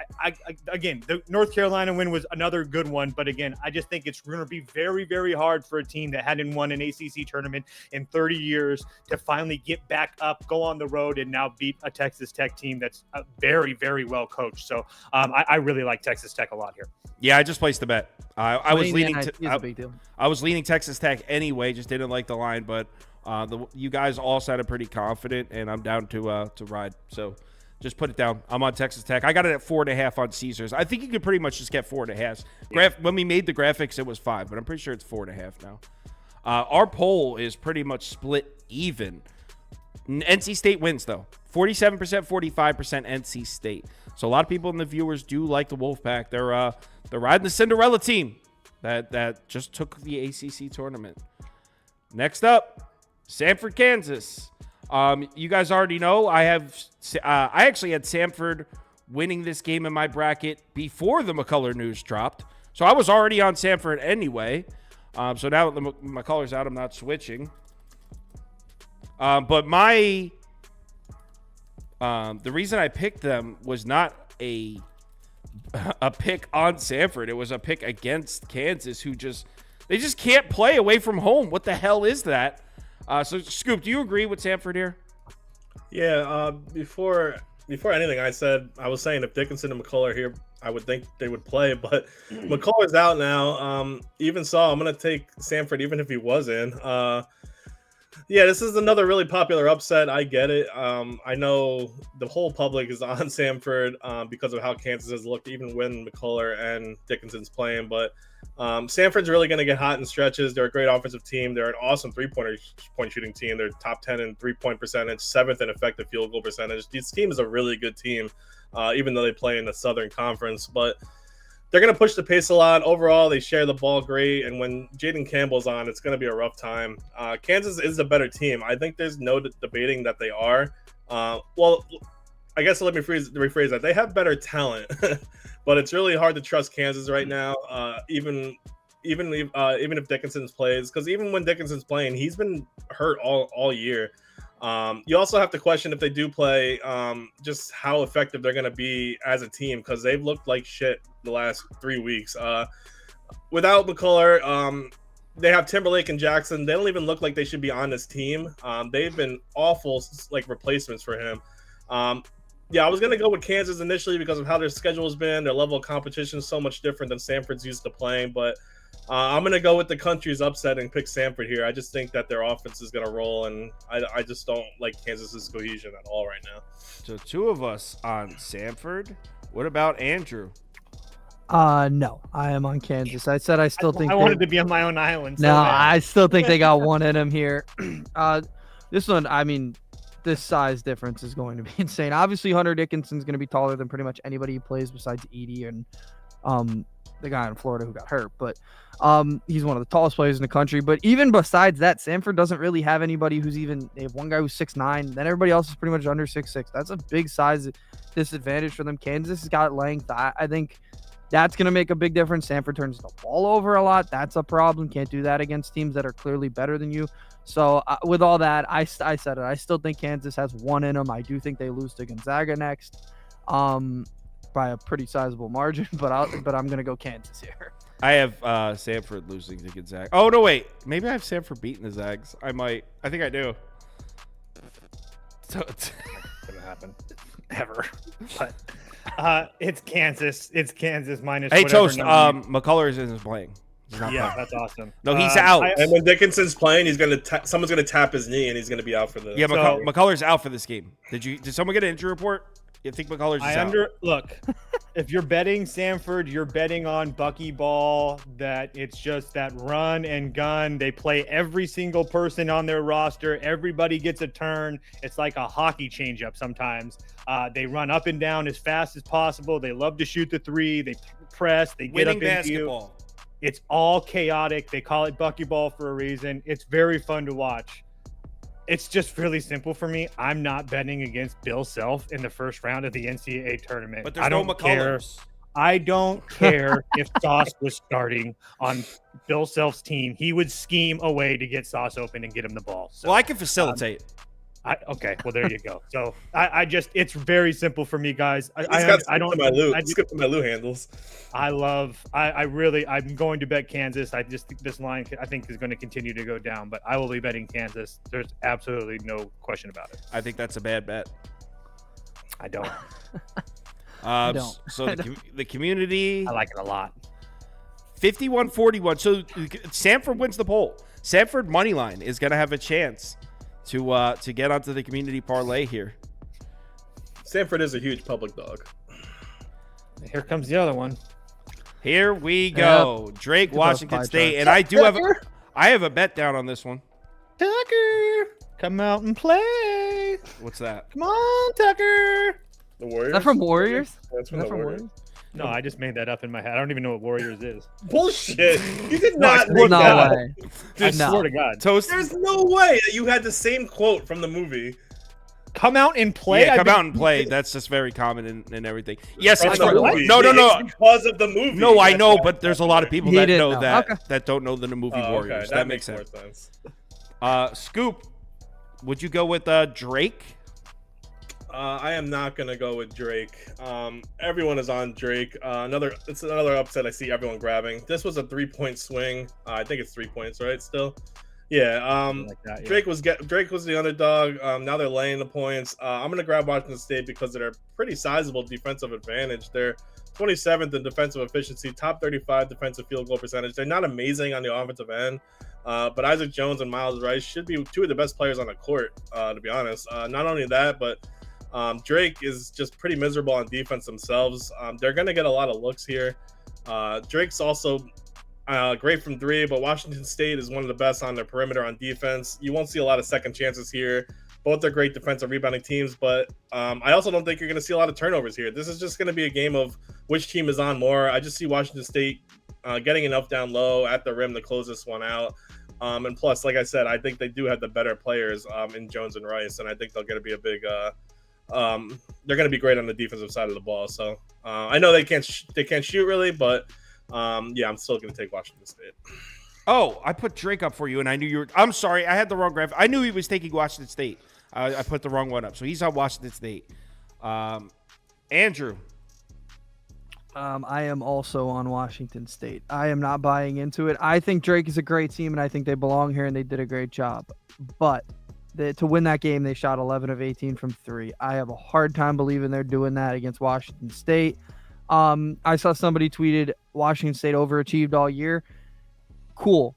again, the North Carolina win was another good one. But again, I just think it's going to be very, very hard for a team that hadn't won an ACC tournament in 30 years to finally get back up, go on the road, and now beat a Texas Tech team that's very, very well coached. So I really like Texas Tech a lot here. Yeah, I just placed the bet. I was leaning. A big deal. I was leaning Texas Tech anyway. Just didn't like the line, but you guys all sounded pretty confident, and I'm down to ride. So just put it down. I'm on Texas Tech. I got it at 4.5 on Caesars. I think you could pretty much just get 4.5. When we made the graphics, it was 5, but I'm pretty sure it's 4.5 now. Our poll is pretty much split even. NC State wins though. 47%, 45% NC State. So a lot of people in the viewers do like the Wolfpack. They're riding the Cinderella team that just took the ACC tournament. Next up, Samford, Kansas. You guys already know I actually had Samford winning this game in my bracket before the McCullough news dropped. So I was already on Samford anyway. So now that McCullough's out, I'm not switching. But the reason I picked them was not a pick on Samford. It was a pick against Kansas, they just can't play away from home. What the hell is that? So Scoop, do you agree with Samford here? Yeah. Before anything, I was saying if Dickinson and McCullough are here, I would think they would play, but McCullough's out now. Even so, I'm going to take Samford even if he was in. Yeah, this is another really popular upset. I get it. I know the whole public is on Samford because of how Kansas has looked, even when McCullough and Dickinson's playing. But Samford's really going to get hot in stretches. They're a great offensive team. They're an awesome three-point shooting team. They're top 10 in three-point percentage, 7th in effective field goal percentage. This team is a really good team, even though they play in the Southern Conference. But they're going to push the pace a lot. Overall, they share the ball great. And when Jaden Campbell's on, it's going to be a rough time. Kansas is a better team. I think there's no debating that they are. Well, I guess let me rephrase that. They have better talent, but it's really hard to trust Kansas right now. Even if Dickinson's plays, because even when Dickinson's playing, he's been hurt all year. You also have to question if they do play, just how effective they're going to be as a team, because they've looked like shit the last 3 weeks. Without McCullough, they have Timberlake and Jackson. They don't even look like they should be on this team. They've been awful, like, replacements for him. Yeah, I was going to go with Kansas initially because of how their schedule has been. Their level of competition is so much different than Samford's used to playing, but I'm going to go with the country's upset and pick Samford here. I just think that their offense is going to roll, and I just don't like Kansas's cohesion at all right now. So 2 of us on Samford. What about Andrew? No, I am on Kansas. I said I still think I wanted to be on my own island. No, I still think they got one in them here. This one, I mean, this size difference is going to be insane. Obviously, Hunter Dickinson's going to be taller than pretty much anybody he plays besides Edie and the guy in Florida who got hurt. But he's one of the tallest players in the country. But even besides that, Samford doesn't really have anybody who's even – they have one guy who's 6'9". Then everybody else is pretty much under 6'6". That's a big size disadvantage for them. Kansas has got length. I think that's going to make a big difference. Samford turns the ball over a lot. That's a problem. Can't do that against teams that are clearly better than you. So with all that, I said it. I still think Kansas has one in them. I do think they lose to Gonzaga next by a pretty sizable margin, but I'm going to go Kansas here. I have Samford losing to Gonzaga. Oh, no, wait. Maybe I have Samford beating the Zags. I might. I think I do. So it's not going to happen ever. But it's Kansas. It's Kansas minus. Hey, Toast. McCullough isn't playing. Yeah, playing. That's awesome. No, he's out. And when Dickinson's playing, he's someone's gonna tap his knee, and he's gonna be out for the. Yeah, McCullough's out for this game. Did someone get an injury report? You think McCullough's out? Look, if you're betting Samford, you're betting on buckyball. That it's just that run and gun. They play every single person on their roster. Everybody gets a turn. It's like a hockey changeup sometimes. They run up and down as fast as possible. They love to shoot the three. They press. They get up into basketball. It's all chaotic. They call it buckyball for a reason. It's very fun to watch. It's just really simple for me. I'm not betting against Bill Self in the first round of the NCAA tournament. But there's I no don't care. McCullers. I don't care if Sauce was starting on Bill Self's team. He would scheme a way to get Sauce open and get him the ball. So, Well, I can facilitate. okay, well there you go. So I just it's very simple for me, guys. I don't skip to my Lou handles. I'm going to bet Kansas. I just think this line I think is going to continue to go down, but I will be betting Kansas. There's absolutely no question about it. I think that's a bad bet. I don't. don't. So the community, I like it a lot. 51-41. So Samford wins the poll. Samford money line is going to have a chance to get onto the community parlay here. Samford is a huge public dog. Here comes the other one. Here we go. Drake, Washington State, and I have a bet down on this one. Tucker, come out and play. What's that? Come on, Tucker. The Warriors. Is that from Warriors? That's from Is the that from Warriors. No, I just made that up in my head. I don't even know what Warriors is. Bullshit. You did No, not I make No that up. way. I No. swear to God. Toast. There's no way that you had the same quote from the movie. Come out and play. Yeah, come out and play. That's just very common in everything. Yes, From it's the from, movie. no. It's because of the movie. No, I That's know, why but there's a lot of people He that didn't know know. that Okay. that don't know the movie Oh, Warriors. okay. That makes more sense. sense. Scoop, would you go with Drake? I am not gonna go with Drake. Everyone is on Drake. It's another upset I see everyone grabbing. This was a 3-point swing. I think it's 3 points, right? Still, yeah. Like that, yeah. Drake was the underdog. Now they're laying the points. I'm gonna grab Washington State because they're a pretty sizable defensive advantage. They're 27th in defensive efficiency, top 35 defensive field goal percentage. They're not amazing on the offensive end, but Isaac Jones and Miles Rice should be two of the best players on the court. To be honest, not only that, but Drake is just pretty miserable on defense themselves. They're going to get a lot of looks here. Drake's also great from three, but Washington State is one of the best on their perimeter on defense. You won't see a lot of second chances here. Both are great defensive rebounding teams, but I also don't think you're going to see a lot of turnovers here. This is just going to be a game of which team is on more. I just see Washington State getting enough down low at the rim to close this one out. And plus, like I said, I think they do have the better players in Jones and Rice, and I think they're going to be a big they're going to be great on the defensive side of the ball. So I know they can't shoot really, but yeah, I'm still going to take Washington State. Oh, I put Drake up for you, and I knew you were. I'm sorry, I had the wrong graphic. I knew he was taking Washington State. I put the wrong one up, so he's on Washington State. Andrew. I am also on Washington State. I am not buying into it. I think Drake is a great team, and I think they belong here, and they did a great job. But to win that game, they shot 11 of 18 from three. I have a hard time believing they're doing that against Washington State. I saw somebody tweeted Washington State overachieved all year. Cool.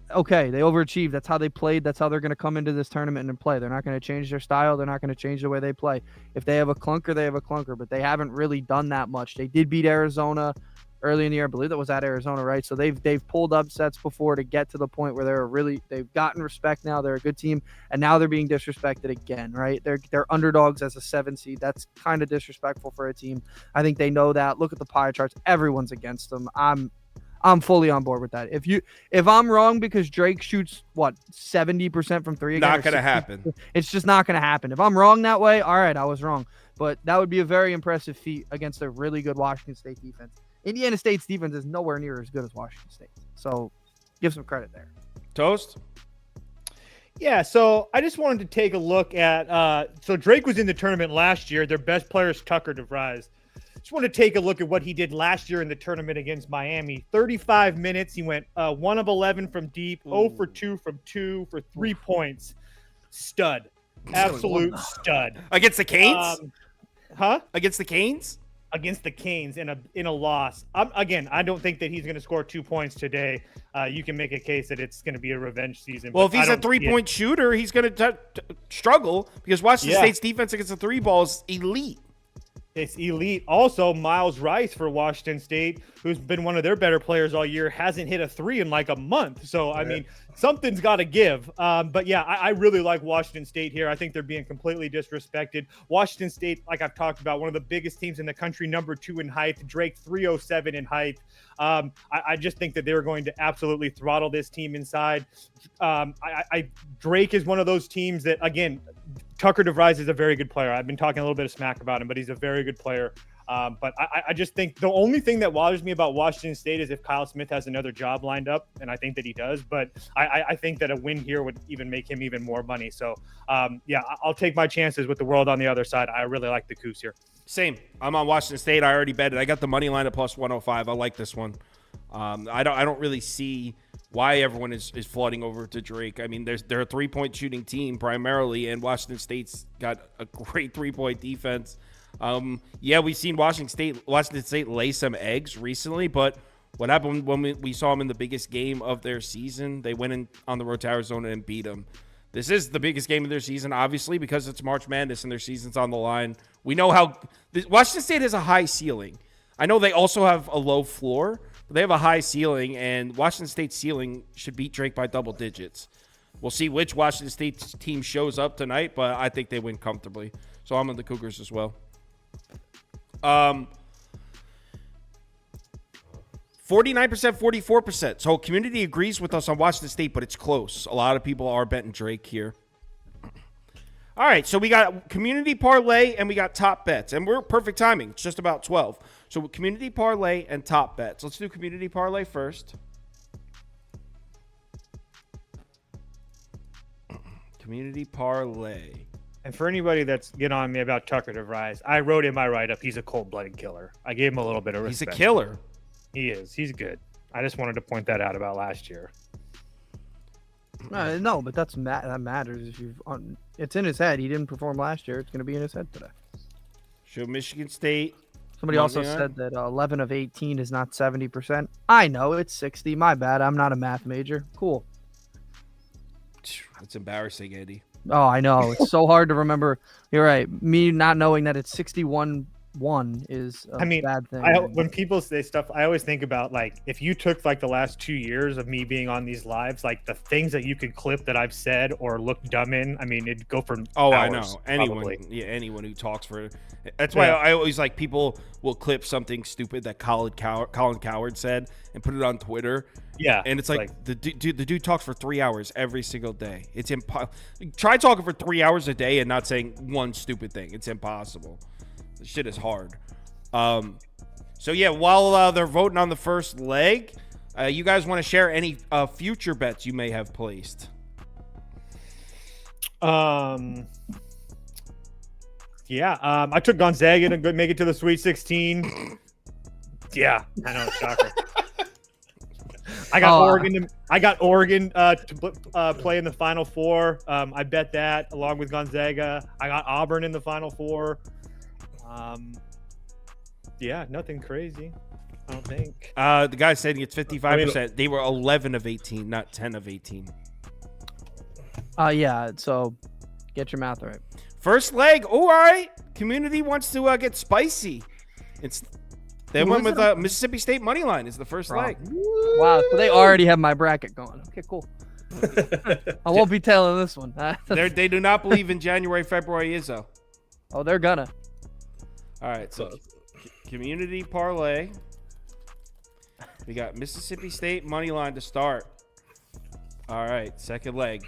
Okay, they overachieved. That's how they played. That's how they're going to come into this tournament and play. They're not going to change their style. They're not going to change the way they play. If they have a clunker, they have a clunker, but they haven't really done that much. They did beat Arizona early in the year. I believe that was at Arizona, right? So they've pulled upsets before to get to the point where they've gotten respect now. They're a good team, and now they're being disrespected again, right? They're underdogs as a 7 seed. That's kind of disrespectful for a team. I think they know that. Look at the pie charts. Everyone's against them. I'm fully on board with that. If I'm wrong because Drake shoots 70% from three, again, Not going to happen. It's just not going to happen. If I'm wrong that way, all right, I was wrong. But that would be a very impressive feat against a really good Washington State defense. Indiana State's defense is nowhere near as good as Washington State. So give some credit there. Toast? Yeah, so I just wanted to take a look at so Drake was in the tournament last year. Their best player is Tucker DeVries. Just want to take a look at what he did last year in the tournament against Miami. 35 minutes. He went 1 of 11 from deep, 0 for 2 from 2 for 3 points. Stud. Absolute stud. Against the Canes? Against the Canes? Against the Canes in a loss. Again, I don't think that he's going to score 2 points today. You can make a case that it's going to be a revenge season. Well, if he's a 3-point shooter, he's going to struggle because Washington State's defense against the three ball is elite. It's elite. Also, Miles Rice for Washington State, who's been one of their better players all year, hasn't hit a 3 in like a month. So, I mean, something's got to give. But yeah, I really like Washington State here. I think they're being completely disrespected. Washington State, like I've talked about, one of the biggest teams in the country, number 2 in height. Drake 307 in height. I just think that they're going to absolutely throttle this team inside. Drake is one of those teams that, again, Tucker DeVries is a very good player. I've been talking a little bit of smack about him, but he's a very good player. But I just think the only thing that bothers me about Washington State is if Kyle Smith has another job lined up, and I think that he does. But I think that a win here would even make him even more money. So, yeah, I'll take my chances with the world on the other side. I really like the Cougs here. Same. I'm on Washington State. I already bet it. I got the money line at plus 105. I like this one. I don't really see why everyone is flooding over to Drake. I mean, they're a 3-point shooting team primarily, and Washington State's got a great 3-point defense. Yeah, we've seen Washington State lay some eggs recently, but what happened when we saw them in the biggest game of their season? They went in on the road to Arizona and beat them. This is the biggest game of their season, obviously, because it's March Madness and their season's on the line. We know how Washington State has a high ceiling. I know they also have a low floor, but they have a high ceiling, and Washington State's ceiling should beat Drake by double digits. We'll see which Washington State team shows up tonight, but I think they win comfortably. So I'm on the Cougars as well. 49%, 44%. So community agrees with us on Washington State, but it's close. A lot of people are betting Drake here. All right, so we got community parlay and we got top bets, and we're perfect timing. It's just about 12. So community parlay and top bets. Let's do community parlay first. Community parlay. And for anybody that's getting on me about Tucker DeVries, I wrote in my write-up, he's a cold-blooded killer. I gave him a little bit of respect. He's a killer. He is. He's good. I just wanted to point that out about last year. No, but that matters. If it's in his head. He didn't perform last year. It's going to be in his head today. Show Michigan State. Somebody also said that 11 of 18 is not 70%. I know, it's 60. My bad. I'm not a math major. Cool. That's embarrassing, Andy. Oh, I know. It's so hard to remember. You're right. Me not knowing that it's 61-1 is a bad thing. When people say stuff, I always think about, like, if you took like the last 2 years of me being on these lives, like the things that you could clip that I've said or looked dumb in, I mean, it'd go for hours, I know. Probably. Anyone who talks for – that's why I always like people will clip something stupid that Colin Cowherd said and put it on Twitter. Yeah. And it's like the dude talks for 3 hours every single day. It's impossible. Try talking for 3 hours a day and not saying one stupid thing. It's impossible. This shit is hard. So, yeah, while they're voting on the first leg, you guys want to share any future bets you may have placed? Yeah. I took Gonzaga to make it to the Sweet 16. Yeah, I know, shocker. I got Oregon. I got Oregon to play in the Final Four. I bet that along with Gonzaga. I got Auburn in the Final Four. Yeah, nothing crazy, I don't think. The guy saying it's 55%. They were 11 of 18, not 10 of 18. Yeah. So get your math right. First leg. Oh, all right. Community wants to get spicy. They went with Mississippi State money line is the first leg. Wow, so they already have my bracket going. Okay, cool. I won't be telling this one. They do not believe in January, February Izzo. Oh, they're gonna. All right, so community parlay. We got Mississippi State money line to start. All right, second leg.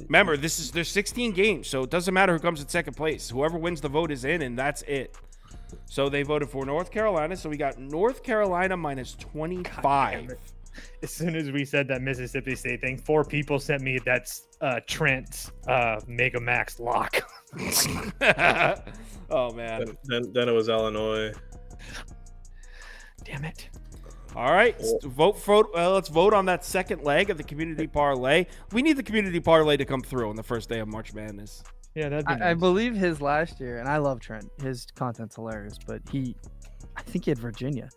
Remember, there's 16 games, so it doesn't matter who comes in second place. Whoever wins the vote is in, and that's it. So they voted for North Carolina. So we got North Carolina minus 25. As soon as we said that Mississippi State thing, 4 people sent me that's Trent's Mega Max lock. Oh, man. Then it was Illinois. Damn it. All right. Let's vote on that second leg of the community parlay. We need the community parlay to come through on the first day of March Madness. Yeah, that'd be nice. I believe his last year, and I love Trent. His content's hilarious, but I think he had Virginia.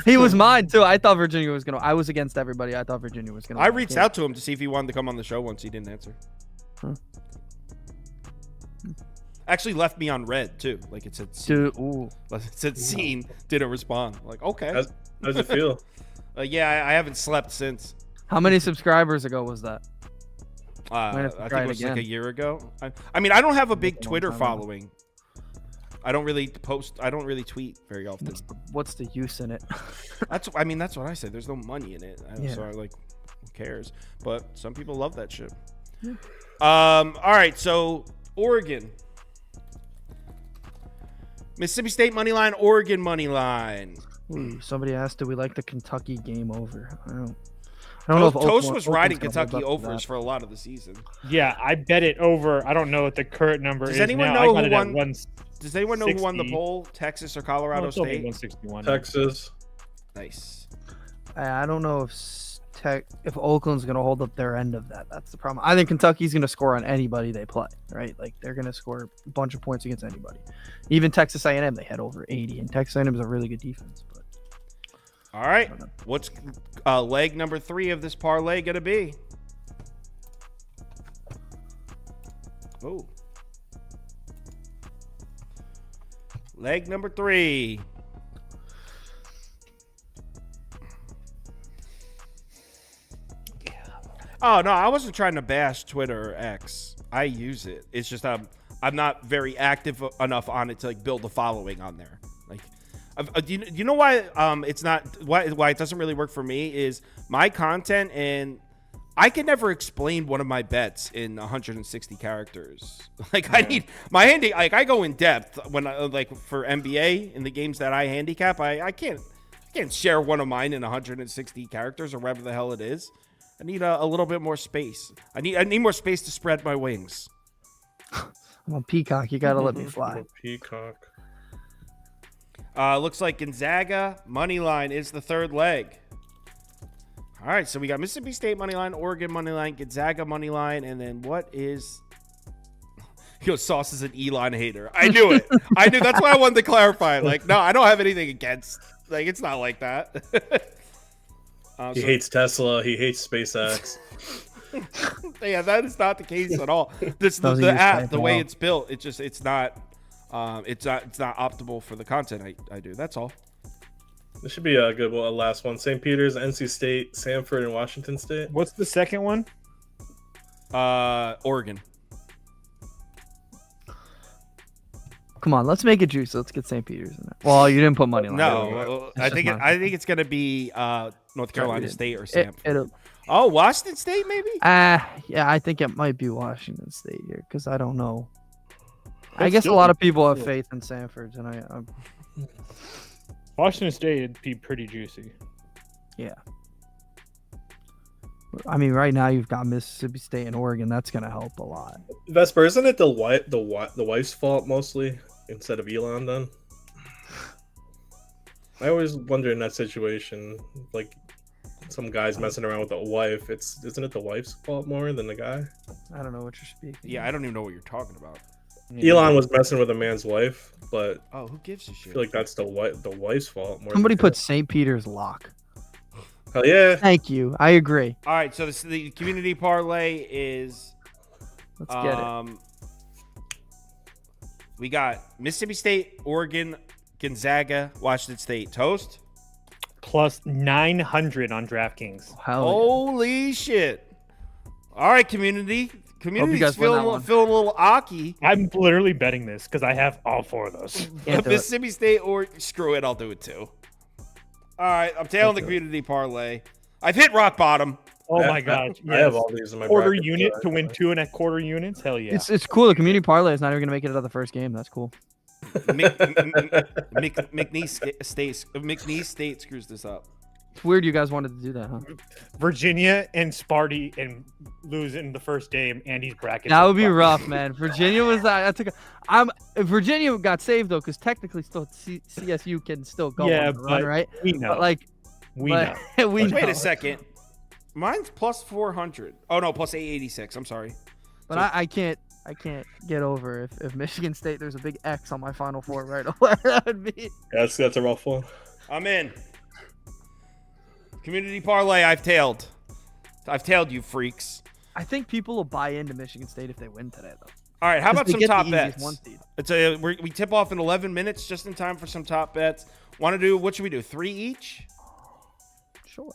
He was mine too. I thought Virginia was gonna. I was against everybody. I thought Virginia was gonna. I reached out to him to see if he wanted to come on the show once. He didn't answer. Actually left me on red too. Like it said, Ooh. it said seen, didn't respond. Like, okay. How does it feel? Yeah, I haven't slept since. How many subscribers ago was that? I have to think try it it was like again. a year ago. I mean, I don't have a big That's a long Twitter time ago. following. I don't really post. I don't really tweet very often. What's the use in it? That's what I said. There's no money in it. Yeah. So I like, who cares? But some people love that shit. Yeah. All right. So Oregon, Mississippi State money line, Oregon money line. Ooh, somebody asked, do we like the Kentucky game over? I don't know if Toast Oakland- was riding Oakland's gonna Kentucky hold up to overs that. for a lot of the season. Yeah, I bet it over. I don't know what the current number Does is anyone now. know I got who it won? at 1. Does anyone know who won the 60. poll? Texas or Colorado It's only State? 161. Texas. Nice. I don't know if Oakland's going to hold up their end of that. That's the problem. I think Kentucky's going to score on anybody they play, right? Like they're going to score a bunch of points against anybody. Even Texas A&M, they had over 80, and Texas A&M is a really good defense. But All right. What's leg number 3 of this parlay going to be? Oh. Leg number 3. Oh, no, I wasn't trying to bash Twitter or X. I use it. It's just I'm not very active enough on it to like build a following on there. Like, do you know why it's not why it doesn't really work for me is my content, and I can never explain one of my bets in 160 characters. Like I need my handy. Like I go in depth when I like for NBA in the games that I handicap. I can't share one of mine in 160 characters or whatever the hell it is. I need a little bit more space. I need more space to spread my wings. I'm a peacock. You got to let me fly. Peacock. Looks like Gonzaga money line is the third leg. All right, so we got Mississippi State money line, Oregon money line, Gonzaga money line, and then what is? Sauce is an Elon hater. I knew it. I knew. That's why I wanted to clarify. Like, no, I don't have anything against. Like, it's not like that. He hates Tesla. He hates SpaceX. Yeah, that is not the case at all. This Doesn't the use app, the way PayPal. it's built, it's not optimal for the content I do. That's all. This should be a good one. Last one. St. Peter's, NC State, Samford, and Washington State. What's the second one? Oregon. Come on, let's make it juicy. Let's get St. Peter's in there. Well, you didn't put money line. No, It's I just think mine. it's gonna be North Carolina didn't. State or Samford. It'll, Oh, Washington State maybe. yeah, I think it might be Washington State here because I don't know. I That's guess a still lot of people have cool. faith in Samford, and I'm Washington State would be pretty juicy. I mean, right now you've got Mississippi State and Oregon. That's going to help a lot. Vesper, isn't it the wife's fault mostly instead of Elon? Then I always wonder in that situation, like some guy's messing around with the wife. Isn't it the wife's fault more than the guy? I don't know what you're speaking. Yeah, I don't even know what you're talking about. Elon was messing with a man's wife, but Oh, who gives a I shit? feel like that's the wife's fault more. Somebody than put St. Peter's lock. hell yeah. Thank you. I agree. All right, so the community parlay is Let's get it. we got Mississippi State, Oregon, Gonzaga, Washington State. Toast. Plus 900 on DraftKings. Hell Holy shit! All right, community. Community's guys won that feeling one. feeling a little aki. I'm literally betting this because I have all 4 of those. yeah. Can't do it. Mississippi State or screw it, I'll do it too. All right, I'm tailing the community parlay. I've hit rock bottom. Oh my gosh. I have yes. all these in my Quarter bracket, unit so to win I- 2.25 units. Hell yeah. It's cool. The community parlay is not even going to make it out of the first game. That's cool. McNeese State screws this up. It's weird you guys wanted to do that, huh? Virginia and Sparty and losing the first game. Andy's bracket. That would be rough, man. Virginia was that. Virginia got saved though, because technically still CSU can still go Yeah, on the run, but right? We know. But like, we know. we Wait know. a second. Mine's plus 400. Oh no, plus 886. I'm sorry. But I can't get over if Michigan State there's a big X on my Final Four right away. That would be. That's a rough one. I'm in. Community parlay. I've tailed you freaks. I think people will buy into Michigan State if they win today, though. All right, how about They some get the top easiest bets? one seed. We tip off in 11 minutes, just in time for some top bets. Want to do, what should we do, 3 each? Sure.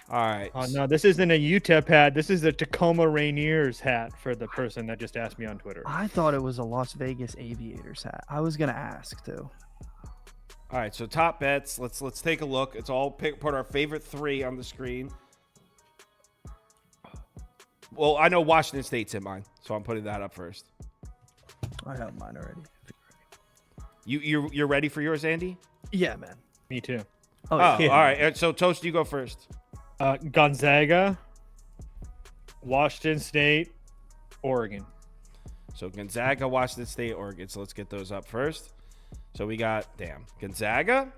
All right. Oh no, this isn't a UTEP hat. This is a Tacoma Rainiers hat for the person that just asked me on Twitter. I thought it was a Las Vegas Aviators hat. I was gonna ask too. All right, so top bets. Let's take a look. It's all put our favorite 3 on the screen. Well, I know Washington State's in mine, so I'm putting that up first. I have mine already. You're ready for yours, Andy? Yeah, man. Me too. Oh, Oh, yeah. all right. So Toast, you go first. Gonzaga, Washington State, Oregon. So Gonzaga, Washington State, Oregon. So let's get those up first. So we got, Gonzaga.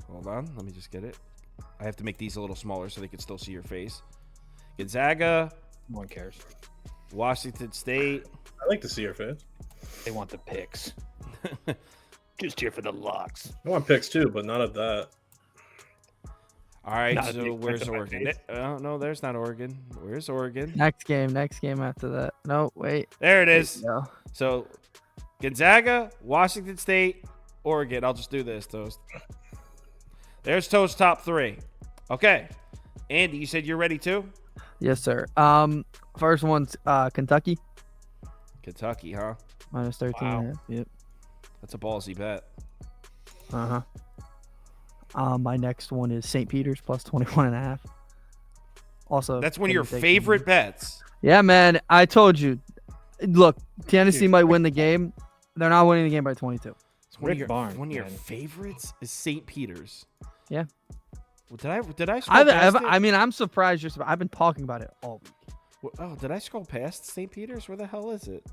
Hold on. Let me just get it. I have to make these a little smaller so they can still see your face. Gonzaga, No one cares. Washington State. I like to see your face. They want the picks. Just here for the locks. I want picks too, but not of that. All right, Not a so big where's flex on my Oregon? face. Oh, no, there's not Oregon. Where's Oregon? Next game after that. No, wait. There it is. No. So Gonzaga, Washington State, Oregon. I'll just do this, Toast. There's Toast top 3. Okay. Andy, you said you're ready too? Yes, sir. First one's Kentucky Kentucky, huh? minus 13. Wow. Yep. That's a ballsy bet. My next one is St. Peter's plus 21.5. Also, That's one of your gonna take- favorite bets. Yeah, man. I told you. Look, Tennessee might win the game. They're not winning the game by 22. It's one of Rick your, Barnes, one of your man. favorites is St. Peter's. Yeah. Well, did I scroll past it? I mean, I'm surprised. I've been talking about it all week. Oh, did I scroll past St. Peter's? Where the hell is it?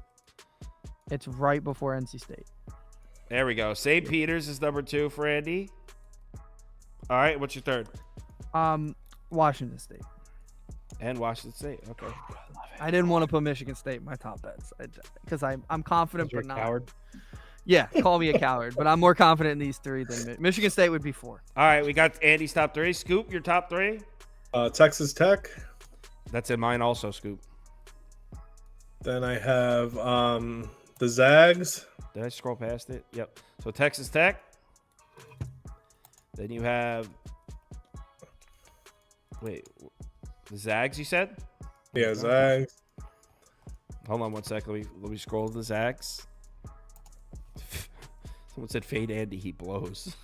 It's right before NC State. There we go. St. Peter's is number 2 for Andy. All right, what's your third? Washington State. And Washington State. Okay. I didn't want to put Michigan State in my top bets because I'm confident, You're but a not. coward. Yeah, call me a coward, but I'm more confident in these 3 than Michigan State would be 4. All right, we got Andy's top 3. Scoop, your top 3. Texas Tech. That's in mine also, Scoop. Then I have the Zags. Did I scroll past it? Yep. So Texas Tech. Then you have, the Zags, you said? Yeah, Zags. Hold on one sec. Let me scroll the Zags. Someone said fade Andy, he blows.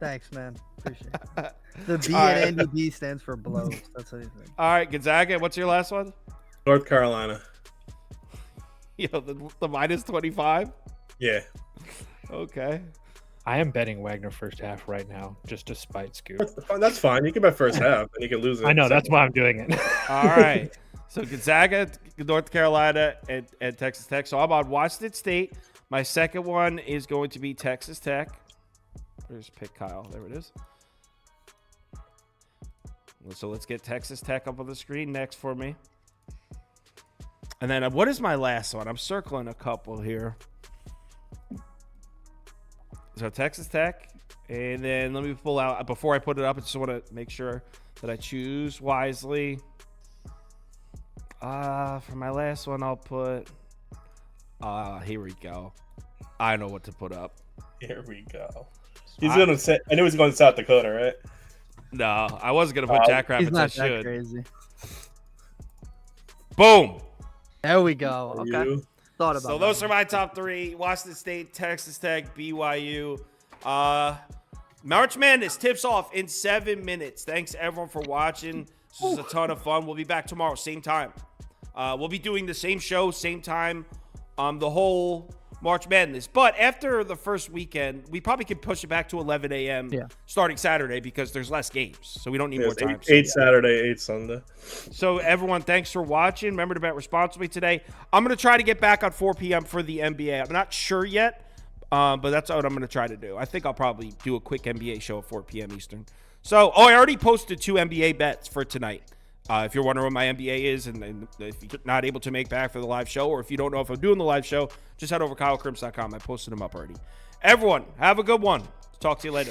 Thanks, man. Appreciate it. The B All right. in Andy B stands for blows. That's what you think. All right, Gonzaga, what's your last one? North Carolina. Yo, the minus 25? Yeah. Okay. I am betting Wagner first half right now, just to spite Scoop. That's fine. You can bet first half, and you can lose it. I know, that's why I'm doing it. All right. So Gonzaga, North Carolina, and Texas Tech. So I'm on Washington State. My second one is going to be Texas Tech. Where's pick Kyle? There it is. So let's get Texas Tech up on the screen next for me. And then what is my last one? I'm circling a couple here. So Texas Tech. And then let me pull out, before I put it up, I just want to make sure that I choose wisely. For my last one, I'll put, here we go. I know what to put up. Here we go. He's going to say, I knew he was going to South Dakota, right? No, I wasn't going to put Jackrabbits. He's not I that should. crazy. Boom. There we go. Okay. You. Thought about So that. those are my top 3. Washington State, Texas Tech, BYU. March Madness tips off in 7 minutes. Thanks, everyone, for watching. This was a ton of fun. We'll be back tomorrow, same time. We'll be doing the same show, same time, the whole March Madness. But after the first weekend, we probably could push it back to 11 a.m. starting Saturday because there's less games. So we don't need more time. Eight Saturday, 8 Sunday. So everyone, thanks for watching. Remember to bet responsibly today. I'm going to try to get back on 4 p.m. for the NBA. I'm not sure yet, but that's what I'm going to try to do. I think I'll probably do a quick NBA show at 4 p.m. Eastern. So, I already posted 2 NBA bets for tonight. If you're wondering what my NBA is and if you're not able to make back for the live show, or if you don't know if I'm doing the live show, just head over to KyleKirms.com. I posted them up already. Everyone, have a good one. Talk to you later.